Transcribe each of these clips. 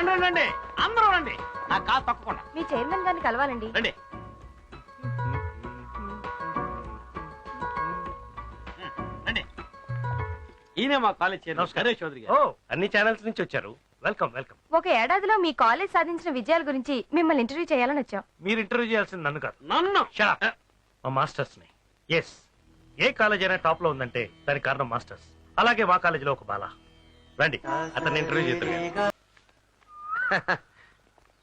రండి రండి అందరూ రండి. నా కాలు తప్పకుండా మీ చైర్మన్ గారిని కలవాలండి. రండి. రండి. ఈయన మా కాలేజ్ చైర్మన్ నరేష్ చౌదరి గారు. అన్ని ఛానల్స్ నుంచి వచ్చారు. Welcome welcome. ఒక ఏడాదిలో మీ కాలేజ్ సాధించిన విజయాల గురించి మిమ్మల్ని ఇంటర్వ్యూ చేయాలని వచ్చాం. మీరు ఇంటర్వ్యూ చేయాల్సింది నన్ను కాదు, నన్ను. మా మాస్టర్స్ ని. ఎస్, ఏ కాలేజ్ అయినా టాప్ లో ఉందంటే దానికి కారణం మాస్టర్స్. అలాగే మా కాలేజీలో ఒక బాల. రండి, అతన్ని ఇంటర్వ్యూ చేద్దాం.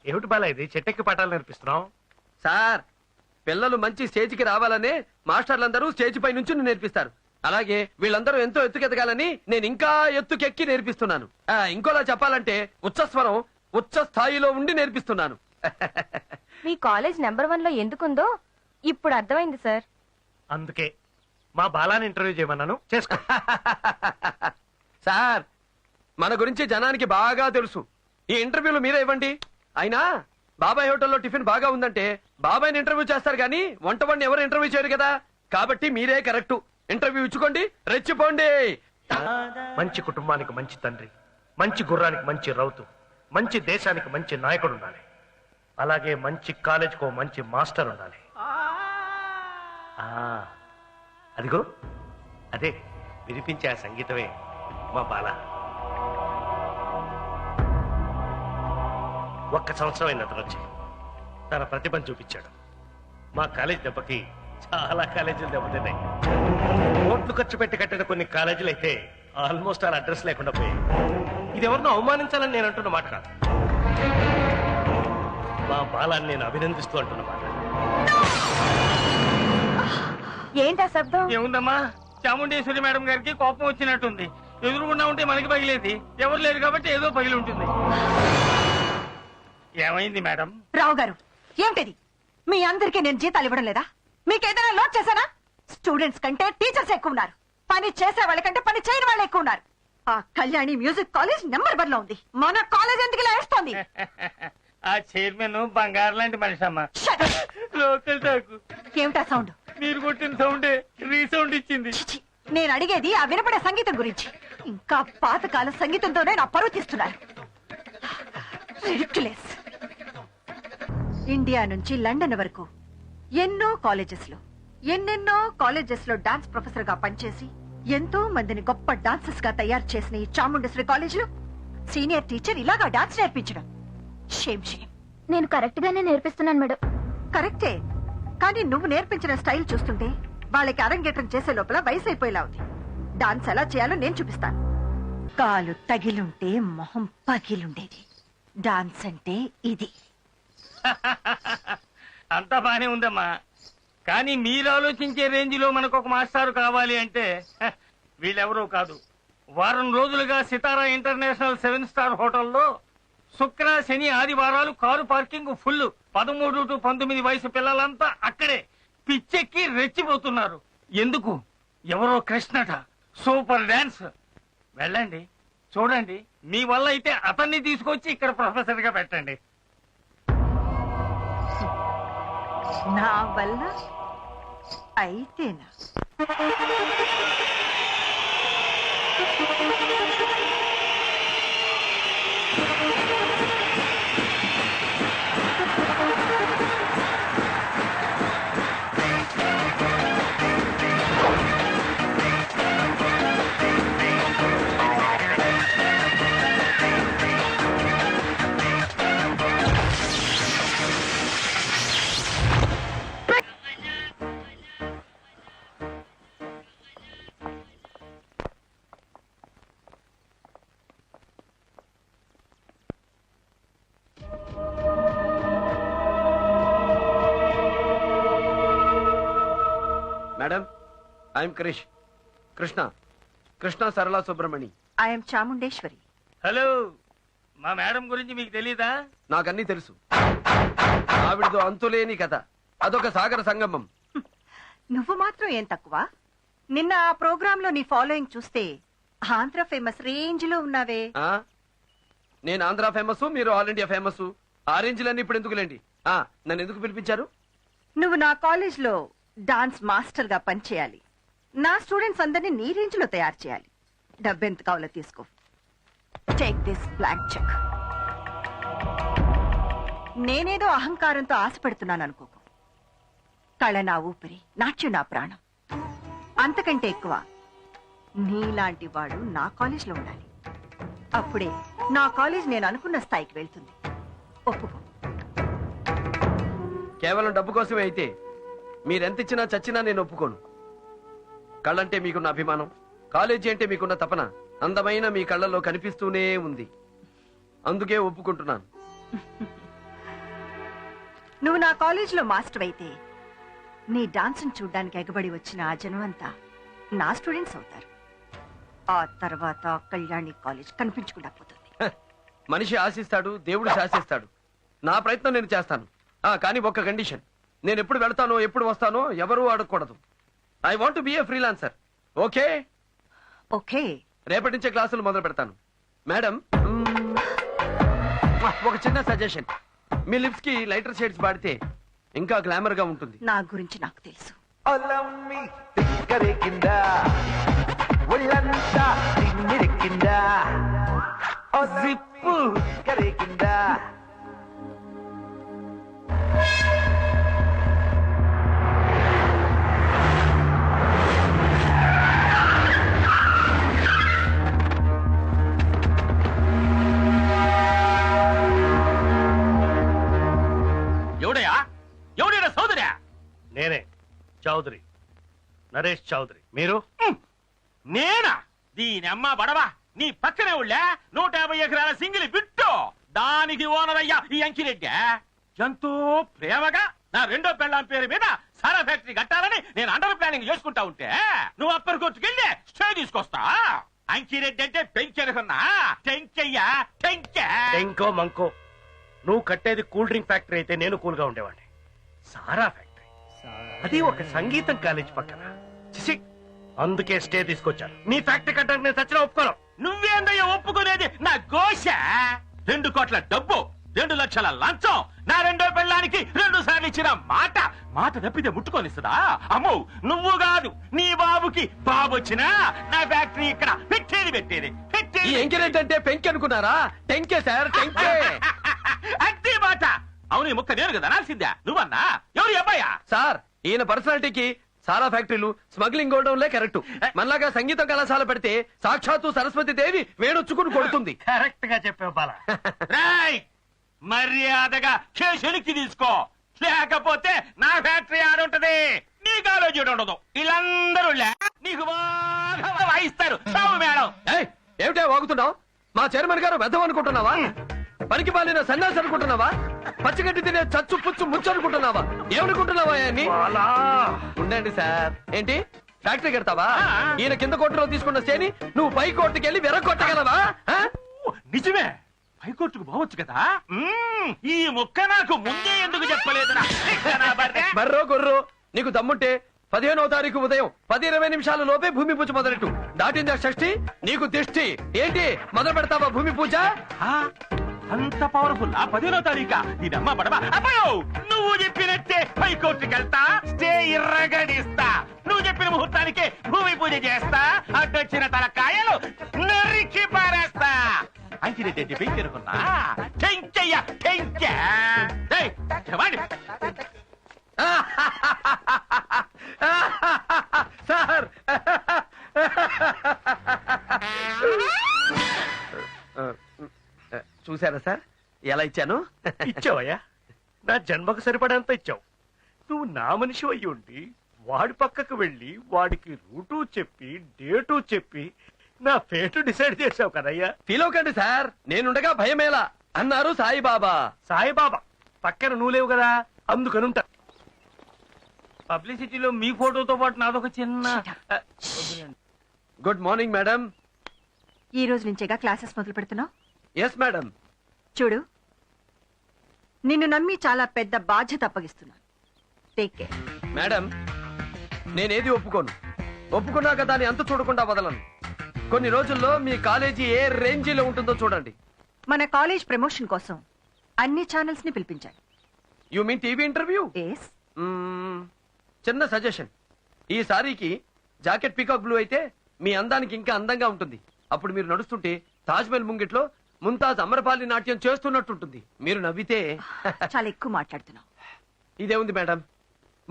ఏమిటి బాల ఇది, చెట్టెక్కి పాఠాలు నేర్పిస్తున్నాం? సార్, పిల్లలు మంచి స్టేజ్కి రావాలనే మాస్టర్లందరూ స్టేజ్ పై నుంచి నేర్పిస్తారు. అలాగే వీళ్ళందరూ ఎంతో ఎత్తుకెదగాలని నేను ఇంకా ఎత్తుకెక్కి నేర్పిస్తున్నాను. ఇంకోలా చెప్పాలంటే ఉచ్చస్వరం ఉచ్చ స్థాయిలో ఉండి నేర్పిస్తున్నాను. మీ కాలేజ్ నెంబర్ 1 లో ఎందుకుందో ఇప్పుడు అర్థమైంది సార్. అందుకే మా బాలాని ఇంటర్వ్యూ చేయమన్నాను. చేసుకో. సార్, మన గురించి జనానికి బాగా తెలుసు. ఈ ఇంటర్వ్యూలు మీరే ఇవ్వండి. అయినా బాబాయ్ హోటల్లో టిఫిన్ బాగా ఉందంటే బాబాయ్ని ఇంటర్వ్యూ చేస్తారు కానీ వంటవాడిని ఎవరు ఇంటర్వ్యూ చేయరు కదా. కాబట్టి మీరే కరెక్ట్. ఇంటర్వ్యూ ఇచ్చుకోండి, రెచ్చిపోండి. మంచి కుటుంబానికి మంచి తండ్రి, మంచి గుర్రానికి మంచి రౌతు, మంచి దేశానికి మంచి నాయకుడు ఉండాలి. అలాగే మంచి కాలేజ్కో మంచి మాస్టర్ ఉండాలి. అదిగో అదే వినిపించే ఆ సంగీతమే మా బాల. ఒక్క సంవత్సరం అయిన అతను వచ్చి తన ప్రతిభను చూపించాడు. మా కాలేజ్ దెబ్బకి చాలా కాలేజీలు దెబ్బతిన్నాయి. కోట్లు ఖర్చు పెట్టి కట్టిన కొన్ని కాలేజీలు అయితే ఆల్మోస్ట్ అలా అడ్రస్ లేకుండా పోయాయి. ఇది ఎవరినో అవమానించాలని నేను అంటున్న మాట కాదు, మా బాలాన్ని నేను అభినందిస్తూ అంటున్న మాట. ఏంటా శబ్దం? ఏముందమ్మా, చాముండేశ్వరి మేడం గారికి కోపం వచ్చినట్టుంది. ఎదురుగుండా ఉంటే మనకి పగిలేది, ఎవరు లేరు కాబట్టి ఏదో పగిలి ఉంటుంది. ఏమైంది మేడం? రావు గారు, ఏమిటిది? మీ అందరికీ నేను జీతాలు ఇవ్వడం లేదా? మీకేదైనా లోడ్ చేశానా? స్టూడెంట్స్ కంటే టీచర్స్ ఎక్కువ ఉన్నారు. పని చేసే వాళ్ళకంటే పని చేయని వాళ్ళు ఎక్కువ ఉన్నారు. ఆ కళ్యాణి మ్యూజిక్ కాలేజ్ నెంబర్ 1 లో ఉంది. మన కాలేజ్ ఎందుకు ఇలా వేస్తోంది? ఆ చైర్మన్ బంగారు లాంటి మనిషి అమ్మా. Local talk. ఏమిటా సౌండ్? మీరు కొట్టిన సౌండే రీసౌండ్ ఇచ్చింది. నేను అడిగేది ఆ వినపడే సంగీతం గురించి. ఇంకా పాతకాల సంగీతంతోనే నా పరువు తీస్తున్నారు. రిడిక్యులస్. ఇండియా నుంచి లండన్ వరకు ఎన్నో కాలేజెస్ లో డాన్స్ ప్రొఫెసర్ గా పనిచేసి ఎంతో మందిని గొప్ప డాన్సర్స్ గా తయారు చేసిన ఈ చాముండేశ్వరి కాలేజ్ లో సీనియర్ టీచర్ ఇలాగా డాన్స్ నేర్పించడం షేమ్. నేను కరెక్ట్ గానే నేర్పిస్తున్నాను మేడం. కరెక్టే, కానీ నువ్వు నేర్పించిన స్టైల్ చూస్తుంటే వాళ్ళకి అరంగేట్రం చేసే లోపల వయసు అయిపోయేలా ఉంది. డాన్స్ ఎలా చేయాలో నేను చూపిస్తాను. కాలు తగిలుంటే మొహం పగిలుండేది. డాన్స్ అంటే ఇది. అంతా బానే ఉందమ్మా, కానీ మీరు ఆలోచించే రేంజ్ లో మనకు ఒక మాస్టారు కావాలి అంటే వీళ్ళెవరూ కాదు. వారం రోజులుగా సితారా ఇంటర్నేషనల్ 7 స్టార్ హోటల్లో శుక్ర శని ఆదివారాలు కారు పార్కింగ్ ఫుల్. 13 to 19 వయసు పిల్లలంతా అక్కడే పిచ్చెక్కి రెచ్చిపోతున్నారు. ఎందుకు? ఎవరో కృష్ణట సూపర్ డాన్స్. వెళ్ళండి, చూడండి. మీ వల్ల అయితే అతన్ని తీసుకొచ్చి ఇక్కడ ప్రొఫెసర్ గా పెట్టండి. నా వల్ల అయితేనా? మేడం, ఐఎమ్ కృష్ణ సరళ సుబ్రహ్మణి. ఐఎమ్ చాముండేశ్వరి. హలో, మా మేడం గురించి మీకు తెలీదా? నాకన్నీ తెలుసు. ఆవిడతో అంతులేని కథ, అదొక సాగర సంగమం. నువ్వు మాత్రం ఏం తక్కువ? నిన్న ఆ ప్రోగ్రామ్ లో నీ ఫాలోయింగ్ చూస్తే ఆంధ్ర ఫేమస్ రేంజ్ లో ఉన్నావే. నేను ఆంధ్ర ఫేమస్, మీరు ఆల్ ఇండియా ఫేమస్. ఆ రేంజ్లన్నీ ఇప్పుడు ఎందుకులేండి. నన్ను ఎందుకు పిలిపించారు? నువ్వు నా కాలేజ్ లో డాన్స్ మాస్టర్ గా పనిచేయాలి. నా స్టూడెంట్స్ అందరినీ నీ రేంజ్ లో తయారు చేయాలి. డబ్బెంత కావాలో తీసుకో. Take this blank cheque. నేనేదో అహంకారంతో ఆశపడుతున్నాను అనుకోకు. కళ నా ఊపిరి, నాట్యం నా ప్రాణం. అంతకంటే ఎక్కువ నీలాంటి వాడు నా కాలేజ్లో ఉండాలి. అప్పుడే నా కాలేజ్ నేను అనుకున్న స్థాయికి వెళ్తుంది. ఒప్పుకో. కేవలం డబ్బు కోసమే అయితే మీరెంత ఇచ్చినా చచ్చినా నేను ఒప్పుకోను. కళ్ళంటే మీకున్న అభిమానం, కాలేజీ అంటే మీకున్న తపన అందమైన మీ కళ్ళల్లో కనిపిస్తూనే ఉంది. అందుకే ఒప్పుకుంటున్నాను. నువ్వు నా కాలేజీలో మాస్టర్ అయితే నీ డాన్స్ని చూడ్డానికి ఎగబడి వచ్చిన ఆ జనం అంతా నా స్టూడెంట్స్ అవుతారు. ఆ తర్వాత కళ్యాణి కాలేజ్ కనిపించకుండా పోతుంది. హ, మనిషి ఆశిస్తాడు, దేవుడు శాసిస్తాడు. నా ప్రయత్నం నేను చేస్తాను. కానీ ఒక్క కండిషన్, నేను ఎప్పుడు వెళ్తానో ఎప్పుడు వస్తానో ఎవరూ అడగకూడదు. I want be A freelancer. Okay? Okay. రేపటి నుంచే క్లాసులు మొదలు పెడతాను. మేడం, ఒక చిన్న సజెషన్. మీ లిప్స్ కి లైటర్ షేడ్స్ వాడితే ఇంకా గ్లామర్ గా ఉంటుంది. నా గురించి నాకు తెలుసు. ఒలమ్మి తిక్కరేకిందా ఒళ్ళంతా తిమ్మిరెక్కిందా ఓ జిప్పు తిక్కరేకిందా ఎవడయా? ఎవడైనా సోదరా? నేనే, చౌదరి, నరేష్ చౌదరి. మీరు? నేనా? దీని అమ్మ బడవా, నీ పక్కనే ఉళ్ళా 150 ఎకరాల సింగిల్ బిట్టు, దానికి ఓనర్ అయ్యా ఈ అంకిరెడ్డి. ఎంతో ప్రేమగా నా రెండో పెళ్ళాం పేరు మీద సారా ఫ్యాక్టరీ కట్టాలని నేను అండర్ ప్లానింగ్ చేసుకుంటా ఉంటే నువ్వు అప్పర్ కొట్టుకెళ్ళి స్టే తీసుకొస్తా. అంకిరెడ్డి అంటే పెంచెనుకున్నా, టెంకయ్యా టెంకె. ఇంకో మంకో, నువ్వు కట్టేది కూల్ డ్రింక్ ఫ్యాక్టరీ అయితే నేను కూల్ గా ఉండేవాడిని. సారా ఫ్యాక్టరీ, అది ఒక సంగీతం కాలేజ్ పక్కన. చిసి, అందుకే స్టే తీసుకొచ్చాను. నీ ఫ్యాక్టరీ కట్టడానికి నేను చచ్చిన ఒప్పుకోను. నువ్వేందయ్యా ఒప్పుకునేది? నా గోష 2 కోట్ల డబ్బు, 2 లక్షల లంచం, నా రెండో పెళ్ళానికి 2 సార్లు ఇచ్చిన మాట. మాట తప్పితే ముట్టుకొనిస్తుందా? అమ్మో, నువ్వు కాదు నీ బాబుకి బాబు వచ్చినా నా ఫ్యాక్టరీ ఇక్కడ పెట్టేది ఈ ఎంకరేజ్ అంటే పెంకి అనుకున్నారా? టెంకే సార్, టెంకే. అదే మాట. అవును, ఈ ముక్క నేను కదా అనాల్సిందా? నువ్వన్నా? ఎవరు ఈ అబ్బాయా? సార్, ఈయన పర్సనాలిటీకి సారా ఫ్యాక్టరీలు, స్మగ్లింగ్ గోడౌన్లే కరెక్ట్. మనలాగా సంగీతం కళాశాల పెడితే సాక్షాత్తు సరస్వతి దేవి వేణొచ్చుకుని కొడుతుంది. కరెక్ట్ గా చెప్పావు బాల. రేయ్, మర్యాదగా కేసునికి తీసుకో, లేకపోతే నా ఫ్యాక్టరీ ఆడుంటది, నీ కాలేజీ ఉండదు. వీళ్ళందరూ నీకు బాగా వాయిస్తారు. సావు మేడం. ఏయ్, ఏమిటే వాగుతున్నావు? మా చైర్మన్ గారు వెధం అనుకుంటున్నావా? పనికి పాలిన సన్యాసి అనుకుంటున్నావా? పచ్చిగడ్డి తినే చచ్చు పుచ్చు ముచ్చు అనుకుంటున్నావా? ఏమనుకుంటున్నావా? ఉండండి సార్. ఏంటి ఫ్యాక్టరీ కడతావా? ఈయన కింద కోర్టులో తీసుకున్న స్టేని నువ్వు పై కోర్టుకి వెళ్ళి వెరగొట్టగలవా? నిజమే, హైకోర్టుకు పోవచ్చు కదా. ఈ ముక్క నాకు ముందే ఎందుకు చెప్పలేదురా? బర్రో గొర్రో, నీకు దమ్ముంటే 15వ తారీఖు ఉదయం 10:20 లోపే భూమి పూజ మొదలెట్టు. దాటిందా షష్ఠి, నీకు దిష్టి. ఏంటి మొదలు పెడతావా భూమి పూజ? అంత పవర్ఫుల్ 15వ తారీఖా? ఇదమ్మా పడవా? అబ్బాయో, నువ్వు చెప్పినట్టే హైకోర్టుకి వెళ్తా, స్టే ఇర్రగడిస్తా. నువ్వు చెప్పిన ముహూర్తానికే భూమి పూజ చేస్తా, అడ్డొచ్చిన తలకాయలు నరికి పారేస్తా. అంకిరెడ్డి అంటే పెంకెనుకున్నా, టెంకయ్య టెంకె. సార్, చూసారా సార్ ఎలా ఇచ్చాను? ఇచ్చావయ్యా, నా జన్మకు సరిపడంత ఇచ్చావు. నువ్వు నా మనిషి అయ్యి ఉండి వాడి పక్కకు వెళ్ళి వాడికి రూటు చెప్పి డేటు చెప్పి నా ఫేటు డిసైడ్ చేసావు కదయ్యా. ఫీల్ అవ్వకండి సార్, నేనుండగా భయమేలా అన్నారు సాయిబాబా. సాయిబాబా పక్కన నువ్వు లేవు కదా, అందుకనుంటా. పబ్లిసిటీలో మీ ఫోటోతో పాటు నాదొక చిన్న గుడ్ మార్నింగ్ మేడం. ఈ రోజు నుంచేగా క్లాసెస్ మొదలు పెడుతున్నావు? Yes madam. చూడు, నిన్ను నమ్మి చాలా పెద్ద బాధ్యత అప్పగిస్తున్నాను. Take care. మేడం, నేనేది ఒప్పుకోను. ఒప్పుకున్నాక దాన్ని అంత చూడకుండా వదలను. కొన్ని రోజుల్లో మీ కాలేజీ ఏ రేంజీలో ఉంటుందో చూడండి. మన కాలేజ్ ప్రమోషన్ కోసం అన్ని ఛానల్స్ ని పిలిపించాలి. You mean TV interview? Yes. చిన్న సజెషన్, ఈ సారీకి జాకెట్ పీకాక్ బ్లూ అయితే మీ అందానికి ఇంకా అందంగా ఉంటుంది. అప్పుడు మీరు నడుస్తుంటే తాజ్ మహల్ ముంగిట్లో ముంతాజ్ అమరపాలి నాట్యం చేస్తున్నట్టుంటుంది. మీరు నవ్వితే చాలా ఎక్కువ మాట్లాడుతున్నావు. ఇదే ఉంది మేడం.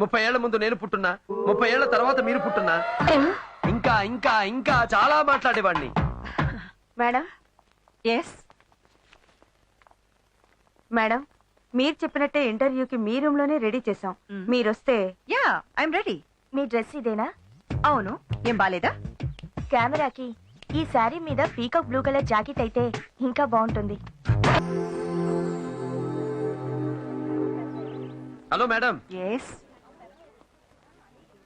30 ఏళ్ల ముందు నేను పుట్టున్నా, 30 ఏళ్ల తర్వాత మీరు పుట్టున్నా, ఇంకా ఇంకా ఇంకా చాలా మాట్లాడేవాడిని. మేడం ఎస్ మేడం, మీరు చెప్పినట్టే ఇంటర్వ్యూకి మీ రూమ్ లోనే రెడీ చేసాం. మీరొస్తే యా ఐఎమ్ రెడీ. మీ డ్రెస్ ఇదేనా? అవును, ఏం బాలేదా? కెమెరాకి ఈ శారీ మీద పీకాక్ బ్లూ కలర్ జాకెట్ అయితే ఇంకా బాగుంటుంది. Hello madam, yes.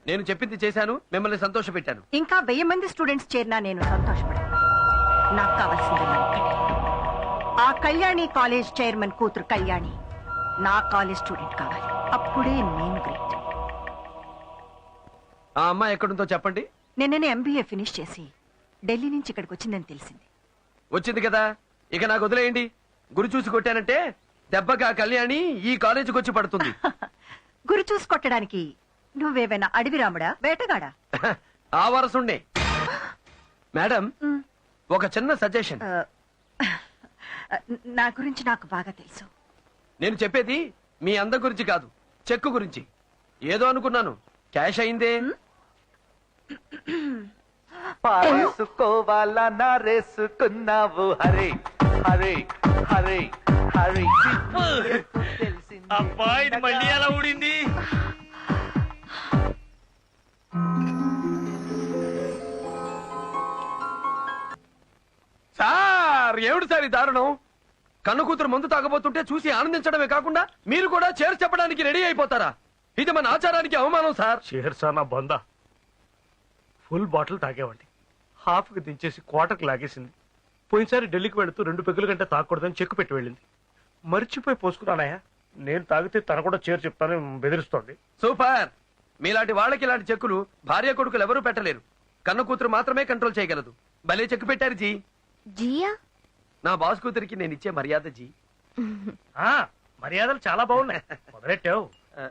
నేను చెప్పింది చేశాను, మిమ్మల్ని సంతోష పెట్టాను. ఇంకా 1000 మంది స్టూడెంట్స్ చేరినా నేను సంతోషపడను. నాకు కావాల్సింది ఆ కళ్యాణి కాలేజ్ చైర్మన్ కూతురు కళ్యాణి నా కాలేజ్ స్టూడెంట్ కావాలి. అప్పుడే నేను గ్రేట్. ఆ అమ్మాయి ఎక్కడుందో చెప్పండి. నిన్ననే MBA ఫినిష్ చేసి ఢిల్లీ నుంచి ఇక్కడికి వచ్చిందని తెలిసింది. వచ్చింది కదా, ఇక నాకు వదిలేయండి. గురి చూసి కొట్టానంటే దెబ్బగా కళ్యాణి ఈ కాలేజీకి వచ్చి పడుతుంది. గురి చూసి కొట్టడానికి నువ్వేమైనా అడవి రాముడా, వేటగాడా? ఆ వరసుండే. మేడం, ఒక చిన్న సజెషన్. నా గురించి నాకు బాగా తెలుసు. నేను చెప్పేది మీ అందం గురించి కాదు, చెక్కు గురించి. ఏదో అనుకున్నాను, క్యాష్ అయిందే. పారేసుకోవాలా నారేసుకున్నావు హరే హరే హరే హరే. అబ్బా ఇది మళ్ళీ ఎలా ఊడింది? సార్ ఏమిటి సార్ ఈ దారుణం? కన్ను కూతురు మందు తాగబోతుంటే చూసి ఆనందించడమే కాకుండా మీరు కూడా చేర్చి చెప్పడానికి రెడీ అయిపోతారా? ఇది మన ఆచారానికి అవమానం సార్. షేర్సానా బందా ఫుల్ బాటిల్ తాగేవాడి, హాఫ్ కి దించేసి క్వార్టర్కి లాగేసింది. పోయినసారి ఢిల్లీకి వెళుతూ 2 పెగ్గుల కంటే తాగకూడదని చెక్కు పెట్టి వెళ్ళింది. మర్చిపోయి పోసుకున్నానయ్యా. నేను తాగితే తన కూడా చేరు చెప్తానని బెదిరిస్తోంది. సూపర్. మీలాంటి వాళ్ళకి ఇలాంటి చెక్కులు భార్య కొడుకులు ఎవరూ పెట్టలేరు. కన్ను కూతురు మాత్రమే కంట్రోల్ చేయగలదు. భలే చెక్కు పెట్టారు జీ. జియా, నా బాస్ కూతురికి నేను ఇచ్చే మర్యాద జీ. మర్యాదలు చాలా బాగున్నాయి. మొదలెట్టావు,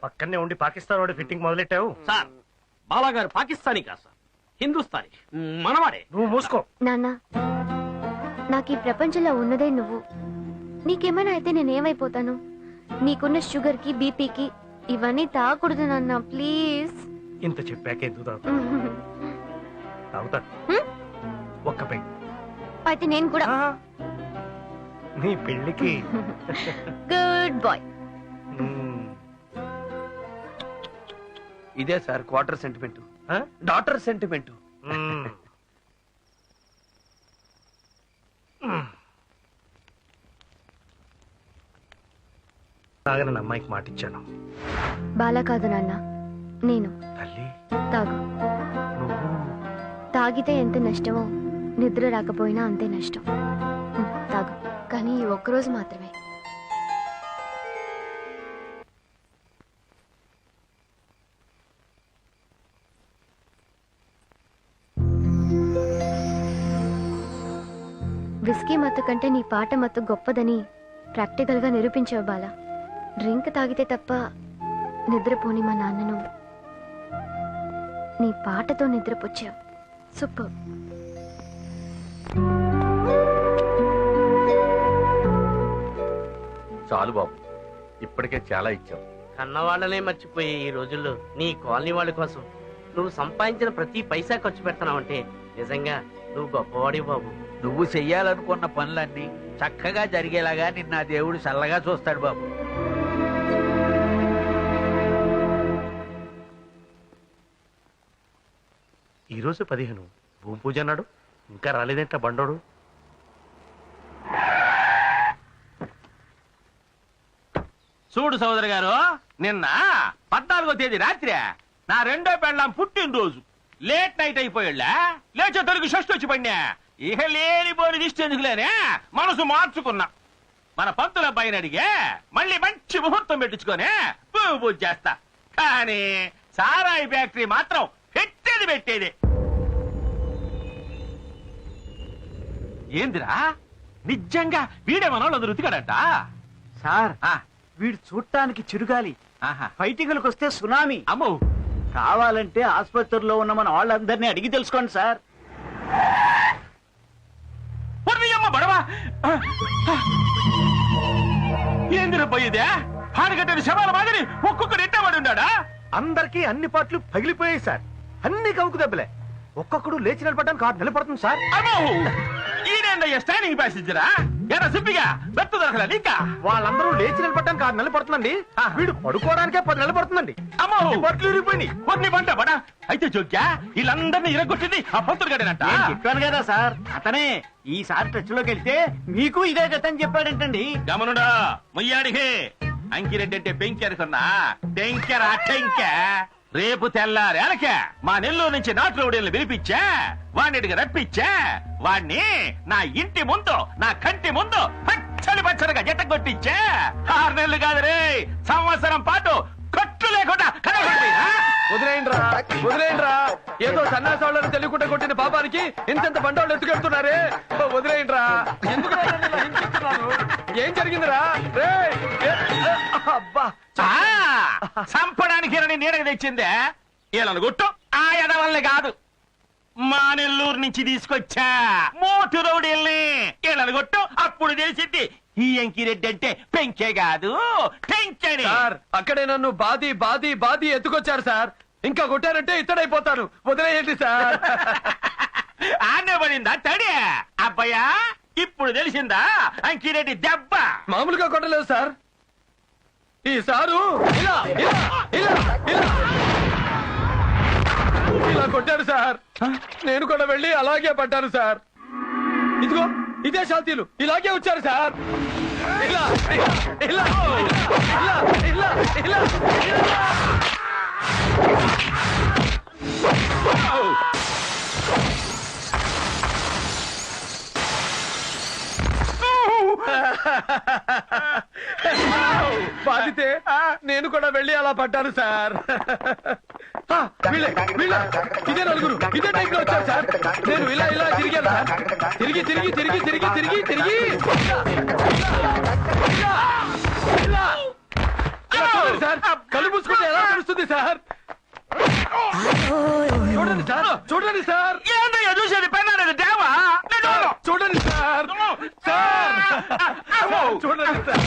పక్కనే ఉండి పాకిస్తాన్ వాడి ఫిట్టింగ్ మొదలెట్టావు. సార్ బాలాగారు పాకిస్తానీ కాదు సార్, హిందుస్థానీ, మనవాడే. నువ్వు మూసుకో. నాన్న, నాకు ఈ ప్రపంచంలో ఉన్నదే నువ్వు. నీకేమైనా అయితే నేనేమైపోతాను? నీకున్న షుగర్ కి, బీపీకి ఇవన్నీ తాగకూడదు నాన్న, ప్లీజ్. ఇంత చెప్పాక ఎందుకు తాగుతాను? ఒక్క పెగ్. అయితే నేను కూడా. నీ పెళ్లికి గుడ్ బాయ్. ఇదే sir quarter sentiment, daughter sentiment. తాగనని అమ్మాయికి మాట ఇచ్చాను. బాలా కాదు నాన్న, నేను. తల్లి తాగు. తాగితే ఎంత నష్టమో నిద్ర రాకపోయినా అంతే నష్టం. తాగు, కానీ ఈ ఒక్కరోజు మాత్రమే. విస్కీ మత్తు కంటే నీ పాట మత్తు గొప్పదని ప్రాక్టికల్ గా నిరూపించావు బాలా. డ్రింక్ తాగితే తప్ప నిద్రపోని మా నాన్నను నీ పాటతో నిద్రపుచ్చావు. సూపర్. చాలు బాబు, ఇప్పటికే చాలా ఇచ్చావు. కన్నవాళ్ళనే మర్చిపోయే ఈ రోజుల్లో నీ కాలనీ వాళ్ళ కోసం నువ్వు సంపాదించిన ప్రతి పైసా ఖర్చు పెడుతున్నావంటే నిజంగా నువ్వు గొప్పవాడి బాబు. నువ్వు చెయ్యాలనుకున్న పనులన్నీ చక్కగా జరిగేలాగా నిన్న దేవుడు చల్లగా చూస్తాడు బాబు. ఈ రోజు 15 భూమి పూజ అన్నాడు, ఇంకా రాలేదేంట బండోడు. చూడు సోదరు గారు, నిన్న 14వ తేదీ రాత్రి నా రెండో పెళ్ళాం పుట్టినరోజు. లేట్ నైట్ అయిపోయాళ్ళా, లేచే తొలగి షష్టి వచ్చి పడినా. ఇక లేని పోని దిష్టి ఎందుకులేనే మనసు మార్చుకున్నా. మన పంతుల అబ్బాయిని అడిగే మళ్ళీ మంచి ముహూర్తం పెట్టించుకొని పూజ చేస్తా. కానీ సారాయి ఫ్యాక్టరీ మాత్రం పెట్టేది. ఏందిరా, నిజంగా వీడే మనోళ్ళు రుతికాడంట సార్, వీడు చూడటానికి చిరుగాలి, ఫైటింగ్లకు వస్తే సునామీ. అమ్మో, కావాలంటే ఆసుపత్రిలో ఉన్న మన వాళ్ళందరినీ అడిగి తెలుసుకోండి సార్. అమ్మ బడవా, ఏందిరా పోయేదే పాడగట్టని శవాల మాదిరి ఒక్కొక్కడు ఎట్టబడి ఉన్నాడా? అందరికీ అన్ని పాటలు పగిలిపోయాయి సార్. అన్ని కవుకు దెబ్బలే. ఒక్కొక్కడు లేచి నిలబడడానికి 6 నెలలు పడుతుంది సార్. అమ్మో ఈడేందయ్యా స్టాండింగ్ ప్యాసింజరా? ఎరా సిప్పిగా బెత్త దొరకలా నీకా? వాళ్ళందరూ లేచి నిలబడడానికి 6 నెలలు పడుతుందండి. వీడు పడుకోవడానికే 10 నెలలు పడుతుందండి. అమ్మో బట్టలు ఇరిగిపోయినాయి. కొన్ని పంట పడా అయితే జోక్యా వీళ్ళందరినీ ఇరగొట్టింది ఆ పంతులు గడనంట. చెప్పాను కదా సార్, అతనే ఈసారి టచ్ లోకి వెళ్తే మీకు ఇదే గతని చెప్పాడంటండి. గమనుడా ముయ్యాడికి అంకిరెడ్డి అంటే పెంకి అనుకున్నా. టెంకెరా టెంకె. రేపు తెల్లారేలకే మా నెల్లూరు నుంచి నాటులోడీలను పిలిపించా, వాడిని రప్పించా, వాణ్ణి నా ఇంటి ముందు నా కంటి ముందు పచ్చడి పచ్చడిగా జట్ట కొట్టించా. 6 నెలలు కాదు రే, సంవత్సరం పాటు కట్టు లేకుండా వదిలేయండిరా. ఏదో సన్నాసాలను తెలియకుండా కొట్టిన పాపానికి ఇంత బండవాళ్ళు ఎత్తుకెళ్తున్నారే. వదిలేయండిరా. ఎందుకు ఏం జరిగిందిరా? అబ్బా చంపడానికి నీడకు తెచ్చిందే వీళ్ళను గుట్టు. ఆ ఎడవల్ని కాదు, మా నెల్లూరు నుంచి తీసుకొచ్చా మోటు రౌడీల్ని. వీళ్ళను గుట్టు. అప్పుడు తెలిసింది ఈ అంకిరెడ్డి అంటే పెంకే కాదు టెంకెని. సార్ అక్కడే నన్ను బాది బాది బాది ఎత్తుకొచ్చారు సార్. ఇంకా కొట్టారంటే ఇత్తడైపోతాను. వదిలేయండి సార్. ఆనే పడిందా తడి? అబ్బయ్యా ఇప్పుడు తెలిసిందా అంకిరెడ్డి దెబ్బ? మామూలుగా కొట్టలేదు సార్. ఈ సారు ఇలా ఇలా ఇలా ఇలా ఇలా కొట్టారు సార్. నేను కూడా వెళ్ళి అలాగే పడ్డాను సార్. ఇదిగో ఇదే శాంతిలు ఇలాగే వచ్చారు సార్. ఇలా ఇలా ఇలా ఇలా ఇలా ఇలా ఇలా. బాధితే నేను కూడా వెళ్ళి అలా పడ్డాను సార్. ఇదే నలుగురు ఇదే టైప్ లో వచ్చారు సార్. నేను ఇలా ఇలా తిరిగాను సార్. తిరిగి తిరిగి తిరిగి తిరిగి తిరిగి తిరిగి సార్. కళ్ళు మూసుకుంటే ఎలా తెలుస్తుంది సార్? చూడండి సార్, చూడండి సార్. ఏందయ్యా చూసేది? పెన్నాడు దేవా చూడండి సార్. సార్ చూడండి సార్.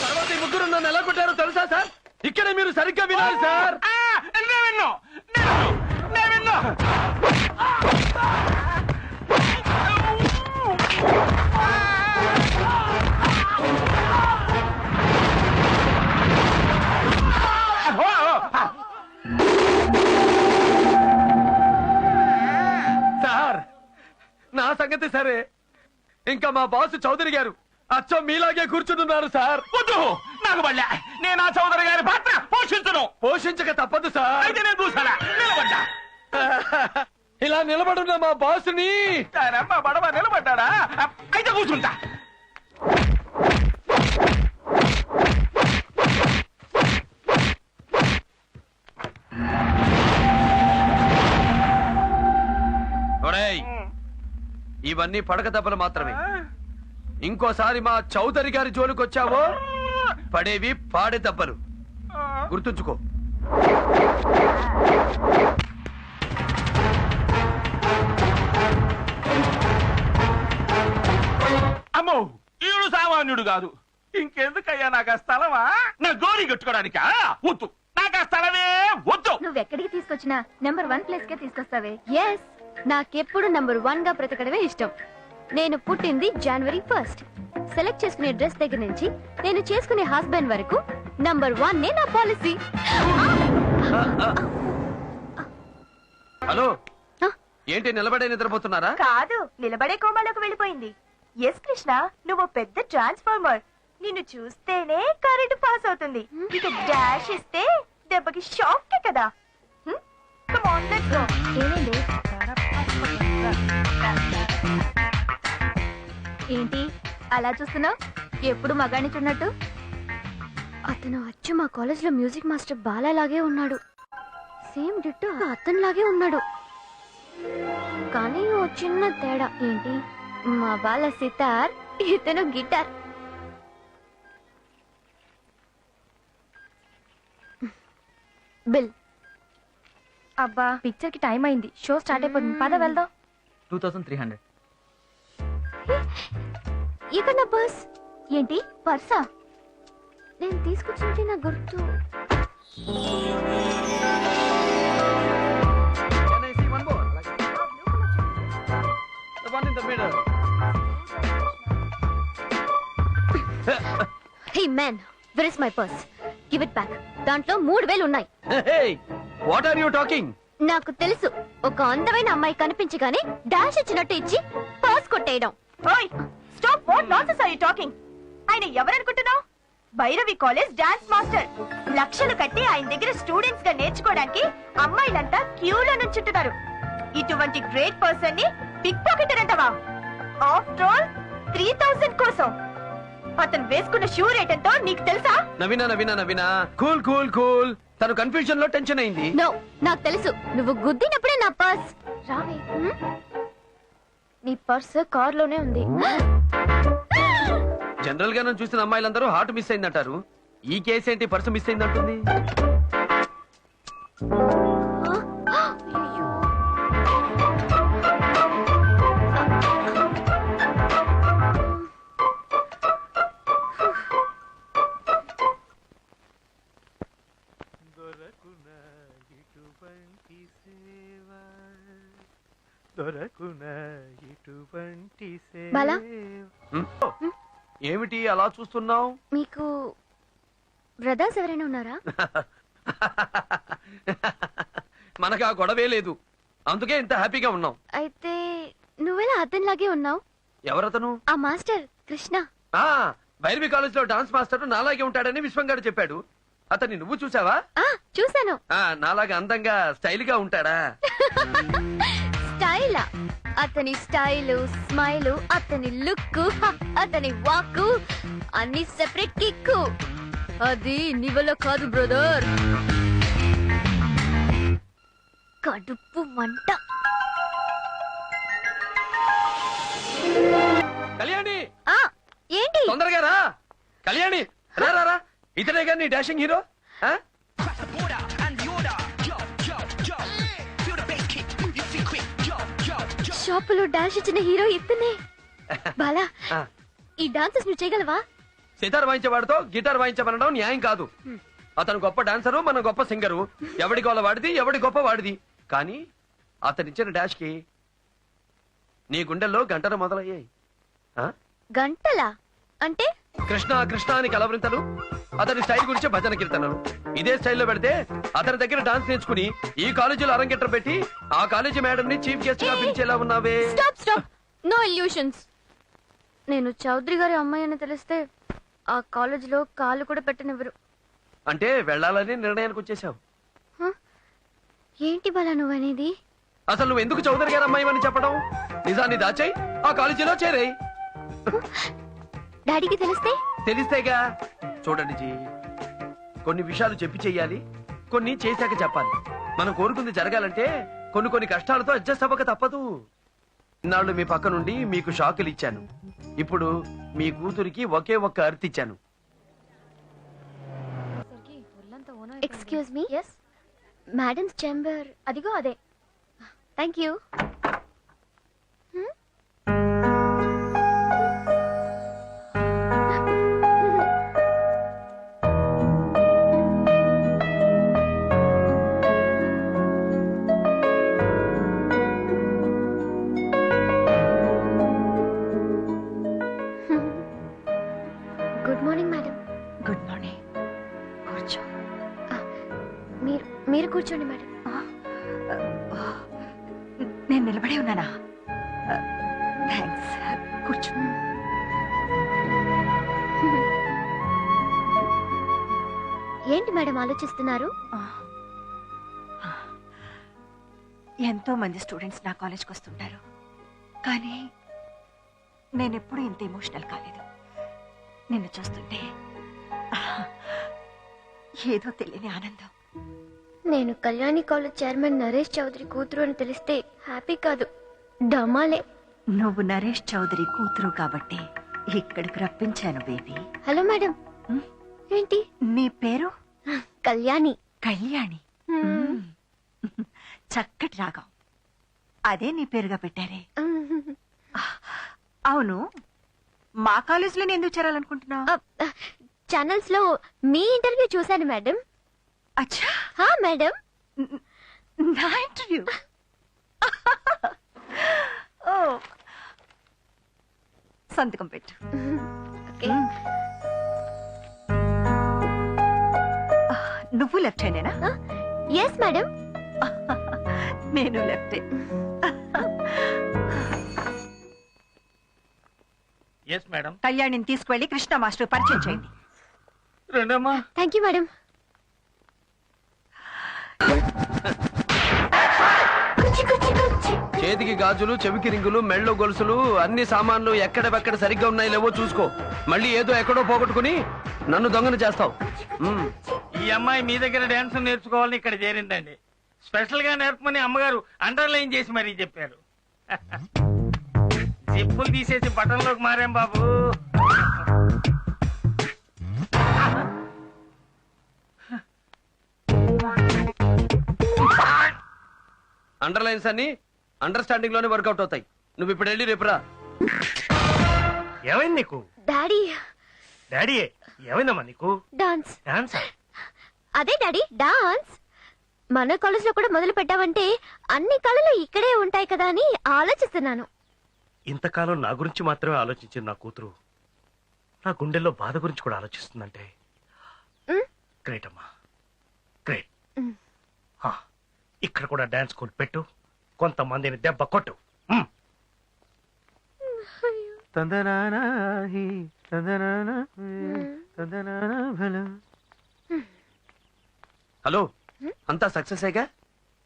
తర్వాత ఈ ముగ్గురు నన్ను ఎలా కొట్టారో తెలుసా సార్? ఇక్కడే మీరు సరిగ్గా వినాలి సార్. సార్ నా సంగతి సరే, ఇంకా మా బాసు చౌదరి గారు అచ్చం మీలాగే కూర్చుంటున్నారు సార్. వద్దు నాకు బళ్ళ, నేను ఆ చౌదరి గారి పాత్ర పోషించను. పోషించక తప్పదు సార్. అయితే నేను చూసాలా నిలబడ్డా. ఇలా నిలబడున్న మా బాసుని బడవ నిలబడ్డా. అయితే కూర్చుంటా. ఇవన్నీ పడక దెబ్బలు మాత్రమే. ఇంకోసారి మా చౌదరి గారి జోలికి వచ్చావో పడేవి పాడే దెబ్బలు. గుర్తుంచుకో. అమ్మో ఈడు సామాన్యుడు కాదు. ఇంకెందుకయ్యా నాకు ఆ స్థలమా? నా గోరి కట్టుకోవడానికా? వద్దు, నాకు ఆ స్థలమే వద్దు. నువ్వెక్కడికి తీసుకొచ్చినా నెంబర్ 1 ప్లేస్ కే తీసుకొస్తావే. ఎస్, నాకెప్పుడు నెంబర్ 1 గా బ్రతకడమే ఇష్టం. నేను పుట్టింది January 1st. సెలెక్ట్ చేసుకునే డ్రెస్ దగ్గర నుంచి నేను చేసుకునే హస్బెండ్ వరకు నంబర్ 1 నే నా పాలసీ. హలో, ఏంటి నిలబడే నిద్రపోతున్నారా? కాదు, నిలబడే కోమాలోకి వెళ్ళిపోయింది. ఎస్ కృష్ణ, నువ్వు పెద్ద ట్రాన్స్ఫార్మర్. నిన్ను చూస్తేనే కరెంట్ పాస్ అవుతుంది. ఇక డాష్ ఇస్తే దెబ్బకి షాక్ కదా. Come on, let's go. ఏమైంది? ఏంటి అలా చూస్తున్నావు? ఎప్పుడు మగాని చూడనట్టు. అతను వచ్చి మా కాలేజ్ లో మ్యూజిక్ మాస్టర్ బాలాలాగే ఉన్నాడు. సేమ్ డిట్టో అతనిలాగే ఉన్నాడు. కానీ ఓ చిన్న తేడా ఏంటి, మా బాల సితార్, ఇతను గిటార్. బిల్. అబ్బా పిక్చర్ కి టైం అయింది, షో స్టార్ట్ అయిపోతుంది, పద వెళ్దాం. 2300. ఇక్కడ నా పర్స్. ఏంటి పర్సా? నేను తీసుకొచ్చింది నా గుర్తు. Can I see one more? The one in the middle. Hey man, where is my purse? Give it back. దాంట్లో 3000 ఉన్నాయి. Hey, what are you talking? నాకు తెలుసు, ఒక అందమైన అమ్మాయి కనిపించగానే డాష్ ఇచ్చినట్టు ఇచ్చి పర్స్ కొట్టేయడం. ఓయ్ stop, what nonsense are you talking? ఆయన ఎవరనుకుంటున్నావు? Bhairavi college dance master. లక్షలు కట్టి ఆయన దగ్గర స్టూడెంట్స్ గా నేర్చుకోవడానికి అమ్మాయిలంతా క్యూలో నుంచుంటున్నారు. ఇటువంటి గ్రేట్ పర్సన్ ని పిక్ పాకెటర్ అంటావా? ఆఫ్టర్ ఆల్ 3000 కోసం. అతను వేసుకున్న షూ రేట్ ఎంతో నీకు తెలుసా? నవీనా కూల్. తను కన్ఫ్యూజన్ లో టెన్షన్ అయింది. నో, నాకు తెలుసు, నువ్వు గుద్దినప్పుడే నా పర్స్. రావే. నీ పర్స్ కార్ లోనే ఉంది. జనరల్ గా నన్ను చూసిన అమ్మాయిలందరూ హార్ట్ మిస్ అయిందంటారు. ఈ కేసు ఏంటి పర్సు మిస్ అయిందంటుంది? అయ్యో. బాలా, ఏమిటి అలా చూస్తున్నావు? మీకు బ్రదర్స్ ఎవరైనా ఉన్నారా? మనకు ఆ గొడవే లేదు, అందుకే ఇంత హ్యాపీగా ఉన్నాం. అయితే నువ్వెలా అతనిలాగే ఉన్నావు? ఎవరతను? ఆ మాస్టర్ కృష్ణ. ఆ భైరవి కాలేజ్ లో డాన్స్ మాస్టర్ నాలాగే ఉంటాడని విశ్వంగాడు చెప్పాడు. అతన్ని నువ్వు చూసావా? చూశాను. నాలాగా అందంగా స్టైల్ గా ఉంటాడా? స్టైలా? అతని స్టైలు, స్మైలు, అతని లుక్, అతని వాక్కు అన్ని సెపరేట్ కిక్కు. అది నీ వల్ల కాదు బ్రదర్. కడుపు మంట. కళ్యాణి, ఏంటి? తొందరగా రా. కళ్యాణి, రా. ఇతనే గాని డాషింగ్ హీరో. షాపులో డాష్ ఇచ్చిన హీరో ఇతనే. బాలా, ఈ డాన్సెస్ నువ్వు చేయగలవా? సితార్ వాయించేవాడితో గిటార్ వాయించమనడం న్యాయం కాదు. అతను గొప్ప డాన్సరు, మన గొప్ప సింగరు. ఎవడి గోల వాడిది, ఎవడి గొప్ప వాడిది. కానీ అతనిచ్చిన డాష్ కి నీ గుండెల్లో గంటలు మొదలయ్యాయి. గంటలా? అంటే? కృష్ణ అని కలవరింతలు, అతని స్టైల్ గురించి భజన కీర్తనలు. ఇదే స్టైల్లో పెడితే అతని దగ్గర డాన్స్ నేర్చుకుని ఈ కాలేజీలో అరంగేట్రం పెట్టి ఆ కాలేజీ మేడం ని చీఫ్ గెస్ట్ గా పిలిచేలా ఉన్నావే. స్టాప్. No illusions. నేను చౌదరి గారి అమ్మాయి అని తెలిస్తే ఆ కాలేజీలో కాలు కూడా పెట్టనివ్వరు. అంటే వెళ్ళాలని నిర్ణయానికి వచ్చేసావు? ఏంటి బాలా నువ్వనేది? అసలు నువ్వు ఎందుకు చౌదరి గారి అమ్మాయి అని చెప్పడం? నిజాన్ని దాచేయి, ఆ కాలేజీలో చేరేయి. డాడీకి తెలిస్తేగా. చూడండి జీ, కొన్ని విషయాలు చెప్పి చెయ్యాలి, కొన్ని చేశాక చెప్పాలి. మనం కోరుకుంది జరగాలంటే కొన్ని కష్టాలతో అడ్జస్ట్ అవ్వక తప్పదు. ఇన్నాళ్ళు మీ పక్క నుండి మీకు షాకులు ఇచ్చాను. ఇప్పుడు మీ కూతురికి ఒకే ఒక్క అర్త్ ఇచ్చాను. Excuse me. Yes, madam's chamber అదిగో అదే. Thank you. Good morning madam. Good morning. కూర్చో. మీరు కూర్చోండి మేడం. నేను నిలబడే ఉన్నానా? థ్యాంక్స్. కూర్చో. ఏంటి మేడం ఆలోచిస్తున్నారు? ఎంతో మంది స్టూడెంట్స్ నా కాలేజ్కి వస్తుంటారు, కానీ నేను ఎప్పుడూ ఇంత ఎమోషనల్ కాలేదు. నిన్ను చూస్తుంటే ఏదో తెలియని ఆనందం. నేను కళ్యాణి కాలేజ్ చైర్మన్ నరేష్ చౌదరి కూతురు అని తెలిస్తే హ్యాపీ కాదు, డమాలే. నువ్వు నరేష్ చౌదరి కూతురు కాబట్టి ఇక్కడికి రప్పించాను బేబీ. Hello madam. ఏంటి నీ పేరు? కళ్యాణి. కళ్యాణి. చక్కటి రాగం, అదే నీ పేరుగా పెట్టారే. అవును, మా కాలేజీలో ఎందుకు చేరాలనుకుంటున్నావు? ఛానల్స్ లో మీ ఇంటర్వ్యూ చూశాను మేడం. అచ్చా. హా మేడం. నా ఇంటర్వ్యూ? ఓ, సంతకం పెట్టు. ఓకే. నువ్వు లెఫ్ట్ హ్యాండేనా? Yes madam. నేను లెఫ్ట్. Yes madam. కళ్యాణిని తీసుకువెళ్ళి కృష్ణ మాస్టర్ పరిచయం చేయండి. రండమ్మా. Thank you madam. చేతికి గాజులు, చెవికి రింగులు, మెళ్ళో గొలుసులు, అన్ని సామాన్లు ఎక్కడెక్కడ సరిగ్గా ఉన్నాయి లేవో చూసుకో. మళ్ళీ ఏదో ఎక్కడో పోగొట్టుకుని నన్ను దొంగన చేస్తావు. ఈ అమ్మాయి మీ దగ్గర డాన్స్ నేర్చుకోవాలని ఇక్కడ చేరిందండి. స్పెషల్ గా నేర్పమని అమ్మగారు అండర్లైన్ చేసి మరీ చెప్పారు. జిప్పులు తీసేసి బటన్లోకి మారాం బాబు. అండర్లైన్స్ అన్ని అండర్స్టాండింగ్ లోనే వర్కౌట్ అవుతాయి. నువ్వు ఇప్పుడు వెళ్ళి రేపు రా. ఏమైంది నీకు? డాడీ. డాడీ ఏమైందమ్మా నీకు? డాన్స్. డాన్స్? అదే డాడీ, డాన్స్. మన కాలేజ్ లో కూడా మొదలు పెట్టావంటే అన్ని కళలు ఇక్కడే ఉంటాయి కదా అని ఆలోచిస్తున్నాను. ఇంతకాలం నా గురించి మాత్రమే ఆలోచించింది నా కూతురు నా గుండెల్లో బాధ గురించి కూడా ఆలోచిస్తుందంటే గ్రేట్ అమ్మా, గ్రేట్. ఇక్కడ కూడా డాన్స్ స్కూల్ పెట్టు, కొంతమందిని దెబ్బ కొట్టు. హలో, అంతా సక్సెస్?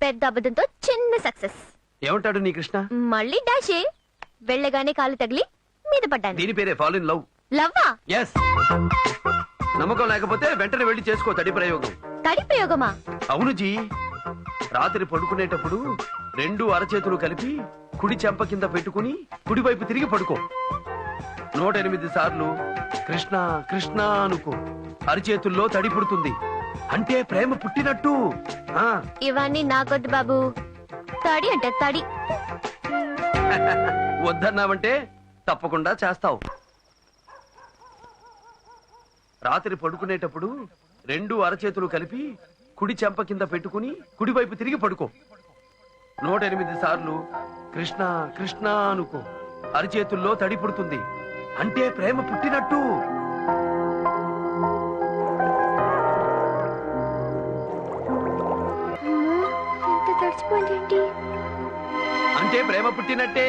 పెద్ద అబద్ధంతో చిన్న సక్సెస్. ఏమంటాడు నీ కృష్ణ? మళ్ళీ డాషే. వెళ్ళగానే కాలు తగిలి మీద పడ్డాను. దీని పేరే ఫాల్ ఇన్ లవ్. లవ్వా? ఎస్. నమ్మకం లేకపోతే వెంటనే వెళ్ళి చేసుకో తడి ప్రయోగం. తడి ప్రయోగమా? అవును జీ. రాత్రి పడుకునేటప్పుడు 2 అరచేతులు కలిపి కుడి చెంప కింద పెట్టుకుని కుడివైపు తిరిగి పడుకో. 108 సార్లు కృష్ణ కృష్ణ అనుకో. అరచేతుల్లో తడి పుడుతుంది, అంటే ప్రేమ పుట్టినట్టు. ఇవన్నీ నాకొద్దు బాబు. తడి అంటే తడి. వద్దన్నావంటే తప్పకుండా చేస్తావు. రాత్రి పడుకునేటప్పుడు 2 అరచేతులు కలిపి కుడి చెంప కింద పెట్టుకుని కుడివైపు తిరిగి పడుకో. 108 సార్లు కృష్ణ కృష్ణ అనుకో. అరచేతుల్లో తడి పుడుతుంది, అంటే ప్రేమ పుట్టినట్టు. తడిచిపోయింది. అంటే ప్రేమ పుట్టినట్టే.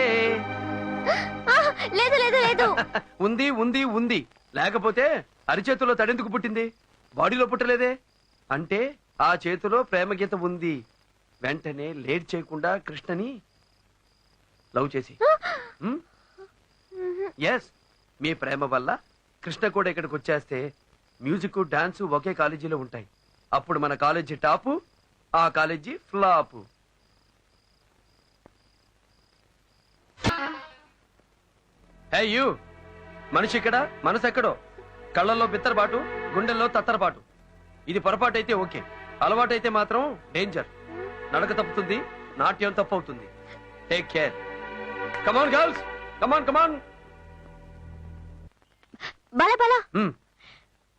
లేదు లేదు లేదు. ఉంది ఉంది ఉంది. లేకపోతే అరిచేతుల్లో తడెందుకు పుట్టింది? బాడీలో పుట్టలేదే. అంటే ఆ చేతిలో ప్రేమ గీత ఉంది. వెంటనే లేట్ చేయకుండా కృష్ణని లవ్ చేసి. ఎస్, మీ ప్రేమ వల్ల కృష్ణ కూడా ఇక్కడికి వచ్చేస్తే మ్యూజిక్ డాన్స్ ఒకే కాలేజీలో ఉంటాయి. అప్పుడు మన కాలేజీ టాపు, ఆ కాలేజీ ఫ్లాప్. హే యూ, మనిషి ఇక్కడ, మనసు ఎక్కడో. కళ్ళల్లో బిత్తరబాటు, గుండెల్లో తత్తరపాటు. ఇది పొరపాటు అయితే ఓకే, అలవాటు అయితే మాత్రం డేంజర్. నడక తప్పుతుంది, నాట్యం తప్పు అవుతుంది. Take care. కమాన్ గర్ల్స్, కమాన్ కమాన్. బాలా బాలా,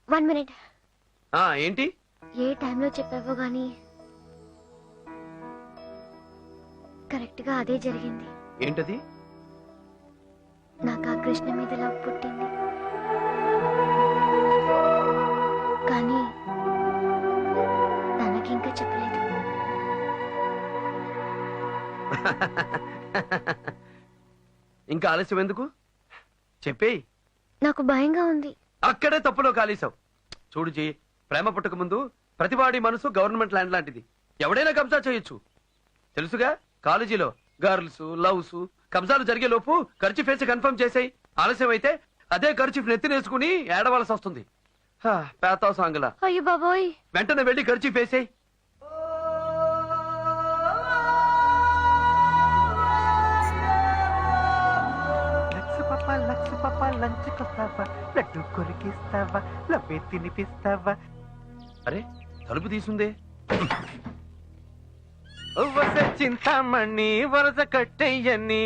1 minute. ఏంటి? ఏ టైంలో చెప్పావో గానీ కరెక్ట్ గా అదే జరిగింది. ఏంటది? నాకు ఆ కృష్ణ మీద లవ్ పుట్టింది, కానీ తనకింకా చెప్పలేదు. ఇంకా ఆలస్యం ఎందుకు? చెప్పేయ్. నాకు భయంగా ఉంది. అక్కడే తప్పులో కాలేశావు. చూడు జీ, ప్రేమ పుట్టక ముందు ప్రతివాడి మనసు గవర్నమెంట్ ల్యాండ్ లాంటిది. ఎవడైనా కబ్జా చేయొచ్చు. తెలుసుగా, కాలేజీలో గర్ల్స్ లవ్స్ కబ్జాలు జరిగే లోపు ఖర్చు ఫేసి కన్ఫర్మ్ చేసేయి. ఆలస్యం అయితే అదే ఖర్చు నెత్తినేసుకుని ఏడవలసి వస్తుంది. పేతావు సాంగులా. అయ్యో బాబోయ్. వెంటనే వెళ్ళి ఖర్చు వేసేయి. లక్స్ పాప లంచ్కొస్తావా, లడ్డు కొరికిస్తావా, లవ్వే తినిపిస్తావా. అరే తలుపు తీసుందే. వరస చింతామణి వరస కట్టయ్యని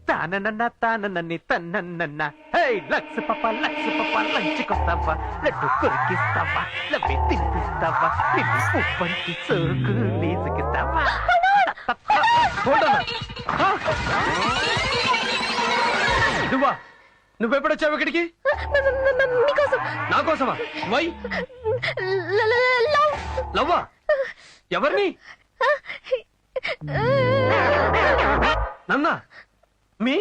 తాననన్న తన్నన్న. హే లక్స్ పాప లంచ్కొస్తావా, లడ్డు కొరికిస్తావా, లవ్వే తినిపిస్తావా, నిన్ను ఉప్పంటి సోకు లీజుకిస్తావా. నువ్వా? నువ్వెప్పుడొచ్చావు ఇక్కడికి? మీకోసం. నా కోసమా? వై లవ్వా? ఎవరిని? నన్నా? మీ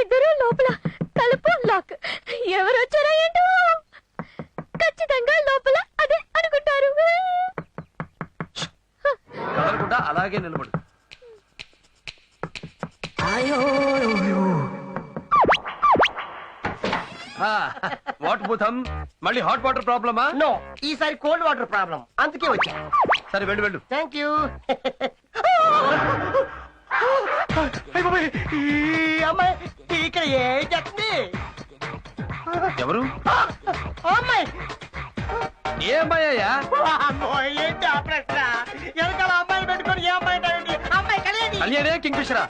ఇద్దరు లోపల, తలుపు లాక్. ఎవరు వచ్చారా ఏంటో, ఖచ్చితంగా లోపల అదే అనుకుంటారు. కదలకుండా అలాగే నిలబడు. వాట్ భూతం, మళ్ళీ హాట్ వాటర్ ప్రాబ్లమా? నో, ఈసారి కోల్డ్ వాటర్ ప్రాబ్లం, అందుకే వచ్చా. సరే వెళ్ళు వెళ్ళు. Thank you. ఈ అమ్మాయి ఇక్కడ ఏం చేస్తుంది? ఎవరు? అమ్మాయి ఏ అమ్మాయ్యా? ఏంటి ఆ ప్రశ్న? వెనకాల అమ్మాయిని పెట్టుకొని ఏ అమ్మాయి అంటారండి? అమ్మాయి కళ్యాణే కింగ్ఫిషరా?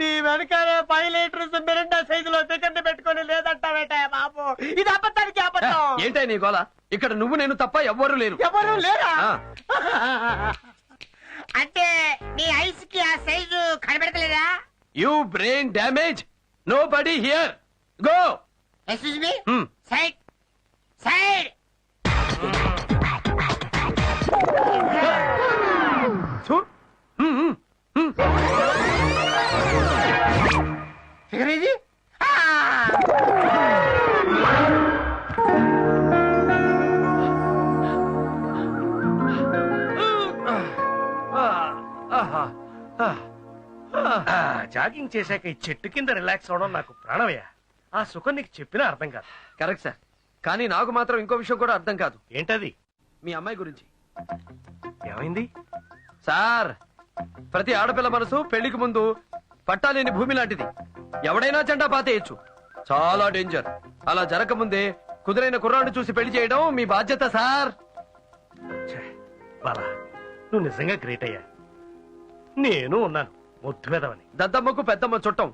నీ వెనకాల 5 లీటర్స్ మిరిండా సైజులో చికెన్ పెట్టుకొని లేదంటావేట బాబు. ఇది అబద్ధానికి అబద్ధం. ఏంటో నీ గోల? ఇక్కడ నువ్వు నేను తప్ప ఎవ్వరూ లేరు. ఎవరు లేరా? అంటే నీ ఐస్ కి ఆ సైజు కనబెడతలేదా? You brain damage. Nobody here. Go. Excuse me. Side side. Figure ఇది. జాగింగ్ చేశాక ఈ చెట్టు కింద రిలాక్స్ అవడం నాకు ప్రాణమయ్యా. ఆ సుఖం నీకు చెప్పినా అర్థం కాదు. కరెక్ట్ సార్, కానీ నాకు మాత్రం ఇంకో విషయం కూడా అర్థం కాదు. ఏంటది? మీ అమ్మాయి గురించి. ఏమైంది సార్? ప్రతి ఆడపిల్ల మనసు పెళ్లికి ముందు పట్టాలేని భూమి లాంటిది. ఎవడైనా జెండా పాతేయచ్చు. చాలా డేంజర్. అలా జరగకముందే కుదురైన కుర్రాన్ని చూసి పెళ్లి చేయడం మీ బాధ్యత సార్. బాలా, నువ్వు నిజంగా గ్రేట్ అయ్యా. నేను ఉన్నాను ముద్దు పెదవని. దద్దమ్మకు పెద్దమ్మ చుట్టం.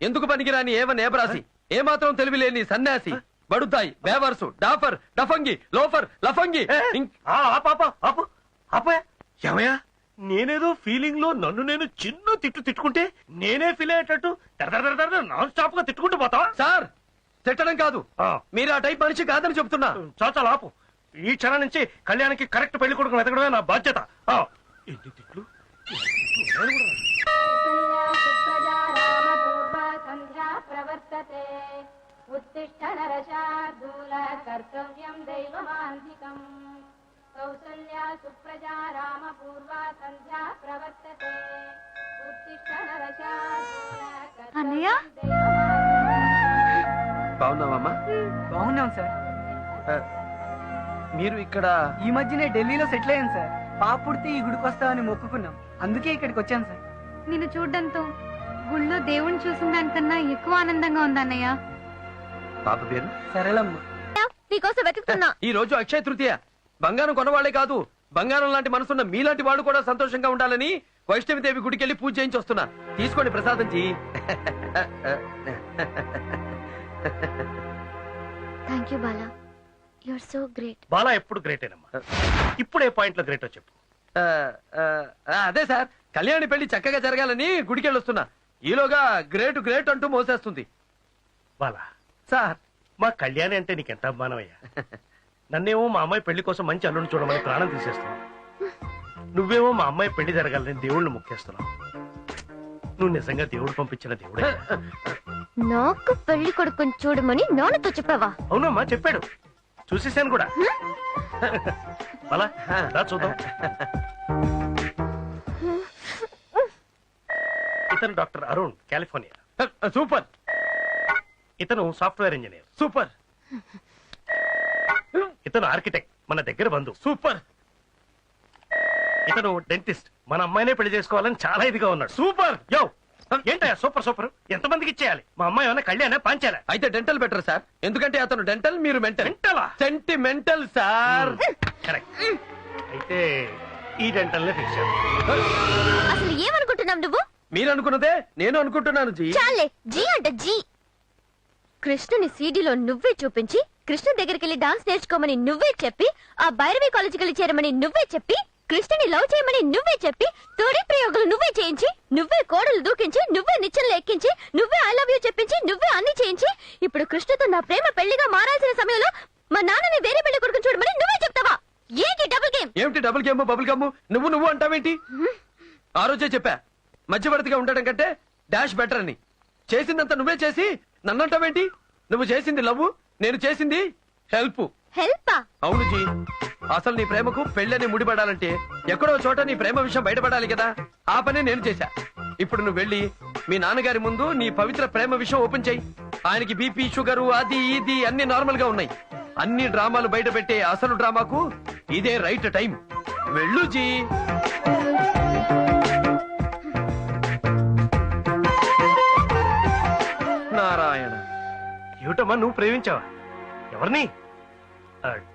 ఎందుకు పనికిరాని ఏవనేబరాసి, ఏమాత్రం తెలివిలేని సన్యాసి, బడుతాయి, బేవర్సు, డాఫర్, డఫంగి, లోఫర్, లఫంగి. ఏమయ్యా, నేనేదో ఫీలింగ్ లో నన్ను నేను చిన్న తిట్టుకుంటే నేనే ఫీల్ అయ్యేటట్టు నాన్ స్టాప్ గా తిట్టుకుంటూ పోతావా? సార్ తిట్టడం కాదు, మీరు ఆ టైప్ మనిషి కాదని చెప్తున్నా. చాచా లాపు. ఈ క్షణం నుంచి కళ్యాణ్కి కరెక్ట్ పెళ్లి కొడుకు వెతకడమే నా బాధ్యత. ఎన్ని తిట్లు. ఉత్తిష్ట నరశార్దూల కర్తవ్యం దైవమాంధికం. కౌసల్యా సుప్రజా రామ పూర్వా సంధ్యా ప్రవర్తతే. ఉత్తిష్ట నరశార్దూల అన్నయ్య, బాగున్నావమ్మా? బాగున్నాం సార్. మీరు ఇక్కడ ఈ మధ్యనే ఢిల్లీలో సెటిల్ అయ్యాను సార్. పాప పుడితే ఈ గుడికి వస్తామని మొక్కుకున్నాం, అందుకే ఇక్కడికి వచ్చాను సార్. నిన్ను చూడ్డంతో గుళ్ళో దేవుణ్ణి చూసిన దానికన్నా ఎక్కువ ఆనందంగా ఉంది అన్నయ్య. పాప పేరు సరళమ్మ. నీకోసం వెతుకుతున్నా. ఈ రోజు అక్షయ తృతీయ. బంగారం కొనవాళ్లే కాదు, బంగారం లాంటి మనసున్న మీలాంటి వాళ్ళు కూడా సంతోషంగా ఉండాలని వైష్ణవిదేవి గుడికెళ్ళి పూజ చేయించి వస్తున్నా. తీసుకోండి ప్రసాదం ji. Thank you Bala, you are so great. Bala ఎప్పుడు గ్రేటేనమ్మా. ఇప్పుడు ఏ పాయింట్ లో గ్రేటో చెప్పు. అదే సార్, కళ్యాణి పెళ్లి చక్కగా జరగాలని గుడికెళ్ళి వస్తున్నా. ఈలోగా గ్రేట్ గ్రేట్ అంటూ మోసేస్తుంది. బాలా సార్, మా కళ్యాణి అంటే నీకెంత అభిమానమయ్యా. నన్నేమో మా అమ్మాయి పెళ్లి కోసం మంచి అల్లుని చూడమని ప్రాణం తీసేస్తున్నావు. నువ్వేమో మా అమ్మాయి పెళ్లి జరగాలని దేవుళ్ళని మొక్కేస్తున్నావు. నువ్వు నిజంగా దేవుడు పంపించిన దేవుడే. నాకు పెళ్లి కొడుకుని చూడమని నాన్నతో చెప్పావా? అవునమ్మా, చెప్పాడు. చూసేసాను కూడా. బాలా రా చూద్దాం. ఇతను డాక్టర్ అరుణ్, కాలిఫోర్నియా. సూపర్. ఇతను సాఫ్ట్వేర్ ఇంజనీర్. సూపర్. ఇతను ఆర్కిటెక్ట్, మన దగ్గర బంధు. సూపర్. ఇతను డెంటిస్ట్, మన అమ్మాయినే పెళ్లి చేసుకోవాలని చాలా ఇదిగా ఉన్నాడు. సూపర్. యో ఏంటయ్యా సూపర్ సూపర్, ఎంతమందికి ఇచ్చేయాలి? మా అమ్మాయి ఏమన్నా కళ్యాణా పాంచాలా? అయితే డెంటల్ బెటర్ సార్, ఎందుకంటే అతను డెంటల్, మీరు మెంటల్. మెంటలా? Sentimental sir. కరెక్ట్. అయితే ఈ డెంటల్ నే ఫిక్స్ చేద్దాం. అసలు ఏమనుకుంటున్నావు నువ్వు? మీరు అనుకున్నదే నేను అనుకుంటున్నాను జీ. చాలే, జీ అంట జీ. కృష్ణుని సీడీలో నువ్వే చూపించి, కృష్ణ దగ్గరికి వెళ్ళి డాన్స్ నేర్చుకోమని నువ్వే చెప్పి, ఆ భైరవి కాలేజీకి వెళ్ళి చేరమని నువ్వే చెప్పి, కృష్ణుని లవ్ చేయమని నువ్వే చెప్పి, తోడి ప్రయోగాలు నువ్వే చేయించి, నువ్వే కోడలు దూకించి, నువ్వే నిచ్చెనలు ఎక్కించి, నువ్వే ఐ లవ్ యూ చెప్పించి, నువ్వే అన్ని చేయించి, ఇప్పుడు కృష్ణతో నా ప్రేమ పెళ్లిగా మారాల్సిన సమయంలో మా నాన్నని వేరే పెళ్లి కొడుకుని చూడమని నువ్వే చెప్తావా? ఏంటి డబుల్ గేమ్? ఏమిటి డబుల్ గేమ్ బబుల్ గమ్? నువ్వు అంటావేంటి? ఆ రోజే చెప్పా, మధ్యవర్తిగా ఉండడం కంటే డాష్ బెటర్ అని. చేసిందంతా నువ్వే చేసి నన్ను అంటావేంటి? నువ్వు చేసింది లవ్, నేను చేసింది హెల్ప్. హెల్పా? అవును జీ. అసలు నీ ప్రేమకు పెళ్ళని ముడిపడాలంటే ఎక్కడో చోట నీ ప్రేమ విషయం బయటపడాలి కదా, ఆ పనే నేను చేశా. ఇప్పుడు నువ్వు వెళ్ళి మీ నాన్నగారి ముందు నీ పవిత్ర ప్రేమ విషయం ఓపెన్ చెయ్యి. ఆయనకి బీపీ, షుగరు, అది ఇది అన్ని నార్మల్ గా ఉన్నాయి. అన్ని డ్రామాలు బయట పెట్టే అసలు డ్రామాకు ఇదే రైట్ టైం. వెళ్ళు జీ. నారాయణ. ఏమిటమ్మా నువ్వు ప్రేమించావా? ఎవరిని?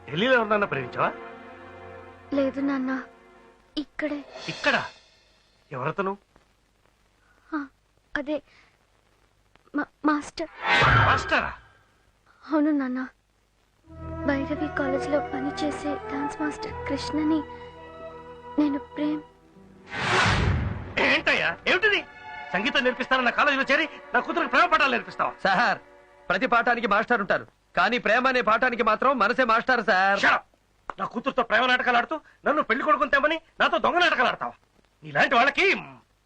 ఢిల్లీలో ఎవరినన్నా ప్రేమించావా? లేదు నాన్న, ఇక్కడే. ఇక్కడ? ఎవరతను? అదే మాస్టర్. మాస్టరా? అవును నాన్న, భైరవి కాలేజ్ లో పనిచేసే డాన్స్ మాస్టర్ కృష్ణని నేను ఏంటయ్యా ఏమిటిది? సంగీతం నేర్పిస్తానన్న కాలేజీలో చేరి నా కూతురికి ప్రేమ పాఠాలు నేర్పిస్తావా? సార్, ప్రతి పాఠానికి మాస్టర్ ఉంటారు, కానీ ప్రేమ అనే పాఠానికి మాత్రం మనసే మాస్టర్ సార్. నా కూతురుతో ప్రేమ నాటకాలు ఆడుతూ నన్ను పెళ్లి కొడుకుని తెమ్మని నాతో దొంగ నాటకాలు ఆడతావా? ఇలాంటి వాళ్ళకి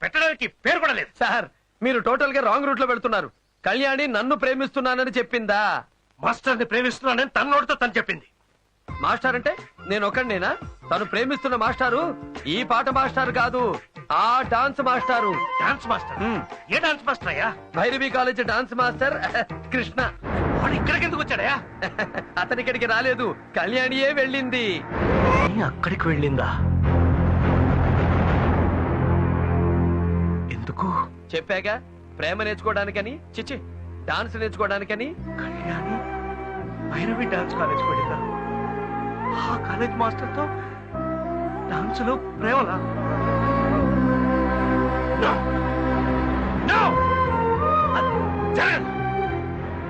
పెట్టడానికి పేరు కూడా లేదు. సార్, మీరు టోటల్ గా రాంగ్ రూట్ లో పెడుతున్నారు. కళ్యాణి నన్ను ప్రేమిస్తున్నానని చెప్పిందా? మాస్టర్ ని ప్రేమిస్తున్నానని తన నోటితో తను చెప్పింది. మాస్టర్ అంటే నేను ఒకడినేనా? తను ప్రేమిస్తున్న మాస్టారు ఈ పాట మాస్టర్ కాదు, ఆ డాన్స్ మాస్టారు. Dance master? ఏ డాన్స్ మాస్టర్ అయ్యా? Bhairavi college dance master Krishna. వాడు ఇక్కడికి ఎందుకు వచ్చాడయా? అతని ఇక్కడికి రాలేదు, కళ్యాణియే వెళ్ళింది. అక్కడికి వెళ్ళిందా? ఎందుకు? చెప్పాగా, ప్రేమ నేర్చుకోవడానికని. చిచ్చి, డాన్స్ నేర్చుకోవడానికని. కళ్యాణి భైరవి డాన్స్ కాలేజ్ వెళ్ళిందా? ఆ కాలేజ్ మాస్టర్ తో డాన్స్ లో ప్రేమలా?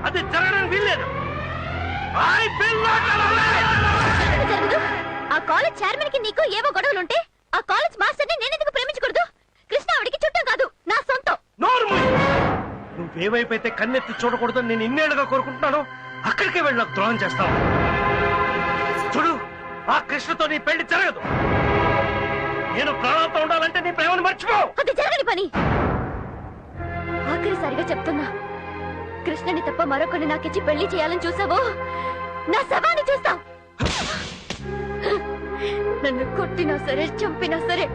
అది జరగడానికి వీల్లేదు. ఆ కాలేజ్ చైర్మన్ కి నీకు ఏవో గొడవలుంటే ఆ కాలేజ్ మాస్టర్ ని నేనెందుకు ప్రేమించకూడదు? కృష్ణ ఆవిడికి చుట్టం కాదు, నా సొంతం. నువ్వేవైపోతే కన్నెత్తి చూడకూడదని నేను ఇన్నేళ్లుగా కోరుకుంటున్నాను, అక్కడికే వెళ్ళి నాకు ద్రోహం చేస్తావు. చూడు, ఆ కృష్ణతో నీ పెళ్లి జరగదు. నేను ప్రాణాలతో ఉండాలంటే నీ ప్రేమను మర్చిపో. అది జరగని పని. ఆఖరిసారిగా చెప్తున్నా, కృష్ణని తప్ప మరొకరిని నాకిచ్చి పెళ్లి చేయాలని చూసావో, నా శవాన్ని చూస్తావు. నన్ను కొట్టినా సరే, చంపినా సరే,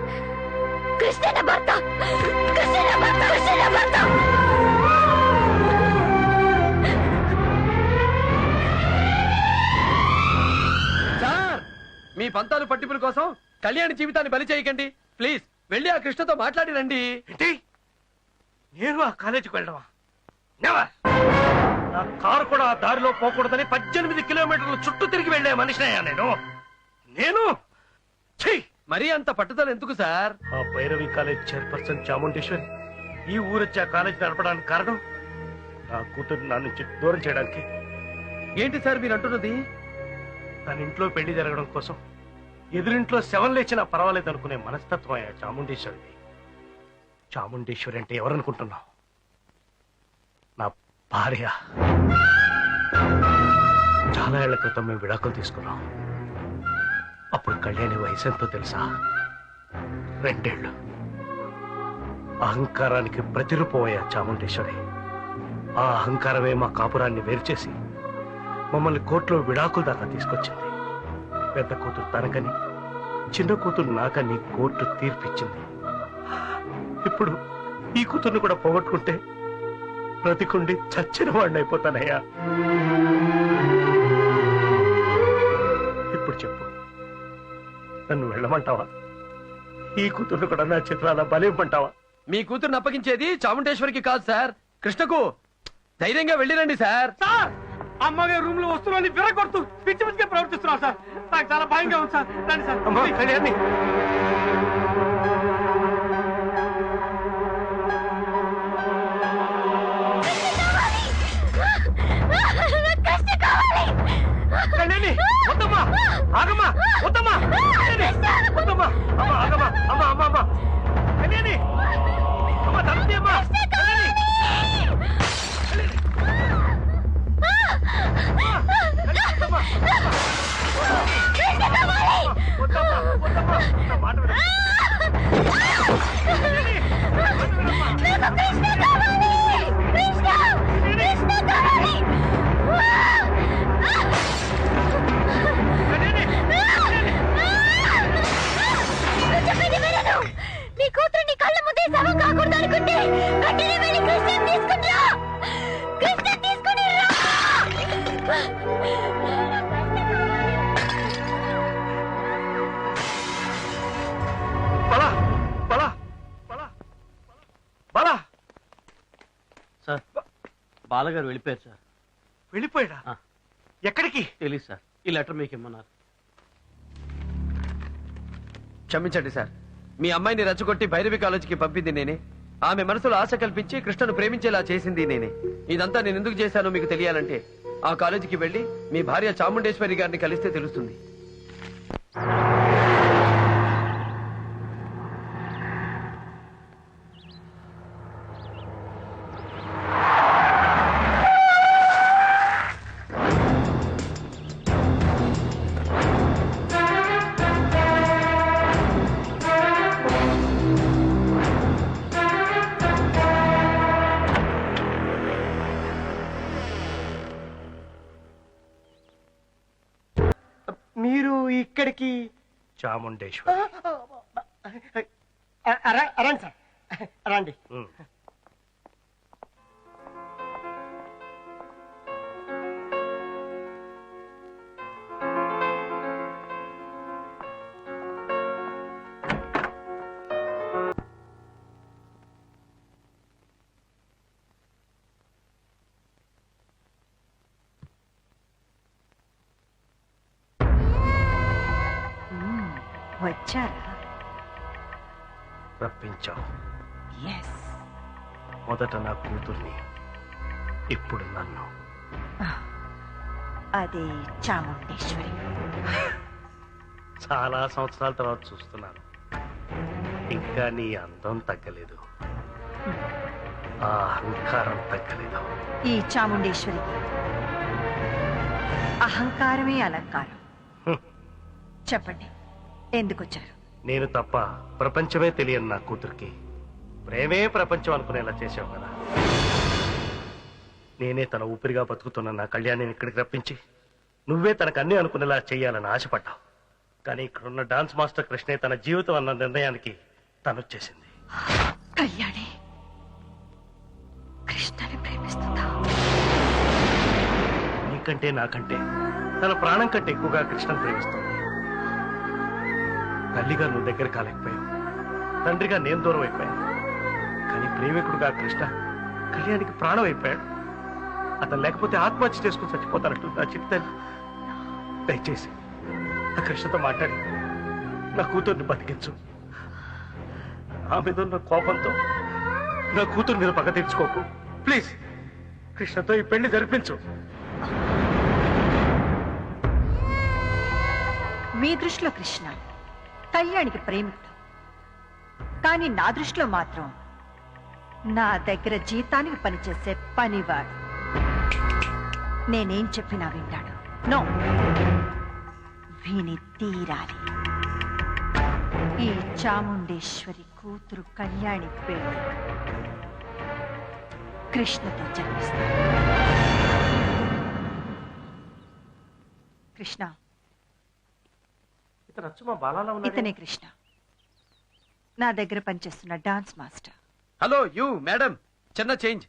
కృష్ణ నా భర్త. కృష్ణ నా భర్త. కృష్ణ నా భర్త. సార్, మీ పంతాలు పట్టింపుల కోసం కళ్యాణి జీవితాన్ని బలి చేయకండి ప్లీజ్. వెళ్ళి ఆ కృష్ణతో మాట్లాడి రండి. నేను ఆ కాలేజీకి వెళ్ళడమా? నెవర్. నా కారు కూడా ఆ దారిలో పోకూడదని 18 కిలోమీటర్ల చుట్టూ తిరిగి వెళ్లే మనిషినయ్యా నేను. మరీ అంత పట్టుదల ఎందుకు సార్? ఆ భైరవి కాలేజ్ చైర్పర్సన్ చాముండేశ్వరి ఈ ఊరొచ్చి ఆ కాలేజ్ నడపడానికి కారణం నా కూతురు నా నుంచి దూరం చేయడానికి. ఏంటి సార్ మీరు అంటున్నది? తన ఇంట్లో పెళ్లి జరగడం కోసం ఎదురింట్లో శవం లేచినా పర్వాలేదు అనుకునే మనస్తత్వం అయ్యా చాముండేశ్వరిది. చాముండేశ్వరి అంటే ఎవరనుకుంటున్నావు? నా భార్య. చాలా ఏళ్ల క్రితం మేము విడాకులు తీసుకున్నాం. అప్పుడు కళ్యాణి వయసు ఎంతో తెలుసా? 2 ఏళ్ళు. అహంకారానికి ప్రతిరూపమయ్యా చాముండేశ్వరి. ఆ అహంకారమే మా కాపురాన్ని వేరు చేసి మమ్మల్ని కోర్టులో విడాకుల దాకా తీసుకొచ్చింది. పెద్ద కూతురు తనకని, చిన్న కూతురు నాకని కోర్టు తీర్పిచ్చింది. ఇప్పుడు ఈ కూతుర్ని కూడా పోగొట్టుకుంటే బ్రతికుండి చచ్చిన వాడిని అయిపోతానయ్యా. ఇప్పుడు చెప్పు, నన్ను వెళ్ళమంటావా? ఈ కూతుర్ని కూడా నా చిత్రాల బలివ్వమంటావా? మీ కూతురుని అప్పగించేది చాముండేశ్వరికి కాదు సార్, కృష్ణకు. ధైర్యంగా వెళ్ళిరండి సార్. అమ్మగారి రూమ్ లో వస్తువులని విరగొడుతూ పిచ్చి పిచ్చిగా ప్రవర్తిస్తున్నావు సార్. నాకు చాలా భయంగా ఉంది సార్. రండి సార్. కళ్యాణి, కళ్యాణి, వద్దమ్మా, ఆగమ్మా, వద్దమ్మా, వద్దమ్మా, అమ్మ, ఆగమ్మా, అమ్మ, అమ్మ, అమ్మ, కళ్యాణి, అమ్మ, తల్లి, అమ్మ, కళ్యాణి, వద్దమ్మా, వద్దమ్మా, నా మాట వినమ్మా. నీ కూతురు నీ కళ్ళ ముందే శవం కాకూడదు అనుకుంటే వెంటనే వెళ్ళి కృష్ణ తీసుకుంటా. కృష్ణ తీసుకుని రా. బలా, బలా, బలా, బలా. సార్, బాలగారు వెళ్ళిపోయారు సార్. వెళ్ళిపోయాడా? ఎక్కడికి తెలియదు సార్. ఈ లెటర్ మీకు ఇమ్మన్నారు. క్షమించండి సార్, మీ అమ్మాయిని రెచ్చగొట్టి భైరవి కాలేజీకి పంపింది నేనే. ఆమె మనసులో ఆశ కల్పించి కృష్ణను ప్రేమించేలా చేసింది నేనే. ఇదంతా నేను ఎందుకు చేశానో మీకు తెలియాలంటే ఆ కాలేజీకి వెళ్ళి మీ భార్య చాముండేశ్వరి గారిని కలిస్తే తెలుస్తుంది. మీరు ఇక్కడికి? చాముండేశ్వరి. రండి సార్, రండి. వచ్చారా? రప్పించావు. ఎస్. మొదట నా కూతుర్ని, ఇప్పుడు నన్ను. అది చాముండేశ్వరి. చాలా సంవత్సరాల తర్వాత చూస్తున్నాను. ఇంకా నీ అందం తగ్గలేదు, ఆ అహంకారం తగ్గలేదు. ఈ చాముండేశ్వరికి అహంకారమే అలంకారం. చెప్పండి, ఎందుకు వచ్చారు? నేను తప్ప ప్రపంచమే తెలియని నా కూతురికి ప్రేమే ప్రపంచం అనుకునేలా చేసావు కదా. నేనే తన ఊపిరిగా బతుకుతున్న నా కళ్యాణిని ఇక్కడికి రప్పించి నువ్వే తనకు అన్ని అనుకునేలా చేయాలని ఆశపడ్డావు. కానీ ఇక్కడున్న డాన్స్ మాస్టర్ కృష్ణే తన జీవితం అన్న నిర్ణయానికి తనొచ్చేసింది. కళ్యాణి కృష్ణని ప్రేమిస్తుందా? నీకంటే నాకంటే తన ప్రాణం కంటే ఎక్కువగా కృష్ణను ప్రేమిస్తుంది. తల్లిగా నువ్వు దగ్గర కాలేకపోయావు, తండ్రిగా నేను దూరం అయిపోయాను. కానీ ప్రేమికుడుగా కృష్ణ కళ్యాణికి ప్రాణం అయిపోయాడు. అతను లేకపోతే ఆత్మహత్య చేసుకుని చచ్చిపోతానంటూ నా చిట్టాను. దయచేసి ఆ కృష్ణతో మాట్లాడి నా కూతుర్ని బతికించు. ఆ మీద ఉన్న కోపంతో నా కూతురు మీద పగ తీర్చుకోకు. ప్లీజ్ కృష్ణతో ఈ పెళ్లి జరిపించు. మీ దృష్టిలో కృష్ణ కళ్యాణికి ప్రేమికుడు, కానీ నా దృష్టిలో మాత్రం నా దగ్గర జీతానికి పనిచేసే పనివాడు. నేనేం చెప్పినా వింటాడు. నో, విని తీరాలి. ఈ చాముండేశ్వరి కూతురు కళ్యాణి పెళ్లి కృష్ణతో జరిపిస్తాను. కృష్ణ, ఇతనే కృష్ణ నా దగ్గర పనిచేస్తున్న dance master. Hello you madam, చిన్న చేంజ్.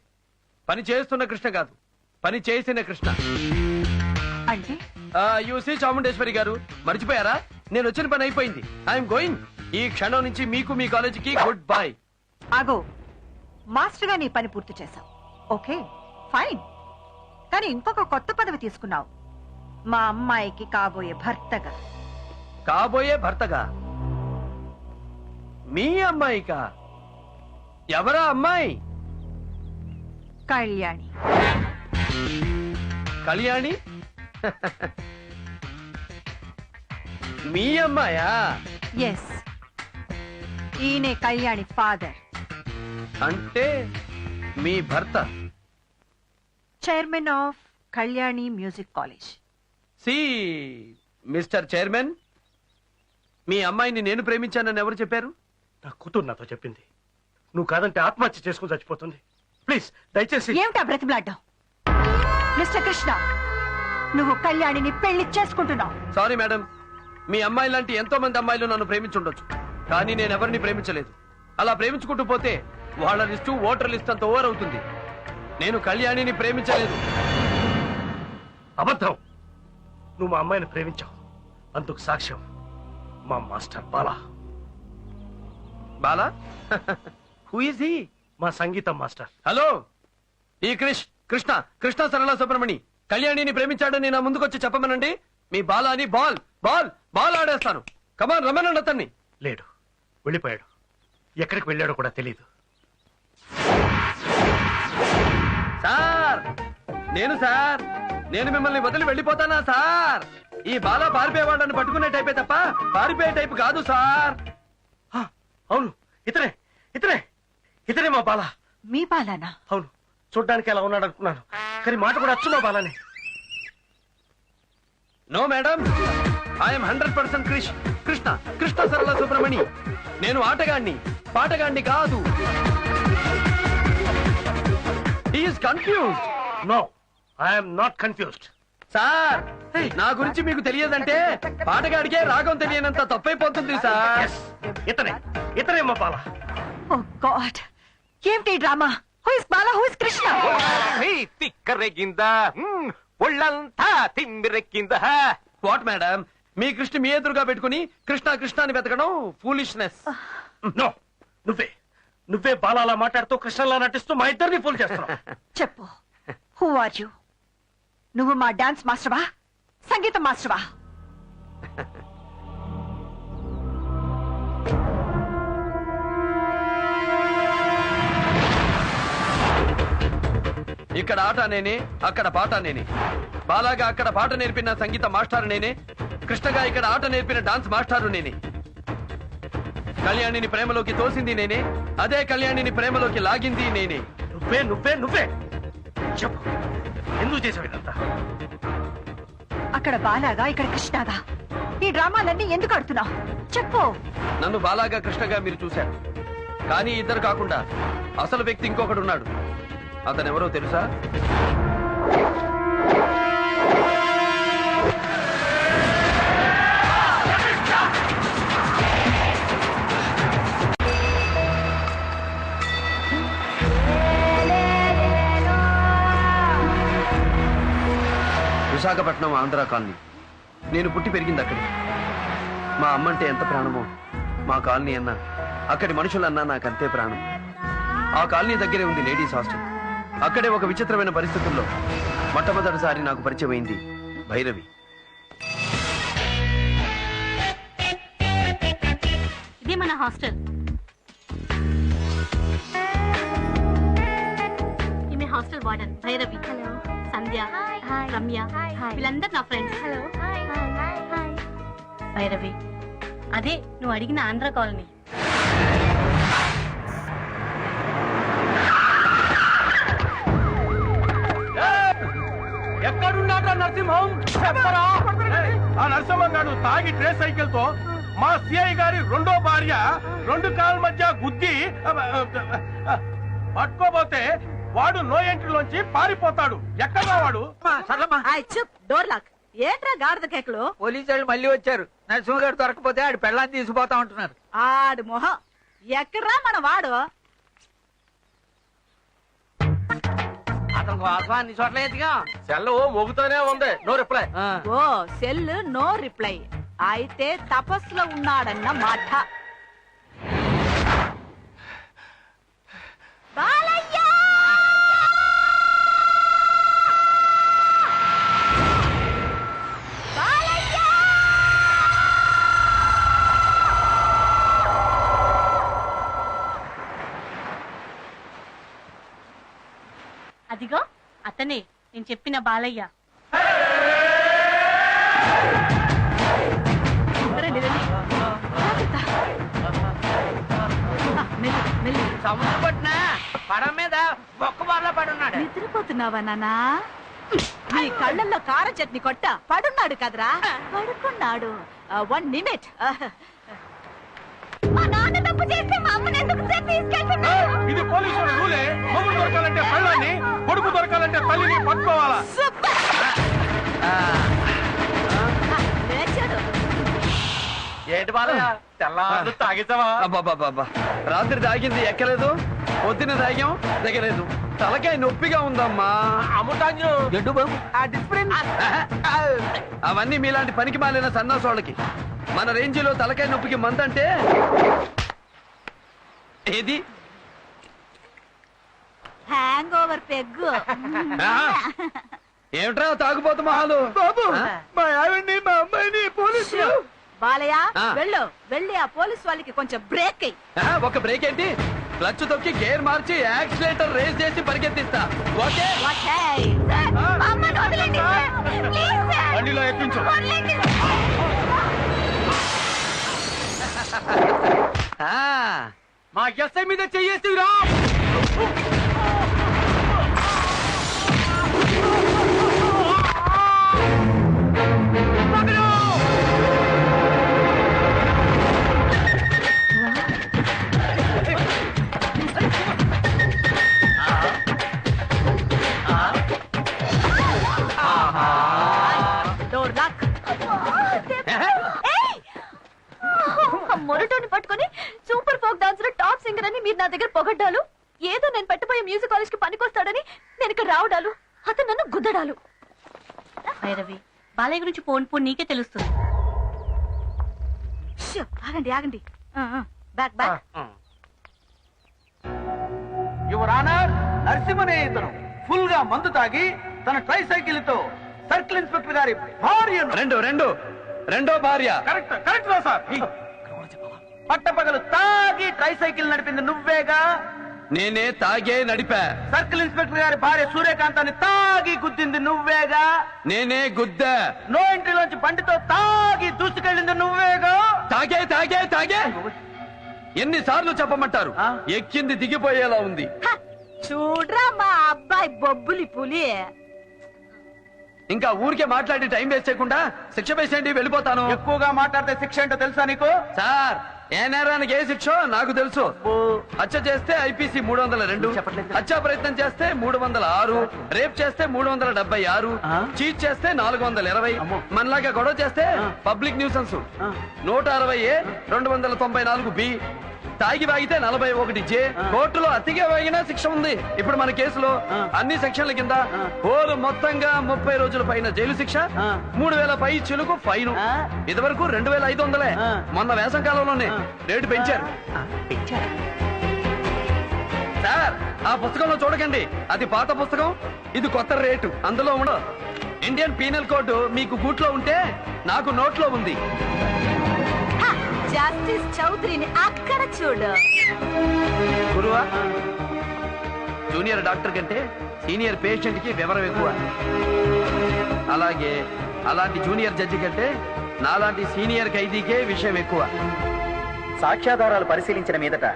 పని చేస్తున్న కృష్ణ కాదు, పని చేసిన కృష్ణ. అంటే యూసీ చాముండేశ్వరి గారు, మర్చిపోయారా? నేను వచ్చిన పని అయిపోయింది. I'm going. ఈ క్షణం నుంచి మీకు మీ కాలేజీకి గుడ్ బై. ఆగో, మాస్టర్ గా నీ పని పూర్తి చేశావు. Okay fine. కానీ ఇంకొక కొత్త పదవి తీసుకున్నావు, మా అమ్మాయికి కాబోయే భర్తగా. కాబోయే భర్తగా? మీ అమ్మాయికా? ఎవరా అమ్మాయి? కళ్యాణి. కళ్యాణి? మీ అమ్మాయా? ఎస్, ఈయనే కళ్యాణి ఫాదర్. అంటే మీ భర్త chairman of Kalyani music college. See mister chairman, మీ అమ్మాయిని నేను ప్రేమించానని ఎవరు చెప్పారు? నా కూతురు నాతో చెప్పింది. నువ్వు కాదంటే ఆత్మహత్య చేసుకుని చచ్చిపోతుంది. ప్లీజ్ దయచేసి. ఏమిటా బ్రతిమలాడ్డావు? మిస్టర్ కృష్ణ, నువ్వు కళ్యాణిని పెళ్లి చేసుకుంటున్నావు. సారీ మేడం, మీ అమ్మాయి లాంటి ఎంతో మంది అమ్మాయిలు నన్ను ప్రేమించుండొచ్చు, కానీ నేను ఎవరిని ప్రేమించలేదు. అలా ప్రేమించుకుంటూ పోతే వాళ్ళ లిస్టు ఓటర్ లిస్ట్ అంత ఓవర్ అవుతుంది. నేను కళ్యాణిని ప్రేమించలేదు. అబద్ధం. నువ్వు మా అమ్మాయిని ప్రేమించావు. అందుకు సాక్ష్యం మా master Bala. Bala? Who is he? మా సంగీతం మాస్టర్. హలో, ఈ కృష్ణ సరళ సుబ్రమణి కళ్యాణిని ప్రేమించాడని నా ముందుకొచ్చి చెప్పమనండి. మీ బాలాని బాల్ ఆడేస్తాను. కమాన్, రమ్మనండి అతన్ని. లేడు, వెళ్ళిపోయాడు. ఎక్కడికి వెళ్ళాడో కూడా తెలియదు. సార్, నేను మిమ్మల్ని వదిలి వెళ్ళిపోతానా సార్? ఈ బాలా పారిపోయేవాళ్ళని పట్టుకునే టైపే తప్ప పారిపోయే టైపు కాదు సార్. అవును, ఇతనే మా బాలా. మీ బాలానా? అవును, చూడ్డానికి ఎలా ఉన్నాడు అనుకున్నాను, కానీ మాట కూడా అచ్చు మా బాలానే. No madam, I'm 100% Krishna Sarala Subramani. నేను ఆటగాణ్ణి, పాటగాణ్ణి కాదు. He is confused. No, I'm not confused. Sir, నా గురించి మీకు తెలియదంటే పాటగాడికే రాగం తెలియనంత తప్పైపోతుంది సార్. ఇతనే మా బాలా. ఓ గాడ్, ఏమిటి drama? Who is Bala, who is Krishna? తిక్కరెగిందా, ఒళ్ళంతా తిమ్మిరెక్కిందా. వాట్ మేడం, మీ కృష్ణ మీ ఎదురుగా పెట్టుకుని కృష్ణ అని వెతకడం ఫూలిష్నెస్. నో, నువ్వే బాలాలా మాట్లాడుతూ కృష్ణలా నటిస్తూ మా ఇద్దరిని ఫూల్ చేస్తున్నావు. చెప్పు, హూ ఆర్ యు? నువ్వు మా డాన్స్ మాస్టర్వా, సంగీతం మాస్టర్వా? ఇక్కడ ఆట నేనే, అక్కడ పాట నేనే. బాలాగా అక్కడ పాట నేర్పిన సంగీత మాస్టారు నేనే, కృష్ణగా ఇక్కడ ఆట నేర్పిన డాన్స్ మాస్టారు నేనే. కళ్యాణిని ప్రేమలోకి తోసింది నేనే, అదే కళ్యాణిని ప్రేమలోకి లాగింది నేనే. నువ్వే చెప్పు, ఎందుకు చేసావు ఇదంతా? అక్కడ బాలాగా, ఇక్కడ కృష్ణగా. ఈ డ్రామాలన్నీ ఎందుకు ఆడుతున్నావు? చెప్పు. నన్ను బాలాగా కృష్ణగా మీరు చూశారు, కానీ ఇద్దరు కాకుండా అసలు వ్యక్తి ఇంకొకడు ఉన్నాడు. అతనెవరో తెలుసా? విశాఖపట్నం ఆంధ్ర కాలనీ. నేను పుట్టి పెరిగింది అక్కడి. మా అమ్మంటే ఎంత ప్రాణమో మా కాలనీ అన్నా, అక్కడి మనుషులన్నా నాకంతే ప్రాణం. ఆ కాలనీ దగ్గరే ఉంది లేడీస్ హాస్టల్. అక్కడే ఒక విచిత్రమైన పరిస్థితుల్లో మొట్టమొదటిసారి నాకు పరిచయం అయింది భైరవి. ఇది మన హాస్టల్. ఈమె హాస్టల్ వార్డెన్ భైరవి. హలో. సంధ్య, రమ్య, వీళ్ళందరూ నా ఫ్రెండ్స్. హలో. భైరవి, అదే నువ్వు అడిగిన ఆంధ్ర కాలనీ. ఎక్కడున్నాడు నరసింహం? ఆ నరసింహంగాడు తాగి ట్రే సైకిల్ తో మా సిఐ గారి రెండో భార్య 2 కాళ్ళ మధ్య గుద్ది పట్టుకోబోతే వాడు నో ఎంట్రీలోంచి పారిపోతాడు. ఎక్కడా వాడు? Door lock. ఏంట్రా గాడిద కేకలు? పోలీసు వాళ్ళు మళ్ళీ వచ్చారు. నరసింహ గారు దొరకపోతే ఆడు పెళ్ళాన్ని తీసుకుపోతా ఉంటున్నారు. ఆడు మొహం. ఎక్కడ్రా మన వాడు? అతని కోసం అన్ని చోట్ల ఎదిగా సెల్ మోగుతూనే ఉంది, నో రిప్లై. ఓ సెల్ నో రిప్లై, అయితే తపస్సులో ఉన్నాడన్న మాట. బాలయ్య! బాలయ్య! అదిగో అతనే నేను చెప్పిన బాలయ్య. రండి రండి. మెల్లి మెల్లి. సముద్రం పట్టిన పడం మీద బొక్క బార్లో పడున్నాడు. నిద్రపోతున్నావా నాన్నా? నీ కళ్ళల్లో కారం చట్నీ కొట్ట పడున్నాడు కదరా. పడుకున్నాడు. 1 నిమిట్. మా నాన్న తప్పు చేస్తే మా అమ్మని ఎందుకు తీసుకెళ్తున్నాడు? ఇది పోలీసుల రూలే. మొగుడు దొరకాలంటే పళ్ళని, కొడుకు దొరకాలంటే తల్లిని పట్టుకోవాలా? లేచాడు. ఏంటి బాలయ్య తెల్లారు తాగేసావా? అబ్బాబాబా, రాత్రి తాగింది ఎక్కలేదు, పొద్దున తాగాం దిగలేదు, తలకాయ నొప్పిగా ఉందమ్మా. అమ్ముతాంజు గడ్డు బాబు, అవన్నీ మీలాంటి పనికి మాలిన సన్నాసోళ్ళకి. మన రేంజిలో తలకాయ నొప్పికి మందంటే ఏది? Hang over peg. ఏమిట్రా తాగుపోతు మహాలు? బాబు, మా ఆవిడ్ని మా అమ్మాయిని పోలీసులు. బాలయ్య వెళ్ళు, వెళ్ళి ఆ పోలీస్ వాళ్ళకి కొంచెం బ్రేక్ అయ్యి. ఒక బ్రేక్ ఏంటి, క్లచ్ తొక్కి గేర్ మార్చి యాక్సిలేటర్ రేస్ చేసి పరిగెత్తిస్తా. ఓకే, బండిలో ఎక్కించు. మా ఎస్ఐ మీద చెయ్యేసిరా. మొరటోని పట్టుకొని super folk dancer top singer అని మీరు నా దగ్గర పొగడ్డాలు, ఏదో నేను పెట్టబోయే మ్యూజిక్ కాలేజ్ కి పనికొస్తాడని నేను ఇక్కడ రావడాలు, అతను నన్ను గుద్దడాలు. భైరవి, బాలయ్య గురించి పోను నీకే తెలుస్తుంది. ఆగండి ఆగండి. Back back. యువర్ ఆనర్, నరసింహనే ఇతను ఫుల్ గా మందు తాగి తన ట్రై సైకిల్ తో సర్కిల్ ఇన్స్పెక్టర్ గారి భార్య రెండో భార్య. కరెక్ట్ కరెక్ట్ రా సార్. పట్టపగలు తాగి ట్రై సైకిల్ నడిపింది నువ్వేగా? నేనే తాగే నడిపా. సర్కిల్ ఇన్స్పెక్టర్ గారి భార్య సూర్యకాంతాన్ని తాగి గుద్దింది నువ్వేగా? నేనే గుద్దా. నో ఎంట్రీలోంచి బండితో తాగి దూసుకెళ్ళింది నువ్వేగా? తాగే తాగే తాగే ఎన్నిసార్లు చెప్పమంటారు? ఎక్కింది దిగిపోయేలా ఉంది. చూడ్రా మా అబ్బాయి బొబ్బులి పులి. ఇంకా ఊరికే మాట్లాడి టైం వేస్ట్ చేయకుండా శిక్ష వేసేయండి, వెళ్ళిపోతాను. ఎక్కువగా మాట్లాడితే శిక్ష ఏంటో తెలుసా నీకు? సార్, ఏ నేరానికి ఏ శిక్ష నాకు తెలుసు. హత్య చేస్తే ఐపీసీ 302, హత్యా ప్రయత్నం చేస్తే 306, రేప్ చేస్తే 376, చీట్ చేస్తే 420, మనలాగా గొడవ చేస్తే పబ్లిక్ న్యూసెన్స్ 160A, 294B, తాగి వాగితే 41J, కోర్టులో అతిగా వాగినా శిక్ష ఉంది. ఇప్పుడు మన కేసులో అన్ని సెక్షన్ల కింద హోలు మొత్తంగా 30 రోజుల పైన జైలు శిక్ష, 3000 పై చిలుకు ఫైన్. ఇదివరకు 2500. మొన్న వేసవ కాలంలోనే రేటు పెంచారు. సార్, ఆ పుస్తకంలో చూడకండి, అది పాత పుస్తకం, ఇది కొత్త రేటు. అందులో ఉండదు. ఇండియన్ పీనల్ కోడ్ మీకు గూట్లో ఉంటే నాకు నోట్లో ఉంది. జస్టిస్ చౌదరిని అక్కడ చూడు. గురువా, జూనియర్ డాక్టర్ కంటే సీనియర్ పేషెంట్ కి వివరం ఎక్కువ. అలాగే అలాంటి జూనియర్ జడ్జి కంటే నాలాంటి సీనియర్ ఖైదీకే విషయం ఎక్కువ. సాక్ష్యాధారాలు పరిశీలించిన మీదట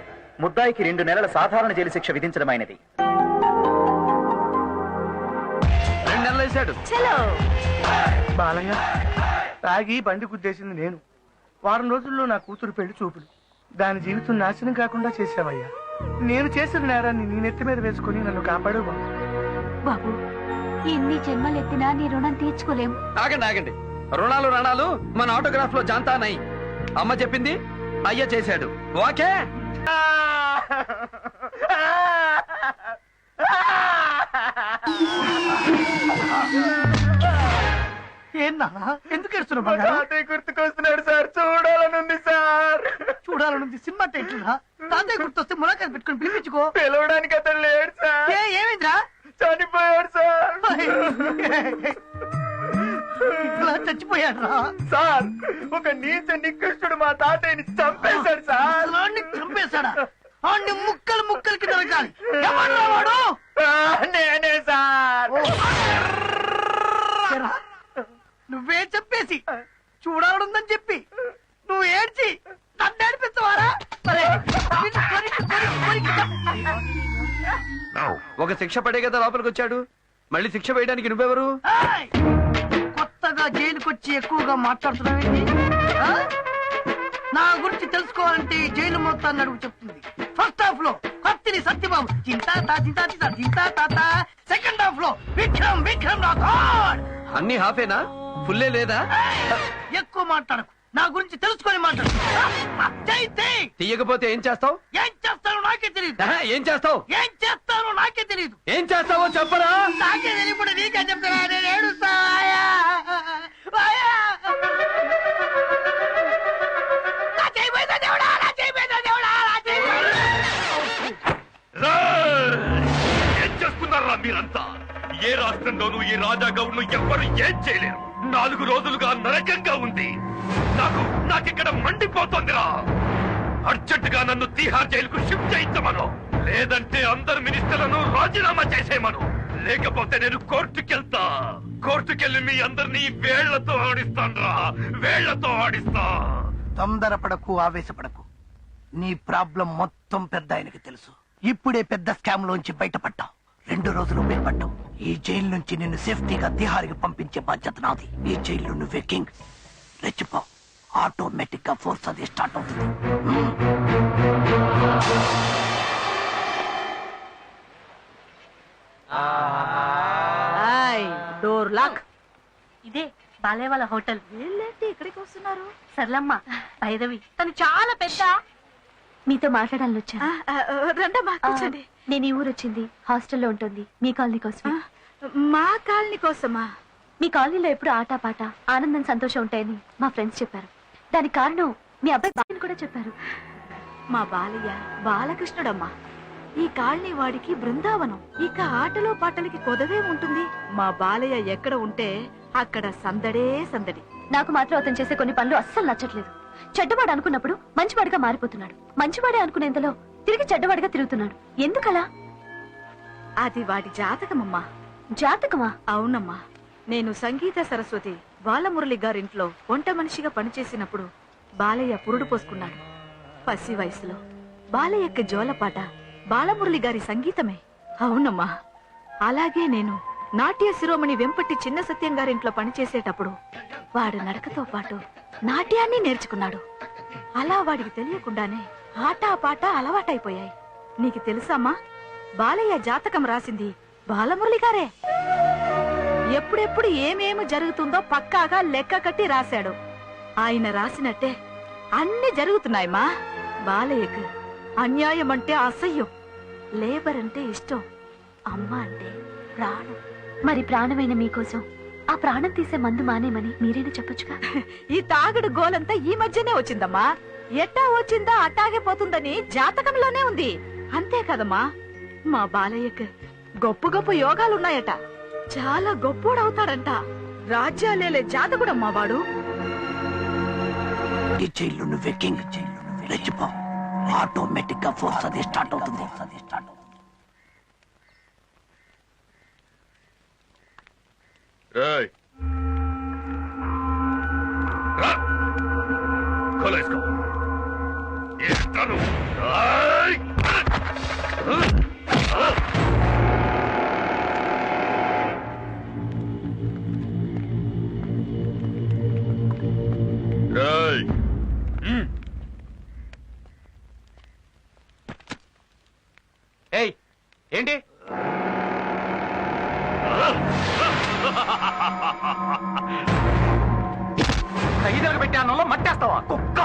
ముద్దాయికి 2 నెలల సాధారణ జైలు శిక్ష విధించడమైనది. 2 నెలలు వేశాడు. బాలయ్య, తాగి బండి గుద్దేసింది నేను. వారం రోజుల్లో నా కూతురు పెళ్లి చూపులు. దాని జీవితం నాశనం కాకుండా చేసావయ్యా. నేను చేసిన నేరాన్ని నీ నెత్తి మీద వేసుకుని నన్ను కాపాడు బాబు. బాబు, ఎన్ని జన్మలెత్తినా నీ రుణం తీర్చుకోలేం. ఆగండి ఆగండి, రుణాలు మన ఆటోగ్రాఫ్ లో జాంతా నై. అమ్మ చెప్పింది, అయ్య చేశాడు. ఓకే. నాన్న ఎందుకు ఏడుస్తున్నావు బంగారం? తాతయ్య గుర్తుకొస్తున్నాడు సార్, చూడాలనుంది సార్. చూడాలనుంది సినిమా టైటిల్ రా. తాతయ్య గుర్తొస్తే ములాఖాత్ పెట్టుకుని పిలిపించుకో. పిలవడానికి అతను లేడు సార్. ఏమైందిరా? చనిపోయాడు సార్. ఇట్లా చచ్చిపోయాడు రా సార్. ఒక నీచ నికృష్టుడు మా తాతయ్యని చంపేశాడు సార్. చంపేశాడా? అన్ని ముక్కలు ముక్కలకి దొరకాలి. ఎవడ్రా వాడు? నేనే సార్. నువ్వే చెప్పేసి చూడాలనుందని చెప్పి నువ్వు ఏడ్చి నన్ను ఏడిపించవారా? ఒక శిక్ష పడే కదా లోపలికి వచ్చాడు, మళ్ళీ శిక్ష వేయడానికి నువ్వెవరు? కొత్తగా జైలుకొచ్చి ఎక్కువగా మాట్లాడుతున్నావేంటి? నా గురించి తెలుసుకోవాలంటే జైలు మొత్తాన్ని అడుగు చెప్తుంది. ఫస్ట్ హాఫ్ లో కత్తిని సత్యబాబు చింతా తాత, సెకండ్ హాఫ్ లో విక్రమ్ రాథోడ్. అన్ని హాఫేనా, ఫుల్లే లేదా? ఎక్కువ మాట్లాడకు, నా గురించి తెలుసుకొని మాట్లాడు. తీయకపోతే ఏం చేస్తావు? ఏం చేస్తానో నాకే తెలియదు. ఏం చేస్తావు? ఏం చేస్తానో నాకే తెలియదు. ఏం చేస్తావో చెప్పరా? నాకే తెలియకుండా నీకే చెప్తారా? నేను ఏడుస్తా. ఏం చేస్తున్నారా మీరంతా? ఏ రాష్ట్రంలోనూ ఈ రాజా గౌడ్ను ఎవ్వరు ఏం చేయలేరు. 4 రోజులుగా నరకంగా ఉంది. నాకిక్కడ మండిపోతోందిరా. అర్జెంటుగా నన్ను తీహార్ జైలుకు షిఫ్ట్ చేయించమను, లేదంటే అందరు మినిస్టర్లను రాజీనామా చేసేయమను. లేకపోతే నేను కోర్టుకెళ్ళి మీ అందరినీ వేళ్లతో ఆడిస్తా. తొందరపడకు, ఆవేశపడకు. నీ ప్రాబ్లం మొత్తం పెద్ద ఆయనకి తెలుసు. ఇప్పుడే పెద్ద స్కామ్ లోంచి బయటపడ్డావు. 2 రోజులు భయపడ్డావు. ఈ జైలు నుంచి నిన్ను సేఫ్టీగా తిహార్కి పంపించే బాధ్యత నాది. ఈ జైలు నువ్వే కింగ్. రెచ్చిపో, ఆటోమేటిక్ గా ఫోర్స్ అది స్టార్ట్ అవుతుంది. Door lock. ఇదే బాలయ్య వాళ్ళ హోటల్. వీళ్ళేంటి ఇక్కడికి వస్తున్నారు? సర్లమ్మ, భైరవి తను చాలా పెద్ద. మీతో మాట్లాడాలని వచ్చా. రండమ్మా, కూర్చోండి. నేను ఈ ఊరు వచ్చింది హాస్టల్లో ఉంటుంది, మీ కాలనీ కోసం. మా కాలనీ కోసమా? మీ కాలనీలో ఎప్పుడు ఆటపాట, ఆనందం, సంతోషం ఉంటాయని మా ఫ్రెండ్స్ చెప్పారు. దానికి కారణం మీ అబ్బాయి బాలని కూడా చెప్పారు. మా బాలయ్య బాలకృష్ణుడమ్మా. ఈ కాలనీ వాడికి బృందావనం. ఇక ఆటలో పాటలకి కొదవే ఉంటుంది. మా బాలయ్య ఎక్కడ ఉంటే అక్కడ సందడే సందడి. నాకు మాత్రం అతను చేసే కొన్ని పనులు అస్సలు నచ్చట్లేదు. చెడ్డవాడు అనుకున్నప్పుడు మంచివాడిగా మారిపోతున్నాడు. మంచివాడే అనుకునేంతలో తిరిగి చెడ్డవాడిగా తిరుగుతున్నాడు. ఎందుకలా? అది వాడి జాతకమమ్మా. జాతకమా? అవునమ్మా. నేను సంగీత సరస్వతి బాలమురళి గారింట్లో వంట మనిషిగా పనిచేసినప్పుడు బాలయ్య పురుడు పోసుకున్నాడు. పసి వయసులో బాలయ్యకి జోలపాట బాలమురళి గారి సంగీతమే. అవునమ్మా. అలాగే నేను నాట్య శిరోమణి వెంపటి చిన్న సత్యం గారింట్లో పనిచేసేటప్పుడు వాడు నడకతో పాటు నాట్యాన్ని నేర్చుకున్నాడు. అలా వాడికి తెలియకుండానే ఆటా పాట అలవాటైపోయాయి. నీకు తెలుసామా, బాలయ్య జాతకం రాసింది బాలమురళి గారే. ఎప్పుడెప్పుడు ఏమేమి జరుగుతుందో పక్కాగా లెక్క కట్టి రాశాడు. ఆయన రాసినట్టే అన్ని జరుగుతున్నాయమ్మా. బాలయ్యకు అన్యాయం అంటే అసహ్యం, లేబర్ అంటే ఇష్టం, అమ్మ అంటే ప్రాణం. మరి ప్రాణమైన మీకోసం ఆ ప్రాణం తీసే మందు మానేమని మీరేనా చెప్పొచ్చుగా? ఈ తాగుడు గోలంతా ఈ మధ్యనే వచ్చిందమ్మా. ఎట్టా వచ్చిందా అట్టాగే పోతుందని జాతకంలోనే ఉంది. అంతే కదమ్మా. మా బాలయ్యకు గొప్ప గొప్ప యోగాలున్నాయట. చాలా గొప్పోడవుతాడంట. రాజ్యాలేలే జాతకుడమ్మా వాడు. ఈ జైలు నువ్వే కింగ్. రెచ్చిపో, ఆటోమేటిక్ గా ఫోర్స్ అది స్టార్ట్ అవుతుంది. ఏయ్, ఏంటి? ఖైదీలకు పెట్టి అన్నంలో మట్టేస్తావా కుక్క?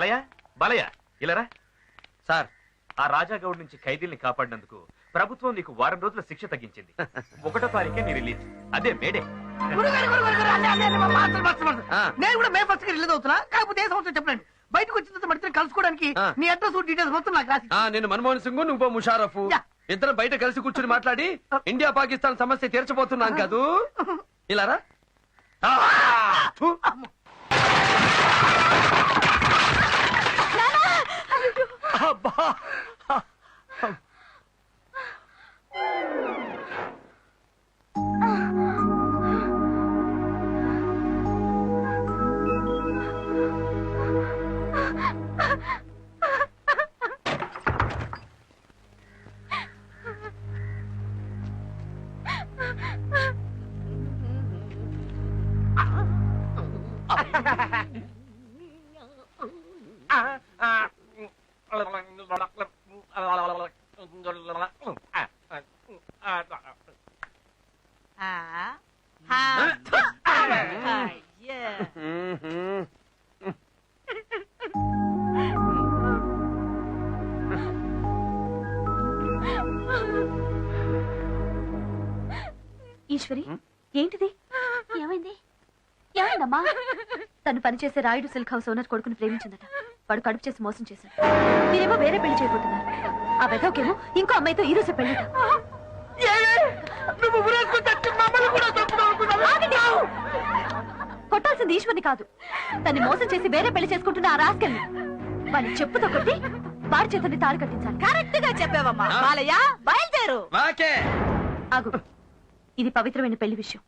బాలయ్య బాలయ్య ఇలారా. సార్, ఆ రాజాగౌడ్ నుంచి ఖైదీల్ని కాపాడినందుకు ప్రభుత్వం నీకు వారం రోజుల శిక్ష తగ్గించింది. 1వ తారీఖే నీ రిలీజ్. అదే మేడే. నేను కూడా మే ఫస్ట్ రిలీజ్ అవుతున్నా. కాకపోతే ఏ సంవత్సరం చెప్పండి. బయటకు వచ్చిన తర్వాత మడితే కలుసుకోవడానికి నీ అడ్రస్ డీటెయిల్స్ మొత్తం నాకు రాసి. నేను మన్మోహన్ సింగ్, నువ్వు ముషారఫ్, ఇద్దరం బయట కలిసి కూర్చుని మాట్లాడి ఇండియా పాకిస్తాన్ సమస్య తీర్చబోతున్నాను కాదు. ఇలారా. ఈశ్వరి, ఏంటిది? ఏమైంది? ఏమైందమ్మా? తను పనిచేసే రాయుడు సిల్క్ హౌస్ ఓనర్ కొడుకుని ప్రేమించిందట. వాడు కడుపు చేసి మోసం చేశాడు. మీరేమో వేరే పెళ్లి చేయబోతున్నారు. ఆ వెదవకేమో ఇంకో అమ్మాయితో ఈ రోజు పెళ్లిట. కొట్టాల్సింది ఈశ్వర్ని కాదు, తన్ని మోసం చేసి వేరే పెళ్లి చేసుకుంటున్న ఆ రాస్కెల్ని. వాడిని చెప్పుతో కొట్టి వాడి చేతుల్ని తాడు కట్టించాలి. కరెక్ట్ గా చెప్పావమ్మా. బాలయ్య, బయలుదేరు. ఆగు, ఇది పవిత్రమైన పెళ్లి విషయం.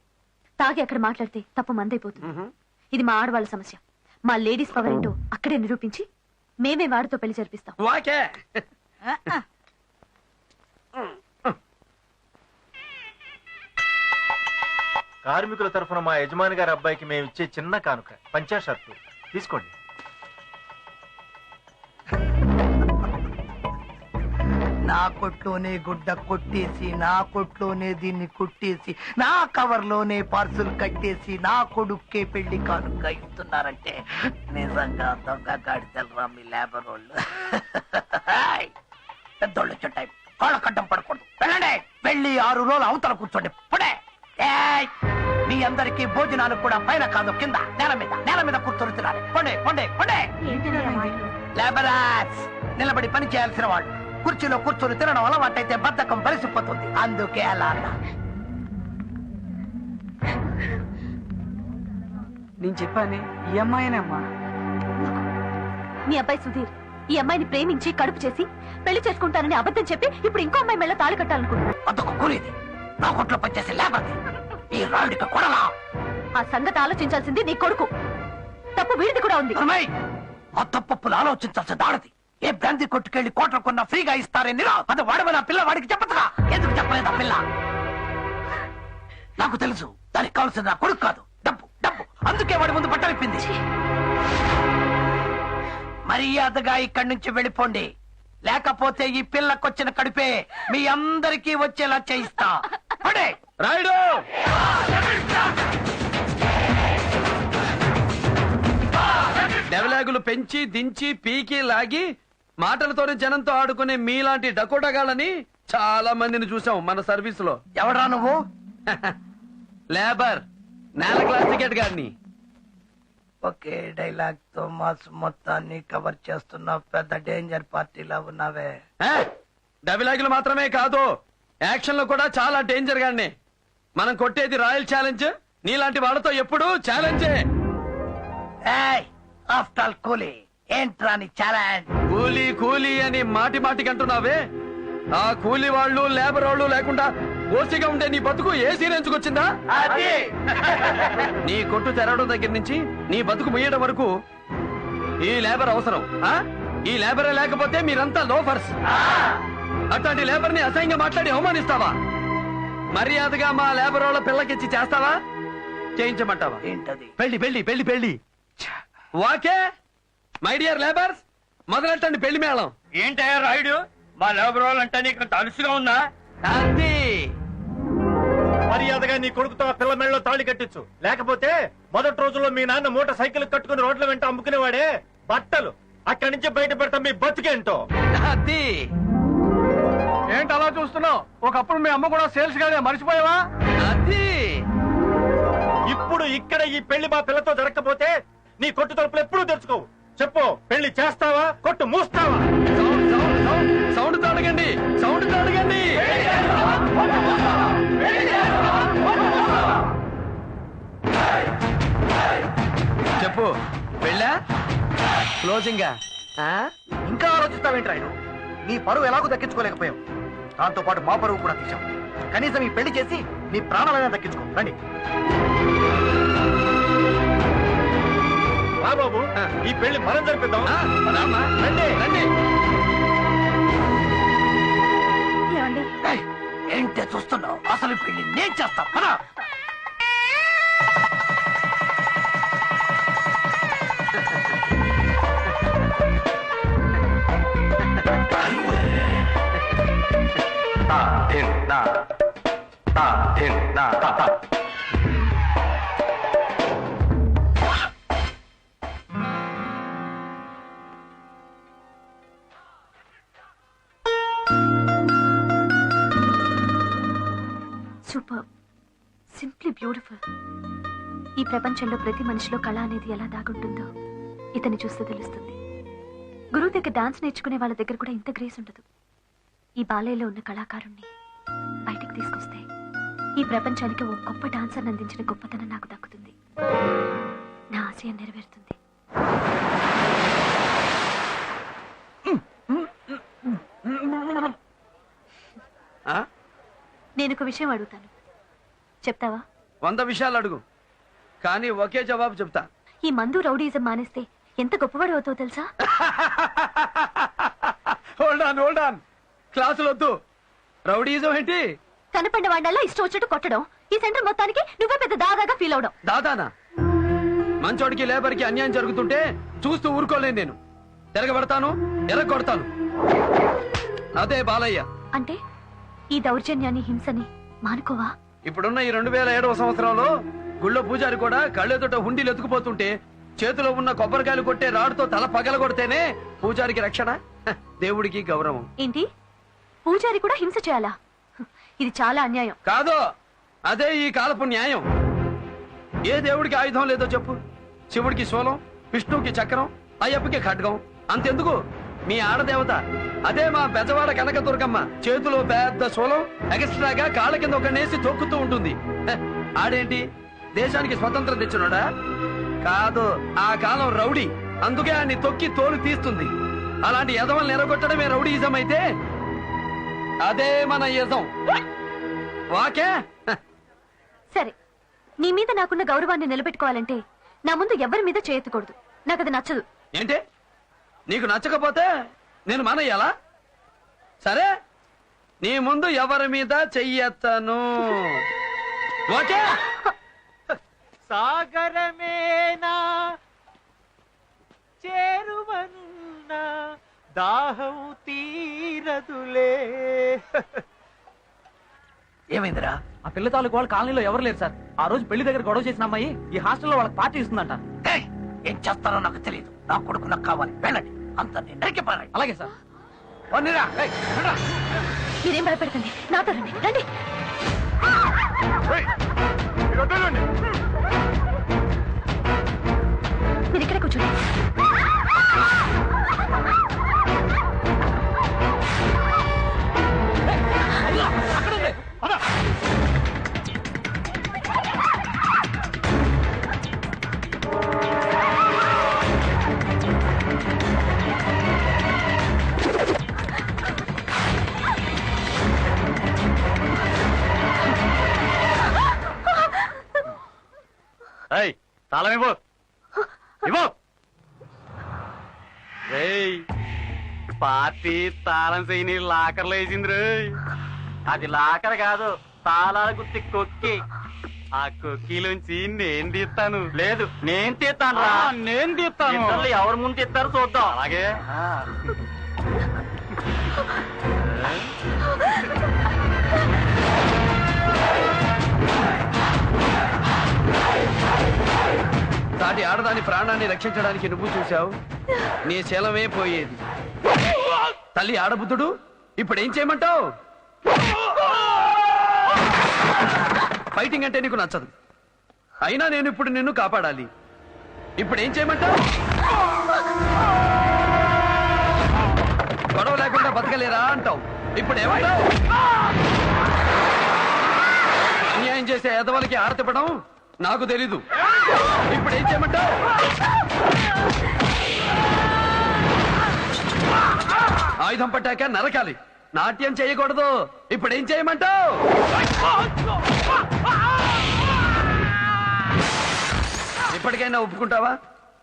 తాగి అక్కడ మాట్లాడితే తప్పు మందైపోతుంది. ఇది మా ఆడవాళ్ళ సమస్య. మా లేడీస్ పవర్ ఏంటో అక్కడే నిరూపించి మేమే వాడితో పెళ్లి జరిపిస్తాం. కార్మికుల తరఫున మా యజమాని గారి అబ్బాయికి మేము ఇచ్చే చిన్న కానుక పంచా షర్టు తీసుకోండి. నా కొట్లోనే గుడ్డ కొట్టేసి, నా కొట్లోనే దీన్ని కుట్టేసి, నా కవర్లోనే పార్సుల్ కట్టేసి, నా కొడుక్కే పెళ్లి కానుక ఇస్తున్నారంటే నిజంగా దొంగ గాడిదలరా మీ లేబర్ వాళ్ళు. పెద్దోళ్ళు చుట్టాయి, కాళ్ళ కడ్డం పడకూడదు. వెళ్ళండి, వెళ్ళి 6 రోజులు అవతల కూర్చోండి. పుడే మీ అందరికీ భోజనాలు కూడా పైన కాదు, కింద నేల మీద కూర్చొని తినాలి. పొండే పొండే పొండే. లేబరాస్, నిలబడి పని చేయాల్సిన వాళ్ళు కుర్చీలో కూర్చొని తినడం అలవాటైతే బద్ధకం బలిసిపోతుంది. అందుకే అలా అన్నా. నేను చెప్పాను, ఈ అమ్మాయినమ్మా. మీ అబ్బాయి సుధీర్ ఈ అమ్మాయిని ప్రేమించి కడుపు చేసి పెళ్లి చేసుకుంటానని అబద్ధం చెప్పి ఇప్పుడు ఇంకో అమ్మాయి మెళ్ళ తాళి కట్టాలనుకుంటున్నాను. అదొక కూలీది, నా కొట్లో పనిచేసే లేబర్ది. ఈ రాయుడికి కొడలా. ఆ సంగతి ఆలోచించాల్సింది నీ కొడుకు. తప్పు వీడిది కూడా ఉంది. ఆ తప్పులు ఆలోచించాల్సి దాడది. ఏ బ్రాంతి కొట్టుకెళ్లి కోట్ల కొన్న ఫ్రీగా ఇస్తారని అది వాడమని ఆ పిల్ల వాడికి చెప్పదుగా. ఎందుకు చెప్పలేదు ఆ పిల్ల? నాకు తెలుసు, దానికి కావాల్సింది నా కొడుకు కాదు, డబ్బు డబ్బు. అందుకే వాడి ముందు పట్టవిప్పింది. మర్యాదగా ఇక్కడి నుంచి వెళ్ళిపోండి, లేకపోతే ఈ పిల్లకొచ్చిన కడుపే మీ అందరికీ వచ్చేలా చేయిస్తా. రాయుడు, డెవలాగులు పెంచి దించి పీకి లాగి మాటలతోనే జనంతో ఆడుకునే మీలాంటి డకోటగాళ్ళని చాలా మందిని చూసాం మన సర్వీస్ లో. ఎవడా నువ్వు? లేబర్, నేల క్లాస్ టికెట్ గారిని. ఒకే డైలాగ్ తో మాస్ మొత్తాన్ని కవర్ చేస్తున్న పెద్ద డేంజర్ పార్టీలా ఉన్నావే. డైలాగులు మాత్రమే కాదు, యాక్షన్ లో కూడా చాలా డేంజర్ గానే. మనం కొట్టేది రాయల్ ఛాలెంజ్. నీలాంటి వాళ్ళతో ఎప్పుడు ఛాలెంజే. ఆఫ్టర్ ఆల్ కూలీ ఏంట్రా నీ ఛాలెంజ్? కూలీ కూలీ అని మాటి మాటికి అంటున్నావే. ఆ కూలీ వాళ్ళు లేబర్ వాళ్ళు లేకుండా ఓసిగా ఉండే నీ బతుకు ఏసీ రేంజ్కి వచ్చిందా? నీ కొట్టు తెరవడం దగ్గర నుంచి నీ బతుకు ముయ్యడం వరకు ఈ లేబర్ అవసరం. ఈ లేబరే లేకపోతే మీరంతా లోఫర్స్. అట్లాంటి లేబర్ ని అసహ్యంగా మాట్లాడి అవమానిస్తావా? మర్యాదగా మా లేబర్ వాళ్ళ పిల్లకిచ్చి చేస్తావా, చేయించమంటావా? ఏంటది? పెళ్లి పెళ్లి పెళ్లి పెళ్లి. వాకే మై డియర్ లేబర్స్, మొదలెట్టండి పెళ్లి మేళం. ఏంటయ్యా రాయుడు, మా లేబర్ వాళ్ళంటే నీకు అలుసుగా ఉందా? మర్యాదగా నీ కొడుకుతో ఆ పిల్ల మెళ్ళలో తాళి కట్టించు. లేకపోతే మొదటి రోజుల్లో మీ నాన్న మూట సైకిల్ కట్టుకుని రోడ్ల వెంట అమ్ముకునేవాడే బట్టలు, అక్కడి నుంచి బయట పెడతాం మీ బతుకేంటో. అది ఏంటి అలా చూస్తున్నావు? ఒకప్పుడు మీ అమ్మ కూడా సేల్స్ గానే మర్చిపోయావా? అది ఇప్పుడు ఇక్కడ ఈ పెళ్లి మా పిల్లతో జరగకపోతే నీ కొట్టు తలుపులు ఎప్పుడూ తెరుచుకోవు. చెప్పు, పెళ్లి చేస్తావా, కొట్టు మూస్తావా? సౌండ్ తో అడగండి, సౌండ్ తో అడగండి. చెప్పు, పెళ్ళా క్లోజింగా? ఇంకా ఆలోచిస్తావేంటి రాయుడు? నీ పరువు ఎలాగో దక్కించుకోలేకపోయావు, దాంతో పాటు మా పరువు కూడా తీసాం. కనీసం ఈ పెళ్లి చేసి నీ ప్రాణాలైనా దక్కించుకో. రండి బాబు, ఈ పెళ్లి మనం జరిపిద్దాం. రండి రండి. ఏంటే చూస్తున్నావు? అసలు పెళ్లి నేను చేస్తా. పద. Super, simply beautiful. ఈ ప్రపంచంలో ప్రతి మనిషిలో కళ అనేది ఎలా దాగుంటుందో ఇతన్ని చూస్తే తెలుస్తుంది. గురువు దగ్గర డాన్స్ నేర్చుకునే వాళ్ళ దగ్గర కూడా ఇంత గ్రేస్ ఉండదు. ఈ బాలయ్యలో ఉన్న కళాకారుణ్ణి బయటికి తీసుకొస్తే ఈ ప్రపంచానికి ఓ గొప్ప డాన్సర్ని అందించిన గొప్పతనం నాకు దక్కుతుంది. నా ఆశయం నెరవేరుతుంది. నేను ఒక విషయం అడుగుతాను, చెప్తావా? 100 విషయాలు అడుగు, కానీ ఒకే జవాబు చెప్తా. ఈ మందు రౌడీజం మానేస్తే ఎంత గొప్పవాడు అవుతావు తెలుసా? Hold on. క్లాసులు వద్దు. రౌడీజం ఏంటి? కనపడిన వాడినల్లా ఇష్టం వచ్చినట్టు కొట్టడం. ఈ సెంటర్ మొత్తానికి నువ్వే పెద్ద దాదాగా ఫీల్ అవడం. దాదానా? మంచోడికి లేబర్కి అన్యాయం జరుగుతుంటే చూస్తూ ఊరుకోలేను నేను. తిరగబడతాను, ఎరగొడతాను. అదే బాలయ్య అంటే. ఈ దౌర్జన్యాన్ని, హింసని మానుకోవా? ఇప్పుడున్న ఈ 2007వ సంవత్సరంలో గుళ్ళో పూజారి కూడా కళ్ళెదుట హుండీలు ఎత్తుకుపోతుంటే చేతిలో ఉన్న కొబ్బరికాయలు కొట్టే రాడుతో తల పగల కొడితేనే పూజారికి రక్షణ, దేవుడికి గౌరవం. ఏంటి, పూజారి కూడా హింస చేయాలా? ఇది చాలా అన్యాయం. కాదు, అదే ఈ కాలపు న్యాయం. ఏ దేవుడికి ఆయుధం లేదో చెప్పు? శివుడికి శూలం, విష్ణువుకి చక్రం, అయ్యప్పకి ఖడ్గం. అంతెందుకు, మీ ఆడదేవత అదే మా బెజవాడ కనకదుర్గమ్మ చేతిలో పెద్ద శూలం, ఎక్స్ట్రాగా కాళ్ళ కింద ఒక నేసి తొక్కుతూ ఉంటుంది. ఆడేంటి, దేశానికి స్వతంత్రం తెచ్చినోడా? కాదు, ఆ కాలం రౌడీ, అందుకే ఆయన్ని తొక్కి తోలు తీస్తుంది. అలాంటి యజమల్ని ఎరగొట్టడమే రౌడీయిజం అయితే అదే మన యజం. వాకే. సరే, నీ మీద నాకున్న గౌరవాన్ని నిలబెట్టుకోవాలంటే నా ముందు ఎవరి మీద చేయెత్తకూడదు. నాకు అది నచ్చదు. ఏంటి, నీకు నచ్చకపోతే నేను మానేయాలా? సరే, నీ ముందు ఎవరి మీద చెయ్యెత్తను. ఓకే. సాగరమేనా చేరువనున్నా దాహం తీరదులే. ఏమైందిరా? ఆ పిల్ల తాలూకు వాళ్ళ కాలనీలో ఎవరు లేరు సార్. ఆ రోజు పెళ్లి దగ్గర గొడవ చేసిన అమ్మాయి ఈ హాస్టల్లో వాళ్ళకి పార్టీ ఇస్తుందంట. ఏం చేస్తారో నాకు తెలియదు. నా కొడుకు నాకు కావాలి. వెళ్ళండి, అంత నరికి పారండి. అలాగే సార్. మీరేం భయపెడకండి, నాతో రండి. రండి. మీరు ఇక్కడే కూర్చోండి. తాళం ఇవ్వు. పార్టీ తాళం చేయని లాకర్లో వేసింది రే. అది లాకర్ కాదు, తాళాల గుర్తి కొక్కి. ఆ కొక్కిలోంచి నేను తీస్తాను. లేదు, నేను తీస్తాను రా. నేను తీస్తాను. ఎవరు ముందు తీస్తారో చూద్దాం. అలాగే. సాటి ఆడదాని ప్రాణాన్ని రక్షించడానికి నువ్వు చూశావు, నీ శీలమే పోయేది. తల్లి ఆడబుద్ధుడు, ఇప్పుడు ఏం చేయమంటావు? ఫైటింగ్ అంటే నీకు నచ్చదు, అయినా నేను ఇప్పుడు నిన్ను కాపాడాలి. ఇప్పుడు ఏం చేయమంటావు? గొడవ లేకుండా బతకలేరా అంటావు, ఇప్పుడు ఏమంటావు? అన్యాయం చేసే ఎదవలకి ఆరతిపడం నాకు తెలీదు, ఇప్పుడు ఏం చేయమంటావు? ఆయుధం పట్టాక నరకాలి, నాట్యం చేయకూడదు, ఇప్పుడు ఏం చేయమంటావు? ఇప్పటికైనా ఒప్పుకుంటావా?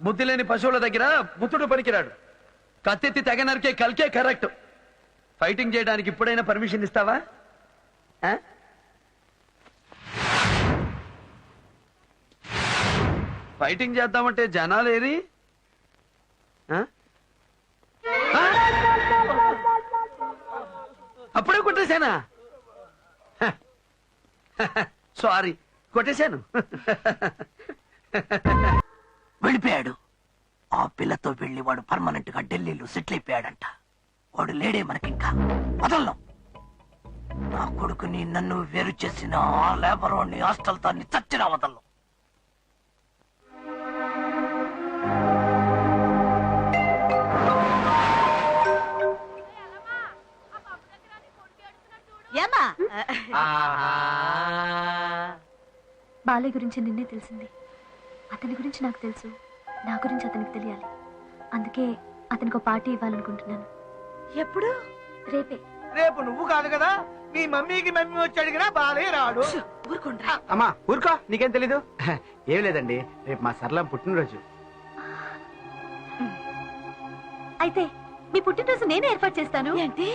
బుద్ధి లేని పశువుల దగ్గర బుద్ధుడు పనికిరాడు, కత్తెత్తి తెగ నరికే కల్కే కరెక్ట్. ఫైటింగ్ చేయడానికి ఇప్పుడైనా పర్మిషన్ ఇస్తావా? ఫైటింగ్ చేద్దామంటే జనాలేరి? అప్పుడే కొట్టేశానా? సారీ, కొట్టేశాను. వెళ్ళిపోయాడు. ఆ పిల్లతో వెళ్ళి వాడు పర్మనెంట్ గా ఢిల్లీలో సెటిల్ అయిపోయాడంట. వాడు లేడే మనకింకా. వదలను. నా కొడుకుని నన్ను వేరు చేసిన ఆ లేబర్ వాడిని హాస్టల్ తాన్ని చచ్చినా వదలను. బాలయ్య గురించి నిన్నే తెలిసింది. అతని గురించి నాకు తెలుసు, నా గురించి అతనికి తెలియాలి. అందుకే అతనికి ఒక పార్టీ ఇవ్వాలనుకుంటున్నాను. ఎప్పుడు? రేపే. రేపు నువ్వు కాదు కదా, మీ మమ్మీకి మమ్మీ వచ్చి అడిగినా బాలే రాడు. ఊరుకుండ్రా. అమ్మా ఊరుకో, నీకేం తెలీదు. ఏం లేదండి, రేపు మా సరళం పుట్టినరోజు. అయితే మీ పుట్టినరోజు నేనే ఏర్పాటు చేస్తాను. ఏంటి?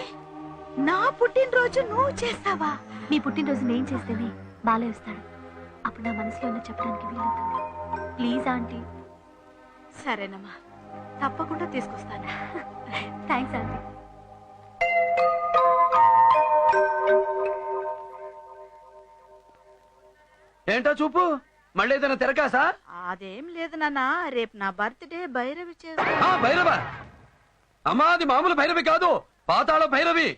నా పుట్టినరోజు నువ్వు చేస్తావా? మీ పుట్టినరోజు నేను చేస్తేనే బాలయ్య వస్తాడు. అప్పుడు నా మనసులో ఉన్న చెప్పడానికి వీలవుతుంది. Please aunty. సరేనమ్మా, తప్పకుండా తీసుకొస్తాను. Thanks aunty. ఏంటో చూపు, మళ్ళీ ఏదైనా తిరగాసా? అదేం లేదు నాన్న, రేపు నా బర్త్డే. భైరవి భైరవ అమ్మా, అది మామూలు భైరవి కాదు, పాతాళ భైరవి.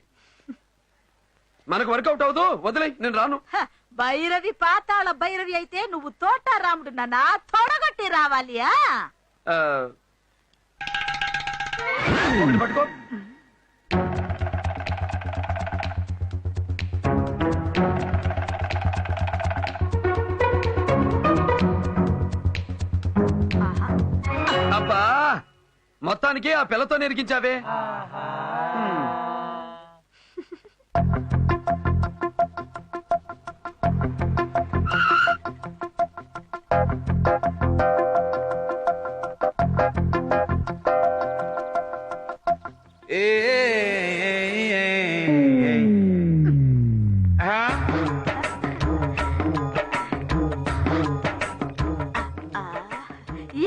మనకు వర్కౌట్ అవదు, వదిలే, నేను రాను. భైరవి పాతాళ భైరవి అయితే నువ్వు తోట రాముడు నాన్న, తొడగొట్టి రావాలి. పట్టుకో. అబ్బా, మొత్తానికి ఆ పిల్లతో నెరికించావే.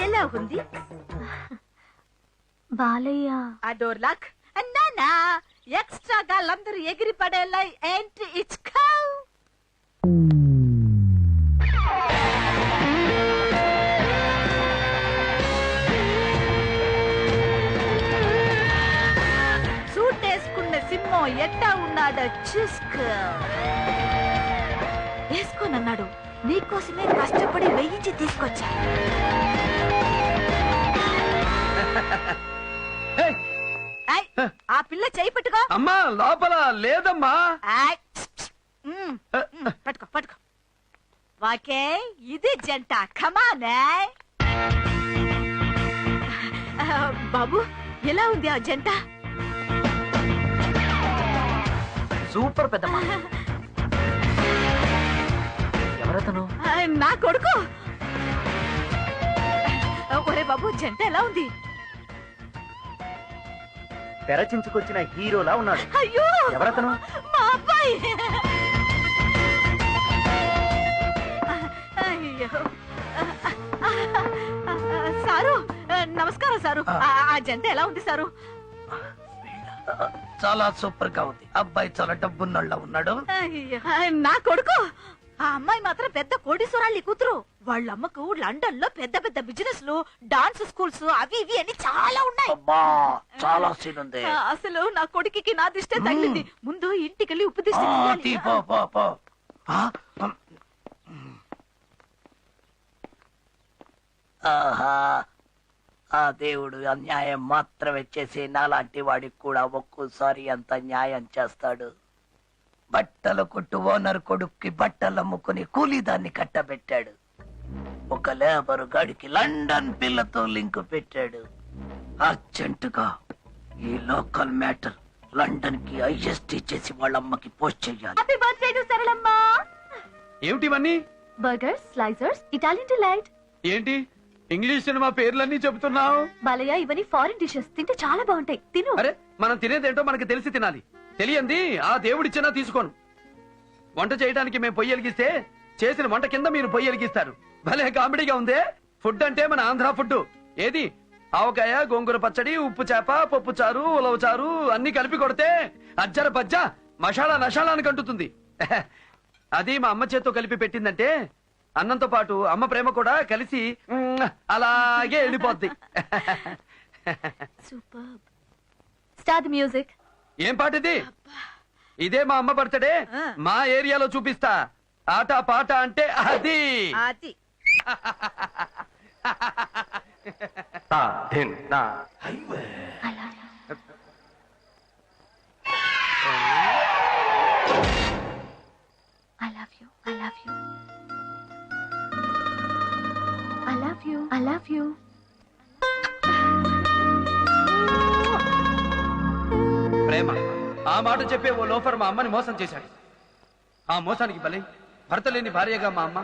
ఎలా ఉంది బాలయ్య? ఆ డోర్ లాక్ అన్నానా, ఎక్స్ట్రా గాళ్ళందరూ ఎగిరి పడేలా ఏంటి ఇచ్చుకో. సూట్ వేసుకున్న సింహం ఎట్టా ఉన్నాడో చూసుకో. వేసుకోనన్నాడు, నీకోసమే కష్టపడి వేయించి తీసుకొచ్చా. ఆ పిల్ల చేయి పట్టుకో. అమ్మా, లోపల లేదమ్మా. పట్టుకో పట్టుకో. వాకే ఇది జంట. కమానే బాబు, ఎలా ఉంది ఆ జంట? సూపర్ పెద్దమ్మా. ఎవరతను? నా కొడుకు. ఒరే బాబు, జంట ఎలా ఉంది? తెరచించుకొచ్చిన హీరోలా ఉన్నాడు. అయ్యో, ఎవరతను? మా అబ్బాయి. అయ్యో, సారు నమస్కారం సారు. ఆ జంట ఎలా ఉంది సారు? చాలా సూపర్ గా ఉంది. అబ్బాయి చాలా డబ్బున్నోళ్ళ ఉన్నాడు. అయ్యో, నా కొడుకు. ఆ అమ్మాయి మాత్రం పెద్ద కోటీశ్వరాళ్ళ కూతురు. వాళ్ళమ్మకు లండన్ లో పెద్ద పెద్ద బిజినెస్ లు, డాన్స్ స్కూల్స్ అవి ఇవి అని చాలా ఉన్నాయి. చాలా సీన్ ఉంది. అసలు నా కొడుకుకి నా దిష్టే తగిలింది. ముందు ఇంటికెళ్ళి ఉప్పు దిష్టి తీయాలి. ఆహా, ఆ దేవుడు అన్యాయం మాత్రమే చేసి నాలాంటి వాడికి కూడా ఒక్కోసారి అంత న్యాయం చేస్తాడు. బట్టల కొట్టు ఓనర్ కొడుక్కి బట్టలు అమ్ముకుని కూలీదాన్ని కట్టబెట్టాడు. ఒక లేబరు గాడికి లండన్ పిల్లతో లింక్ పెట్టాడు. అర్జెంటుగా ఈ లోకల్ మ్యాటర్ లండన్ కి ఐఎస్టీ చేసి వాళ్ళమ్మకి పోస్ట్ చెయ్యాలి. Happy birthday to Saralamma. ఏమిటివన్నీ? Burgers, slicers, Italian delight. ఏంటి ఇంగ్లీష్ సినిమా పేర్లన్నీ చెబుతున్నావు? బాలయ్య, ఇవన్నీ ఫారిన్ డిషెస్, తింటే చాలా బాగుంటాయి, తిను. అరే, మనం తినేదేంటో మనకి తెలిసి తినాలి. తెలియంది ఆ దేవుడిచ్చినా తీసుకోను. వంట చేయడానికి మేము పొయ్యి వెలిగిస్తే చేసిన వంట కింద మీరు పొయ్యి వెలిగిస్తారు. భలే కామెడీగా ఉందే. ఫుడ్ అంటే మన ఆంధ్ర ఫుడ్. ఏది ఆవకాయ, గోంగూర పచ్చడి, ఉప్పు చేప, పప్పు చారు, ఉలవ చారు అన్ని కలిపి కొడితే అజ్జర బజ్జ మసాలా నషాలానికి అంటుతుంది. అది మా అమ్మ చేత్తో కలిపి పెట్టిందంటే అన్నంతో పాటు అమ్మ ప్రేమ కూడా కలిసి అలాగే వెళ్ళిపోద్ది. సూపర్. Start the music. ఏం పాట ఇది? ఇదే మా అమ్మ బర్త్డే. మా ఏరియాలో చూపిస్తా. ఆట పాట అంటే అది. I love you. I love you. I love you. I love you. ప్రేమ ఆ మాట చెప్పే ఓ లోఫర్ మా అమ్మని మోసం చేశాడు. ఆ మోసానికి బలి భర్త లేని భార్యగా మా అమ్మ,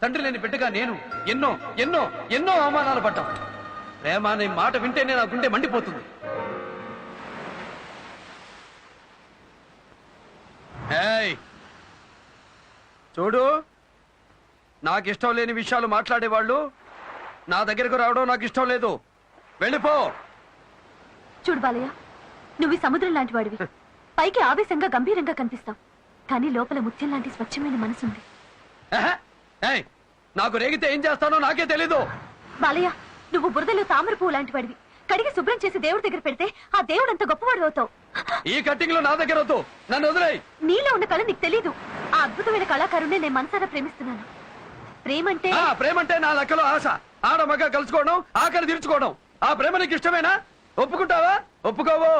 తండ్రి లేని బిడ్డగా నేను ఎన్నో ఎన్నో ఎన్నో అవమానాలు పడ్డాం. ప్రేమ అనే మాట వింటేనే నా గుండె మండిపోతుంది. ఏయ్ చూడు, నాకు ఇష్టం లేని విషయాలు మాట్లాడేవాళ్ళు నా దగ్గరకు రావడం నాకు ఇష్టం లేదు. వెళ్ళిపో. చూడు బాలయ్య, నువ్వు ఈ సముద్రం లాంటి వాడివి. పైకి ఆవేశంగా గంభీరంగా కనిపిస్తావు, కానీ లోపల ముత్యం లాంటి స్వచ్ఛమైన మనసుంది. నాకు రేగితే ఏం చేస్తానో నాకే తెలీదు. బాలయ్య, నువ్వు బురదలో తామర పువ్వు లాంటి వాడివి. కడిగి శుభ్రం చేసి దేవుడి దగ్గర పెడితే ఆ దేవుడు అంత గొప్పవాడు అవుతావు. ఈ కట్టింగ్ లో నా దగ్గర వద్దు, నన్ను వదిలేయ్. నీలో ఉన్న కళ నీకు తెలీదు. ఆ అద్భుతమైన కళాకారుణ్ణి నేను మనసారా ప్రేమిస్తున్నాను. ప్రేమంటే నా లెక్కలో ఆశ. ఆడ మగ కలుసుకోవడం, ఆకలి తీర్చుకోవడం. ఆ ప్రేమ నీకు ఇష్టమేనా? ఒప్పుకుంటావా? ఒప్పుకోవు?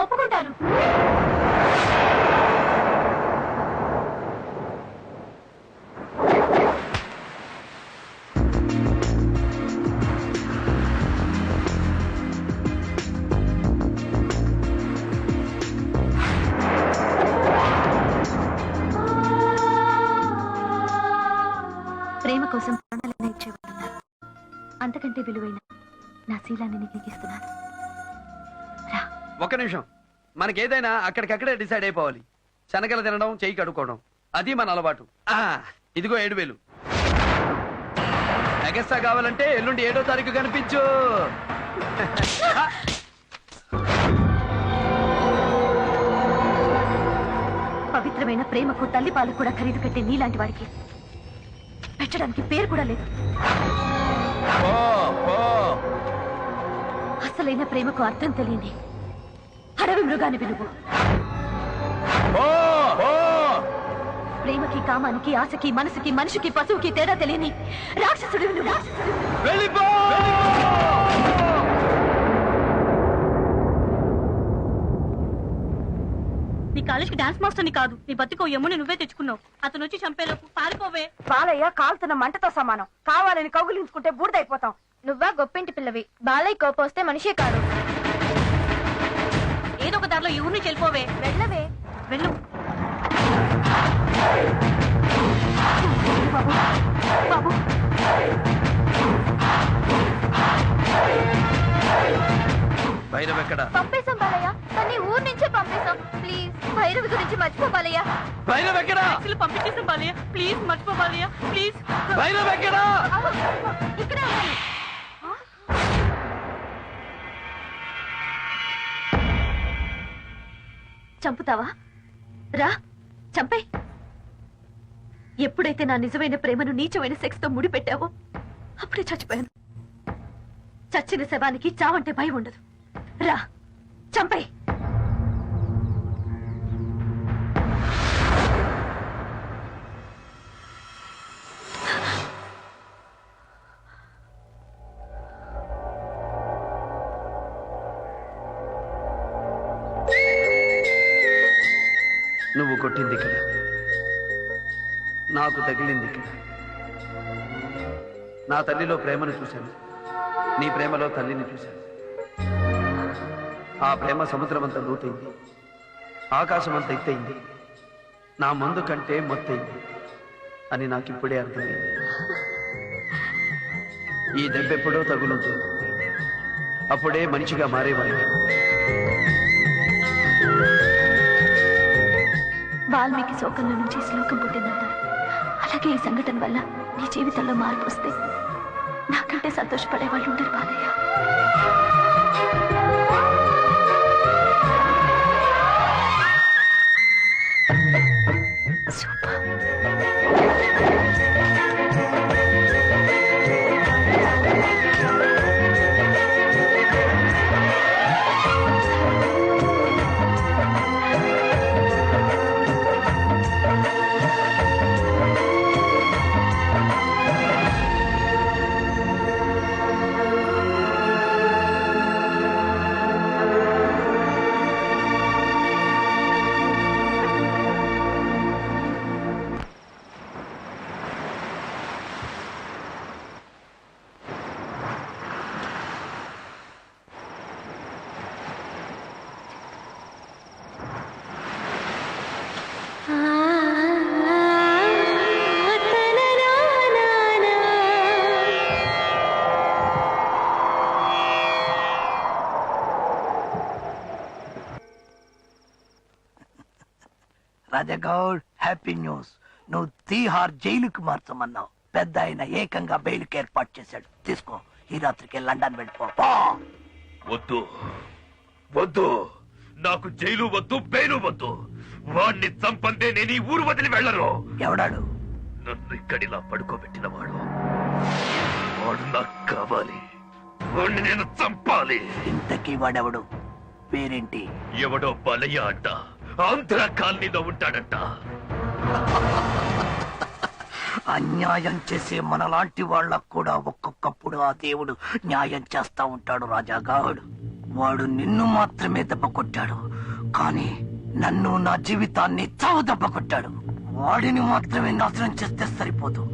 ఒప్పుకుంటాను. ప్రేమ కోసం ప్రాణాలైనా ఇచ్చేవాడున్నారు. అంతకంటే విలువైన నా శీలాన్ని నీకు ఇస్తున్నాను. ఒక్క నిమిషం. మనకేదైనా అక్కడికక్కడే డిసైడ్ అయిపోవాలి. శనగలు తినడం, చెయ్యి కడుక్కోవడం అది మన అలవాటు. ఇదిగో 7,000. ఎగస్ట్రా కావాలంటే ఎల్లుండి 7వ తారీఖు కనిపించు. పవిత్రమైన ప్రేమకు తల్లి పాలు కూడా ఖరీదు కట్టే నీలాంటి వాడికి పెట్టడానికి పేరు కూడా లేదు. అసలైన ప్రేమకు అర్థం తెలియని అడవి మృగాన్ని నువ్వు. ప్రేమకి, కామానికి, ఆశకి, మనసుకి, మనిషికి, పశువుకి తేడా తెలియని రాక్షసుడివి నువ్వు. నీ కాలేజ్కి డాన్స్ మాస్టర్ని కాదు, నీ బతికో ఎమ్ముని నువ్వే తెచ్చుకున్నావు. అతను వచ్చి చంపేలోపు పారిపోవే. బాలయ్య కాలుతున్న మంటతో సమానం. కావాలని కౌగులించుకుంటే బూడిదైపోతాం. నువ్వా గొప్పింటి పిల్లవి. బాలయ్య కోపం వస్తే మనిషే కాదు. ఏదో ఒక దారిలో ఊరిని చెల్లిపోవే. వెళ్ళవే. వెళ్ళు. బాబు భైరవ్ ఎక్కడ? పంపేశాం బాలయ్య, కానీ ఊరు నుంచే పంపేశాం. ప్లీజ్ భైరవి గురించి మర్చిపో బాలయ్య. భైరవ్ ఎక్కడ? పంపించేసాం బాలయ్య, ప్లీజ్ మర్చిపో బాలయ్య, ప్లీజ్. భైరవ్ ఎక్కడ? ఇక్కడే ఉన్నాయి. చంపుతావా? రా చంపే. ఎప్పుడైతే నా నిజమైన ప్రేమను నీచమైన సెక్స్ తో ముడిపెట్టావో అప్పుడే చచ్చిపోయాను. చచ్చిన శవానికి చావంటే భయం ఉండదు. రా, చంపేయ్. నువ్వు కొట్టింది ఇక్కడ, నాకు తగిలింది ఇక్కడ. నా తల్లిలో ప్రేమను చూశాను, నీ ప్రేమలో తల్లిని చూశాను. ఆ ప్రేమ సముద్రం అంత లోతైంది, ఆకాశం అంత ఎత్తైంది, నా మందు కంటే మొత్తైంది అని నాకిప్పుడే అర్థమైంది. ఈ దెబ్బెప్పుడో తగులుతుంది, అప్పుడే మనిషిగా మారేవాడిని. వాల్మీకి శోకంలో నుంచి శ్లోకం పుట్టిందంటారు. అలాగే ఈ సంఘటన వల్ల నీ జీవితంలో మార్పు వస్తే నాకంటే సంతోషపడే వాళ్ళు ఉండరు బాలయ్య. Rajagoud, happy news. నువ్వు తీహార్ జైలుకి మార్చమన్నావు. పెద్ద ఆయన ఏకంగా బెయిల్కి ఏర్పాటు చేశాడు. తీసుకో, ఈ రాత్రికి లండన్ వెళ్ళిపో. వద్దు వద్దు, నాకు జైలు వద్దు, బెయిలు వద్దు. వాణ్ణి చంపందే నేను ఈ ఊరు వదిలి వెళ్ళను. ఎవడాడు? నన్ను ఇక్కడిలా పడుకోబెట్టిన వాడు. వాడు నాకు కావాలి, వాణ్ణి నేను చంపాలి. ఇంతకీ వాడెవడు? పేరేంటి? ఎవడో బలయ్య అంట, ఆంధ్ర కాలనీలో ఉంటాడంట. అన్యాయం చేసే మనలాంటి వాళ్ళకు కూడా ఒక్కొక్కప్పుడు ఆ దేవుడు న్యాయం చేస్తా ఉంటాడు రాజాగాడు. వాడు నిన్ను మాత్రమే దెబ్బ కొట్టాడు, కానీ నన్ను, నా జీవితాన్ని చావు దెబ్బ కొట్టాడు. వాడిని మాత్రమే నాశనం చేస్తే సరిపోదు,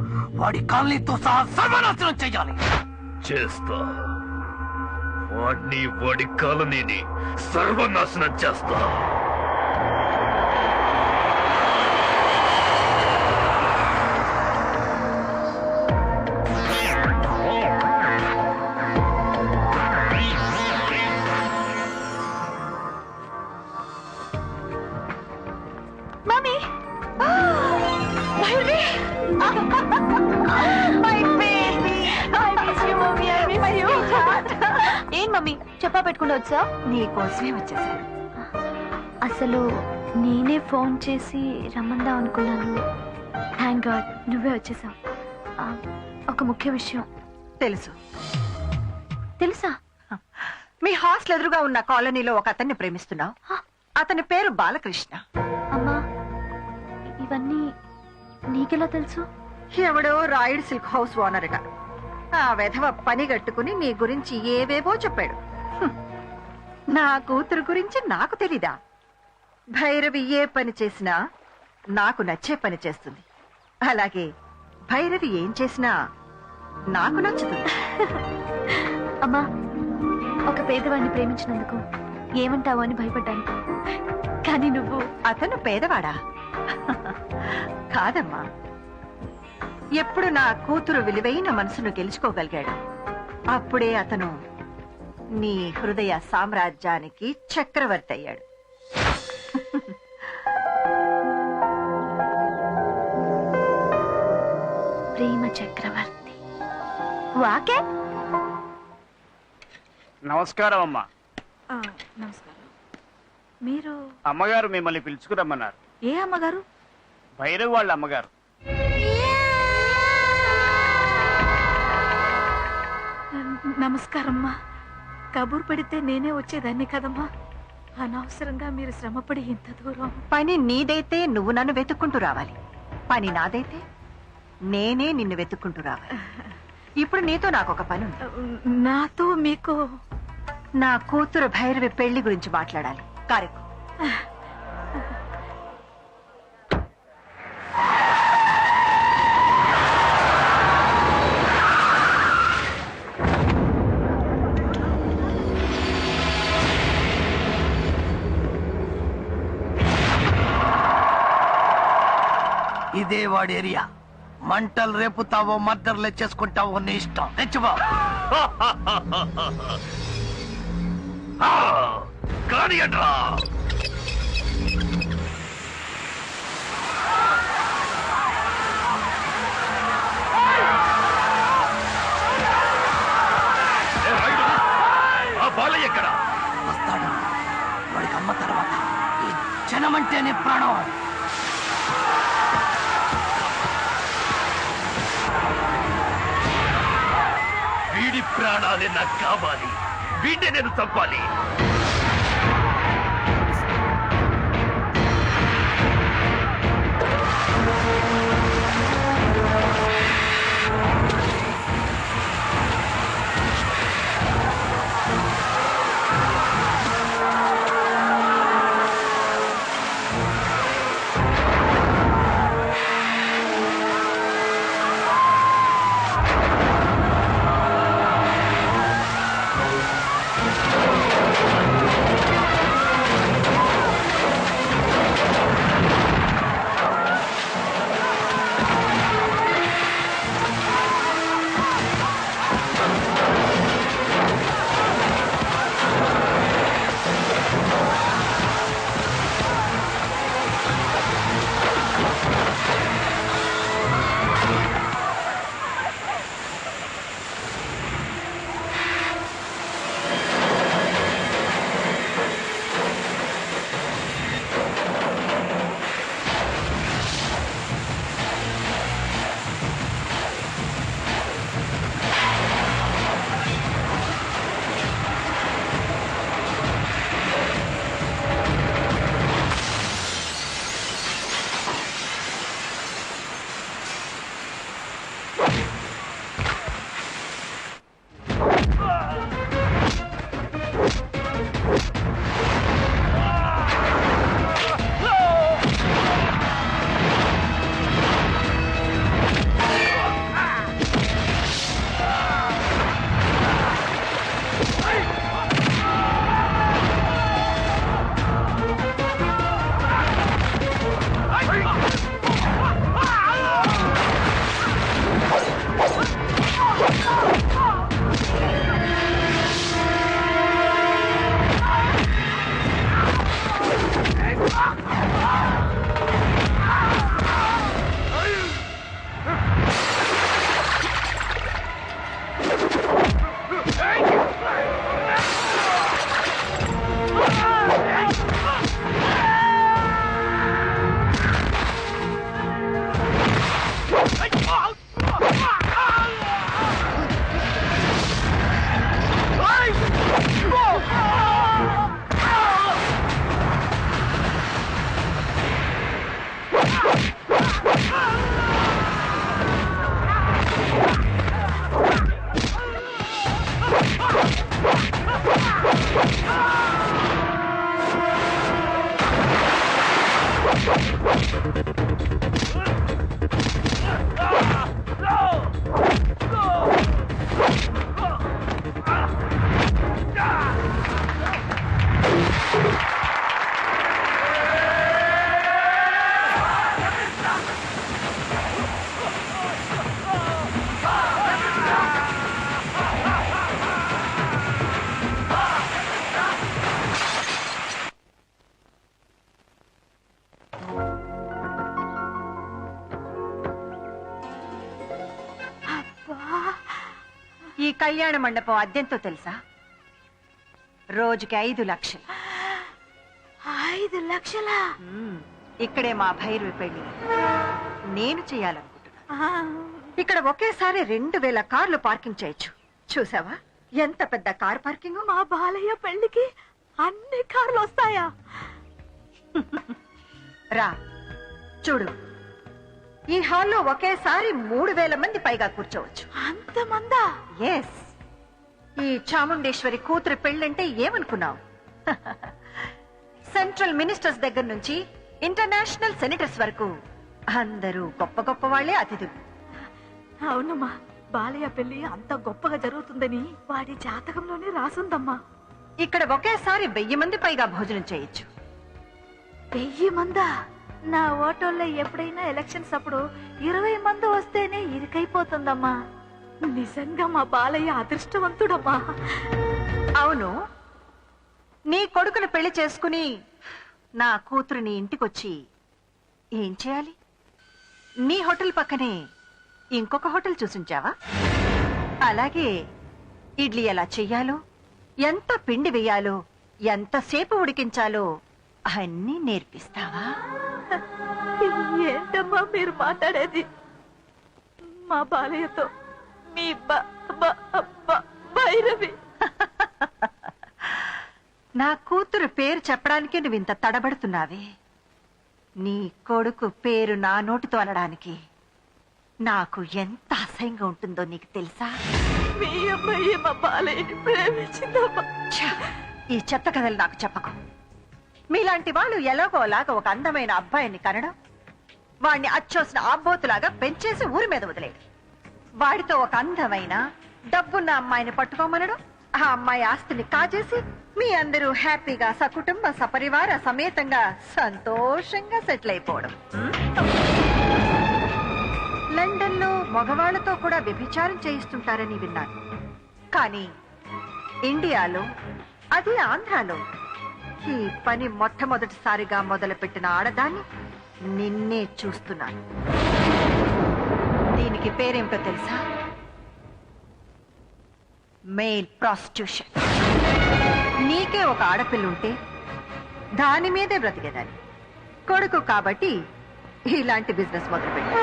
వాడి కాలనీతో సహా సర్వనాశనం చెయ్యాలి. చేస్తా, వాడిని వాడి కాలనీని సర్వనాశనం చేస్తా. మమ్మీ, ఏం మమ్మీ చెప్పా పెట్టుకుంటూ వచ్చా? నీకోసమే వచ్చేసాను. అసలు నేనే ఫోన్ చేసి రమ్మందాం అనుకున్నాను. థ్యాంక్ గాడ్ నువ్వే వచ్చేసావు. ఒక ముఖ్య విషయం. తెలుసు. తెలుసా? మీ హాస్టల్ ఎదురుగా ఉన్న కాలనీలో ఒక అతన్ని ప్రేమిస్తున్నావు. అతని పేరు బాలకృష్ణ. అమ్మా, ఇవన్నీ నీకెలా తెలుసు? ఎవడో రాయుడు సిల్క్ హౌస్ ఓనర్ గా ఆ వెధవ పని గట్టుకుని నీ గురించి ఏవేవో చెప్పాడు. నా కూతురు గురించి నాకు తెలీదా? భైరవి ఏ పని చేసినా నాకు నచ్చే పని చేస్తుంది. అలాగే భైరవి ఏం చేసినా నాకు నచ్చుతుంది. అమ్మా, ఒక పేదవాడిని ప్రేమించినందుకు ఏమంటావో అని భయపడ్డాను. కానీ నువ్వు... అతను పేదవాడా? కాదమ్మా, ఎప్పుడు నా కూతురు విలువైన మనసును గెలుచుకోగలిగాడు అప్పుడే అతను నీ హృదయ సామ్రాజ్యానికి చక్రవర్తి అయ్యాడు. ప్రేమ చక్రవర్తి. వాకే. నమస్కారం అమ్మా. నమస్కారం. మీరు? అమ్మగారు మిమ్మల్ని పిలుచుకురమ్మన్నారు. ఏ అమ్మగారు? భైరవ్ వాళ్ళ అమ్మగారు. నమస్కారమ్మా. కబూర్ పెడితే నేనే వచ్చేదాన్ని కదమ్మా. అనవసరంగా మీరు శ్రమపడి ఇంత దూరం. పని నీదైతే నువ్వు నన్ను వెతుక్కుంటూ రావాలి, పని నాదైతే నేనే నిన్ను వెతుక్కుంటూ రావాలి. ఇప్పుడు నీతో నాకు ఒక పని ఉంది. నాతో మీకు? నా కూతురు భైరవి పెళ్లి గురించి మాట్లాడాలి. కారెక్కు. ఇదే వాడి ఏరియా. మంటలు రేపుతావో మర్డర్లు చేసుకుంటావో నీ ఇష్టం. తెచ్చుకో. కానియండ్రా. బాలయ్య ఎక్కడ వస్తాడు. వాడికి అమ్మ తర్వాత ఈ జనమంటేనే ప్రాణం. వీడి ప్రాణాలే నాకు కావాలి. వీడిని నేను చంపాలి. ఈ కళ్యాణ మండపం అద్దెంతో తెలుసా? రోజుకి 5 లక్షలు. 5 లక్షలా? ఇక్కడే మా భైరవి పెళ్లి నేను చేయాలనుకుంటున్నా. ఇక్కడ ఒకేసారి 2000 కార్లు పార్కింగ్ చేయొచ్చు. చూసావా? ఎంత పెద్ద కార్ పార్కింగ్. మా బాలయ్య పెళ్లికి అన్ని కార్లు వస్తాయా? రా చూడు, ఈ హాల్లో ఒకేసారి 3000 మంది పైగా కూర్చోవచ్చు. అంతమందా? ఎస్. ఈ చాముండేశ్వరి కూతురు పెళ్ళంటే ఏమనుకున్నావు? సెంట్రల్ మినిస్టర్స్ దగ్గర నుంచి ఇంటర్నేషనల్ సెనేటర్స్ వరకు అందరూ గొప్ప గొప్ప వాళ్లే అతిథులు. అవునమ్మా, బాలయ్య పెళ్లి అంత గొప్పగా జరుగుతుందని వాడి జాతకంలోనే రాసుందమ్మా. ఇక్కడ ఒకేసారి 1000 మంది పైగా భోజనం చేయొచ్చు. 1000 మందా? నా ఓటోల్లో ఎప్పుడైనా ఎలక్షన్స్ అప్పుడు 20 మంది వస్తేనే ఇరుకైపోతుందమ్మా. నిజంగా మా బాలయ్య అదృష్టవంతుడమ్మా. అవును, నీ కొడుకును పెళ్లి చేసుకుని నా కూతురుని ఇంటికొచ్చి ఏం చేయాలి? నీ హోటల్ పక్కనే ఇంకొక హోటల్ చూసుంచావా? అలాగే ఇడ్లీ ఎలా చెయ్యాలో, ఎంత పిండి వేయాలో, ఎంతసేపు ఉడికించాలో అన్నీ నేర్పిస్తావా? ఏంటమ్మా మీరు మాట్లాడేది? మా బాలయ్యతో మీ భైరవి. నా కూతురు పేరు చెప్పడానికి నువ్వు ఇంత తడబడుతున్నావే. నీ కొడుకు పేరు నా నోటితో అనడానికి నాకు ఎంత అసహ్యంగా ఉంటుందో నీకు తెలుసా? మీ అమ్మాయి మా బాలయ్యని ప్రేమించిందమ్మా. ఈ చెత్త కథలు నాకు చెప్పకు. మీలాంటి వాళ్ళు ఎలాగోలాగా ఒక అందమైన అబ్బాయిని కనడం, వాడిని అచ్చోసిన ఆబోతులాగా పెంచేసి ఊరి మీద వదిలేడు, వాడితో ఒక అందమైన డబ్బున్న అమ్మాయిని పట్టుకోమనడం, ఆ అమ్మాయి ఆస్తిని కాజేసి మీ అందరూ హ్యాపీగా సకుటుంబ సపరివార సమేతంగా సంతోషంగా సెటిల్ అయిపోవడం. లండన్ లో మగవాళ్లతో కూడా వ్యభిచారం చేయిస్తుంటారని విన్నాను. కానీ ఇండియాలో, అది ఆంధ్రాలో ఈ పని మొట్టమొదటిసారిగా మొదలుపెట్టిన ఆడదాన్ని నిన్నే చూస్తున్నాను. దీనికి పేరేమిటో తెలుసా? Mail prostitution. నీకే ఒక ఆడపిల్ల ఉంటే దాని మీదే బ్రతికేదాన్ని. కొడుకు కాబట్టి ఇలాంటి బిజినెస్ మొదలుపెట్టి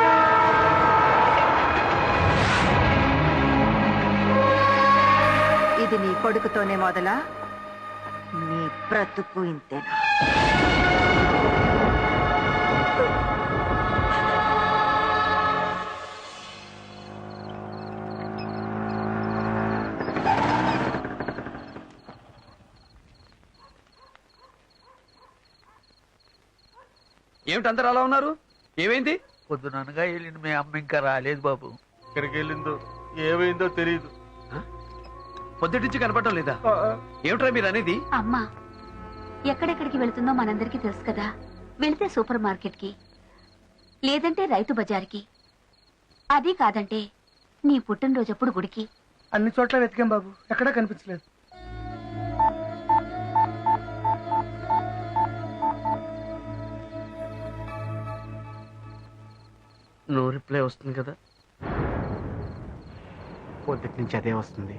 ఇది నీ కొడుకుతోనే మొదలా? నీ బ్రతుకు ఇంతేనా? ఏమిటి అందరు అలా ఉన్నారు? ఏమైంది? పొద్దుననగా వెళ్ళింది మీ అమ్మ ఇంకా రాలేదు బాబు. ఎక్కడికి వెళ్ళిందో ఏమైందో తెలియదు. పొద్దుటించి కనపడటం లేదా? ఏమిట్రా మీరు అనేది? అమ్మా, ఎక్కడెక్కడికి వెళుతుందో మనందరికీ తెలుసు కదా. వెళితే సూపర్ మార్కెట్ కి, లేదంటే రైతు బజార్కి, అది కాదంటే నీ పుట్టినరోజప్పుడు గుడికి. అన్ని చోట్ల వెతికాం బాబు, ఎక్కడా కనిపించలేదు. నో రిప్లై వస్తుంది కదా. పొద్దుటి నుంచి అదే వస్తుంది.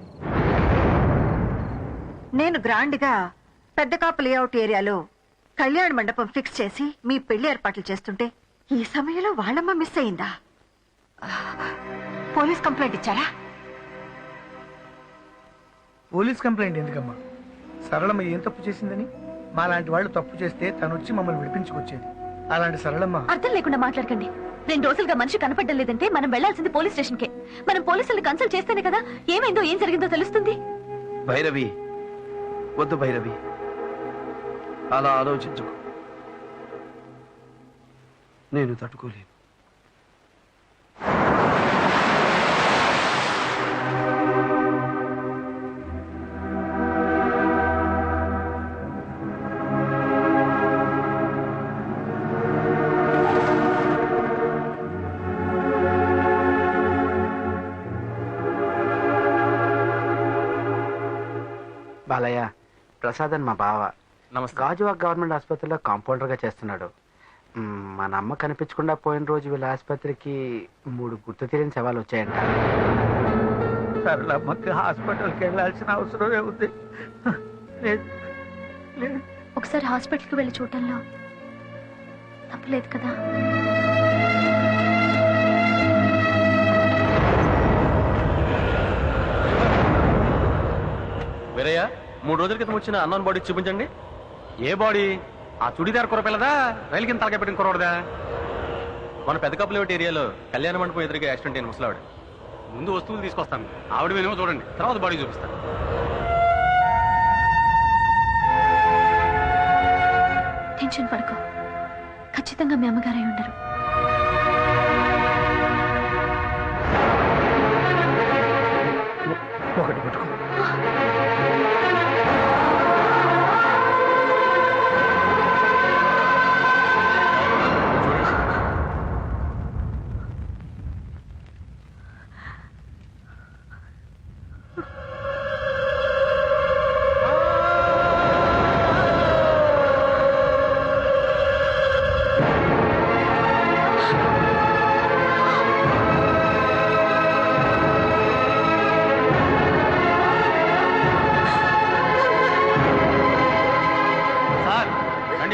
నేను గ్రాండ్ గా పెద్ద కాపు లేఅవుట్ ఏరియాలో కళ్యాణ మండపం ఫిక్స్ చేసి మీ పెళ్లి ఏర్పాట్లు చేస్తుంటే ఈ సమయంలో వాళ్ళమ్మ మిస్ అయిందా? పోలీస్ కంప్లైంట్ ఇచ్చారా? పోలీస్ కంప్లైంట్ ఎందుకమ్మా? సరళమ్మ ఏం తప్పు చేసిందని? మాలాంటి వాళ్ళు తప్పు చేస్తే తను వచ్చి మమ్మల్ని విడిపించుకొచ్చేది. అలాంటి సరళమ్మ. అర్థం లేకుండా మాట్లాడకండి. 2 రోజులుగా మనిషి కనపడడం లేదంటే మనం వెళ్లాల్సింది పోలీస్ స్టేషన్ కే. మనం పోలీసుల్ని కన్సల్ట్ చేస్తేనే కదా ఏమైందో ఏం జరిగిందో తెలుస్తుంది. భైరవి, వద్దు భైరవి, అలా ఆలోచించుకో. నేను తట్టుకోలేను. బాలయ్య, ప్రసాద్ అని మా బావ. గాజువాక్ గవర్నమెంట్ ఆసుపత్రిలో కాంపౌండర్ గా చేస్తున్నాడు. మన అమ్మ కనిపించకుండా పోయిన రోజు వీళ్ళ ఆసుపత్రికి 3 గుర్తు తెలియని శవాలు వచ్చాయంట. సరళమ్మకి హాస్పిటల్కి వెళ్ళాల్సిన అవసరమే ఉంది. ఒకసారి హాస్పిటల్కి వెళ్ళి చూడటంలో తప్పలేదు కదా. వీరయ్య 3 రోజుల క్రితం వచ్చిన అన్నోన్ బాడీ చూపించండి. ఏ బాడీ? ఆ చుడిదార్ కుర్ర పిల్లదా, రైలు కింద తలకాయ పెట్టిన కుర్రదా? మన పెద్ద కప్పులేటి ఏరియాలో కళ్యాణ మండపం ఎదురుగా యాక్సిడెంట్ అయిన ముసలావిడ. ముందు వస్తువులు తీసుకొస్తాను, ఆవిడ వినేమో చూడండి, తర్వాత బాడీ చూపిస్తాను. టెన్షన్ పడుకో, ఖచ్చితంగా మీ అమ్మగారై ఉండరు. ఒకటి పట్టుకో.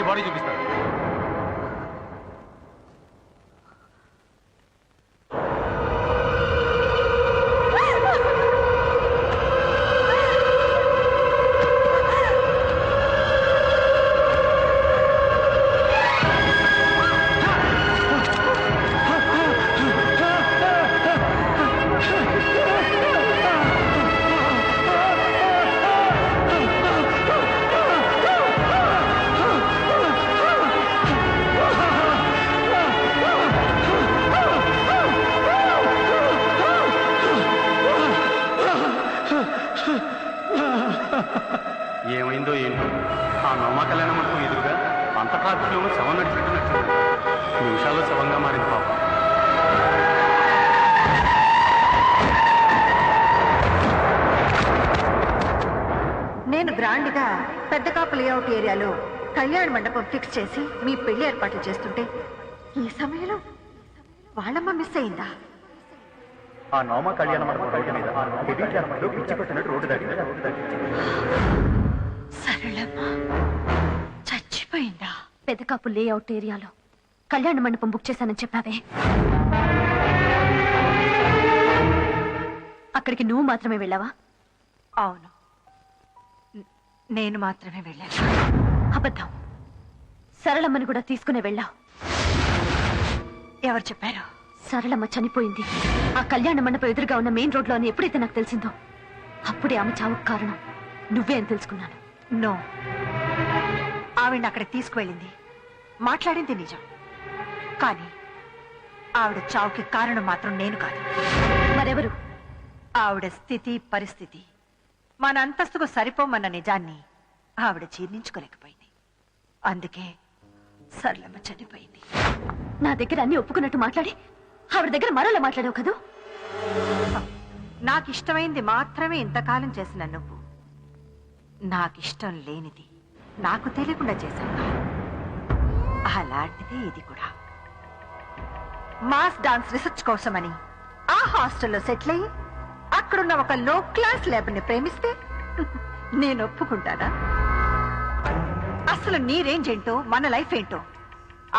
బాడీ చూపిస్తాను. ఏమైందో ఏంటో ఆ నోమా కళ్యాణ మండపం ఎదురుగా అంత ట్రాఫిక్లోనూ శవం నడిచినట్టు నిమిషాల్లో శవంగా మారింది పాప. నేను గ్రాండ్ గా పెద్ద కాపు లేఅవుట్ ఏరియాలో కళ్యాణ మండపం ఫిక్స్ చేసి మీ పెళ్లి ఏర్పాట్లు చేస్తుంటే ఈ సమయంలో వాళ్ళమ్మ మిస్ అయిందా? ఆ నోమా కళ్యాణ మండపం రోడ్డు మీద హెవీ ట్రాఫిక్ లో పిచ్చి కొట్టినట్టు రోడ్డు దాటింది. సరళమ్మ చచ్చిపోయిందా? పెదకాపు లేఅవుట్ ఏరియాలో కళ్యాణ మండపం బుక్ చేశానని చెప్పావే, అక్కడికి నువ్వు మాత్రమే వెళ్ళావా? అవును, నేను మాత్రమే వెళ్ళాను. అబద్ధం. సరళమ్మని కూడా తీసుకునే వెళ్ళావు. ఎవరు చెప్పారు? సరళమ్మ చనిపోయింది ఆ కళ్యాణ మండపం ఎదురుగా ఉన్న మెయిన్ రోడ్ లో అని ఎప్పుడైతే నాకు తెలిసిందో అప్పుడే ఆమె చావుకు కారణం నువ్వే అని తెలుసుకున్నాను. నో, ఆవిడ అక్కడికి తీసుకువెళ్ళింది, మాట్లాడింది నిజం. కానీ ఆవిడ చావుకి కారణం మాత్రం నేను కాదు. మరెవరు? ఆవిడ స్థితి పరిస్థితి మన అంతస్తుకు సరిపోమన్న నిజాన్ని ఆవిడ జీర్ణించుకోలేకపోయింది. అందుకే సరళమ్మ చనిపోయింది. నా దగ్గర అన్ని ఒప్పుకున్నట్టు మాట్లాడి ఆవిడ దగ్గర మరోలా మాట్లాడావు కదూ? నాకు ఇష్టమైంది మాత్రమే ఇంతకాలం చేసిన నువ్వు నాకిష్టం లేనిది నాకు తెలియకుండా చేశావు. అలాంటిదే ఇది కూడా. మాస్ డాన్స్ రీసెర్చ్ కోసమని ఆ హాస్టల్లో సెటిల్ అయ్యి అక్కడున్న ఒక లో క్లాస్ లేబర్ ని ప్రేమిస్తే నేను ఒప్పుకుంటానా? అసలు నీ రేంజ్ ఏంటో మన లైఫ్ ఏంటో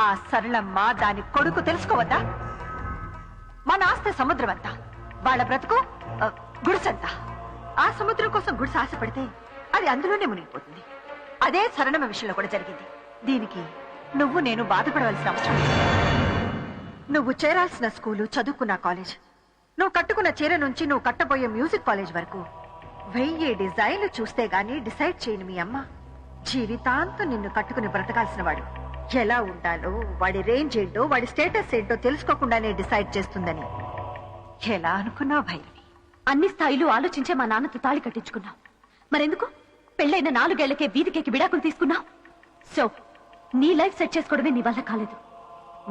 ఆ సరళమ్మ దాని కొడుకు తెలుసుకోవద్దా? మన ఆస్తి సముద్రం అంతా, వాళ్ళ బ్రతుకు గుడిసంతా. ఆ సముద్రం కోసం గుడిసె ఆశపడితే అది అందులోనే మునిగిపోతుంది. అదే సరళమ్మ విషయంలో కూడా జరిగింది. దీనికి నువ్వు నేను బాధపడవలసిన అవసరం లేదు. నువ్వు చేరాల్సిన స్కూలు, చదువుకున్న కాలేజ్, నువ్వు కట్టుకున్న చీర నుంచి నువ్వు కట్టబోయే మ్యూజిక్ కాలేజ్ వరకు 1000 డిజైన్లు చూస్తే గానీ డిసైడ్ చేయని మీ అమ్మ జీవితాంతం నిన్ను కట్టుకుని బ్రతకాల్సిన వాడు ఎలా ఉండాలో, వాడి రేంజ్ ఏంటో, వాడి స్టేటస్ ఏంటో తెలుసుకోకుండానే డిసైడ్ చేస్తుందని ఎలా అనుకున్నావు భైరవి? అన్ని స్థాయిలు ఆలోచించే మా నాన్నతో తాళి కట్టించుకున్నావు. మరెందుకు పెళ్ళైన 4 ఏళ్లకే వీధికేకి విడాకులు తీసుకున్నావు? సో నీ లైఫ్ సెట్ చేసుకోవడమే నీ వల్ల కాలేదు.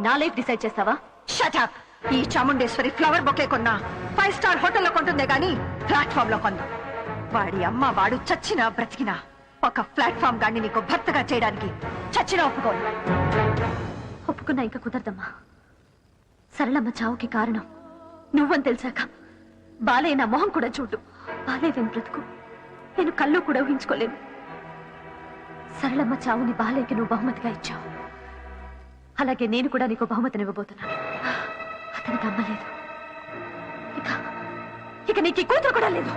నా లైఫ్ డిసైడ్ చేస్తావా? Shut up. ఈ చాముండేశ్వరి ఫ్లవర్ బొకే కొన్నా 5 స్టార్ హోటల్లో కొంటుందే గానీ ప్లాట్ఫామ్ లో కొందాం. వాడి అమ్మ వాడు చచ్చినా బ్రతికినా ఒక ప్లాట్ఫామ్ గాని నీకు భర్తగా చేయడానికి చచ్చినా ఒప్పుకోను. ఒప్పుకున్నా ఇంకా కుదరదమ్మా. సరళమ్మ చావుకి కారణం నువ్వని తెలిసాక బాలయ్య నా మొహం కూడా చూడు. బాలయ్య బ్రతుకు నేను కళ్ళు కూడా ఊహించుకోలేను. సరళమ్మ చావుని బాలయ్యకి నువ్వు బహుమతిగా ఇచ్చావు. అలాగే నేను కూడా నీకు బహుమతిని ఇవ్వబోతున్నాను. అతనికి అమ్మ లేదు, ఇక నీకు కూతురు కూడా లేదు.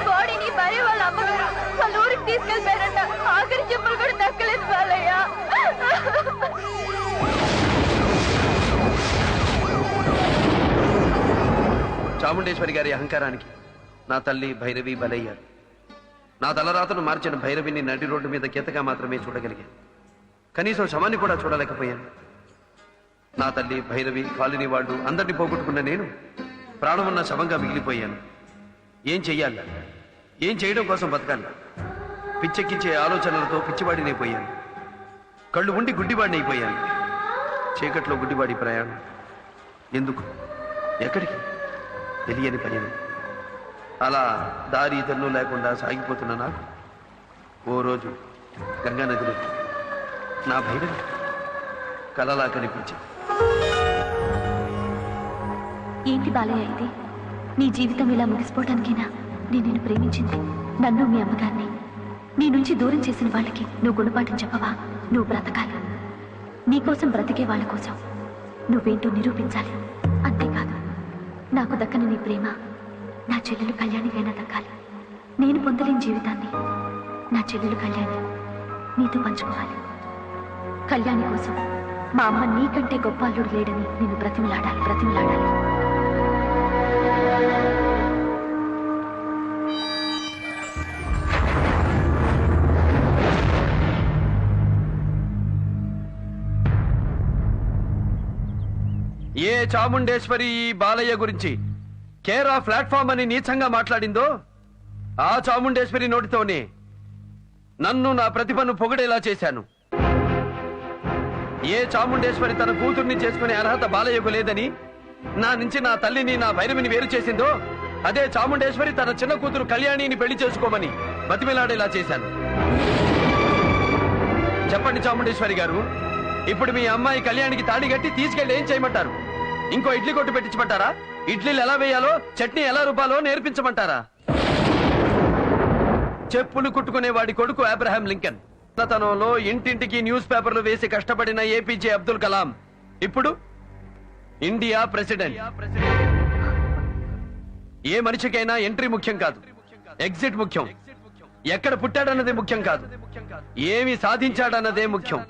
బాడీని భార్య వాళ్ళ అమ్మగారు వాళ్ళ ఊరికి తీసుకెళ్ళిపోయారంట. ఆఖరి చెప్పులు కూడా దక్కలేదు బాలయ్య. చాముండేశ్వరి గారి అహంకారానికి నా తల్లి భైరవి బలయ్యారు. నా తలరాతను మార్చిన భైరవిని నడి రోడ్డు మీద గీతగా మాత్రమే చూడగలిగాను. కనీసం శవాన్ని కూడా చూడలేకపోయాను. నా తల్లి భైరవి కాలనీ వాళ్ళు అందరినీ పోగొట్టుకున్న నేను ప్రాణమున్న శవంగా మిగిలిపోయాను. ఏం చెయ్యాలి? ఏం చేయడం కోసం బతకాలి? పిచ్చెక్కించే ఆలోచనలతో పిచ్చివాడినైపోయాను. కళ్ళు ఉండి గుడ్డివాడినైపోయాను. చీకట్లో గుడ్డివాడి ప్రయాణం. ఎందుకు? ఎక్కడికి? తెలియని పయనం. అలా దారి తెన్ను లేకుండా సాగిపోతున్న నాకు ఓ రోజు గంగానదిలో నా భైరవి కలలా కనిపించింది. ఏంటి బాలయ్య ఇది? నీ జీవితం ఇలా ముగిసిపోవటానికేనా నేను నిన్ను ప్రేమించింది? నన్ను మీ అమ్మగారిని నీ నుంచి దూరం చేసిన వాళ్ళకి నువ్వు గుణపాఠం చెప్పవా? నువ్వు బ్రతకాలి. నీకోసం బ్రతికే వాళ్ళ కోసం నువ్వేంటో నిరూపించాలి. అంతేకాదు, నాకు దక్కని నీ ప్రేమ నా చెల్లెలు కళ్యాణికైనా దక్కాలి. నేను పొందలేని జీవితాన్ని నా చెల్లెలు కళ్యాణి నీతో పంచుకోవాలి. కళ్యాణి కోసం మా అమ్మ నీకంటే గొప్ప అల్లుడు లేడని నేను బ్రతిమలాడాలి. ఏ చాముండేశ్వరి ఈ బాలయ్య గురించి కేరా ప్లాట్ఫామ్ అని నీచంగా మాట్లాడిందో ఆ చాముండేశ్వరి నోటితోనే నన్ను నా ప్రతిభను పొగిడేలా చేశాను. ఏ చాముండేశ్వరి తన కూతుర్ని చేసుకునే అర్హత బాలయ్యకు లేదని నా నుంచి నా తల్లిని నా భైరవిని వేరు చేసిందో అదే చాముండేశ్వరి తన చిన్న కూతురు కళ్యాణిని పెళ్లి చేసుకోమని బతిమిలాడేలా చేశాను. చెప్పండి చాముండేశ్వరి గారు, ఇప్పుడు మీ అమ్మాయి కళ్యాణికి తాడి కట్టి తీసుకెళ్లి ఏం చేయమంటారు? ఇంకో ఇడ్లీ కొట్టు పెట్టించమంటారా? ఇడ్లీలు ఎలా వేయాలో, చట్నీ ఎలా రుబ్బాలో నేర్పించమంటారా? చెప్పులు కుట్టుకునే వాడి కొడుకు అబ్రహాం లింకన్, తనంలో ఇంటింటికి న్యూస్ పేపర్లు వేసి కష్టపడిన ఏపీజే అబ్దుల్ కలాం ఇప్పుడు ఇండియా ప్రెసిడెంట్. ఏ మనిషికైనా ఎంట్రీ ముఖ్యం కాదు, ఎగ్జిట్ ముఖ్యం. ఎక్కడ పుట్టాడన్నదే ముఖ్యం కాదు, ఏమి సాధించాడన్నదే ముఖ్యం.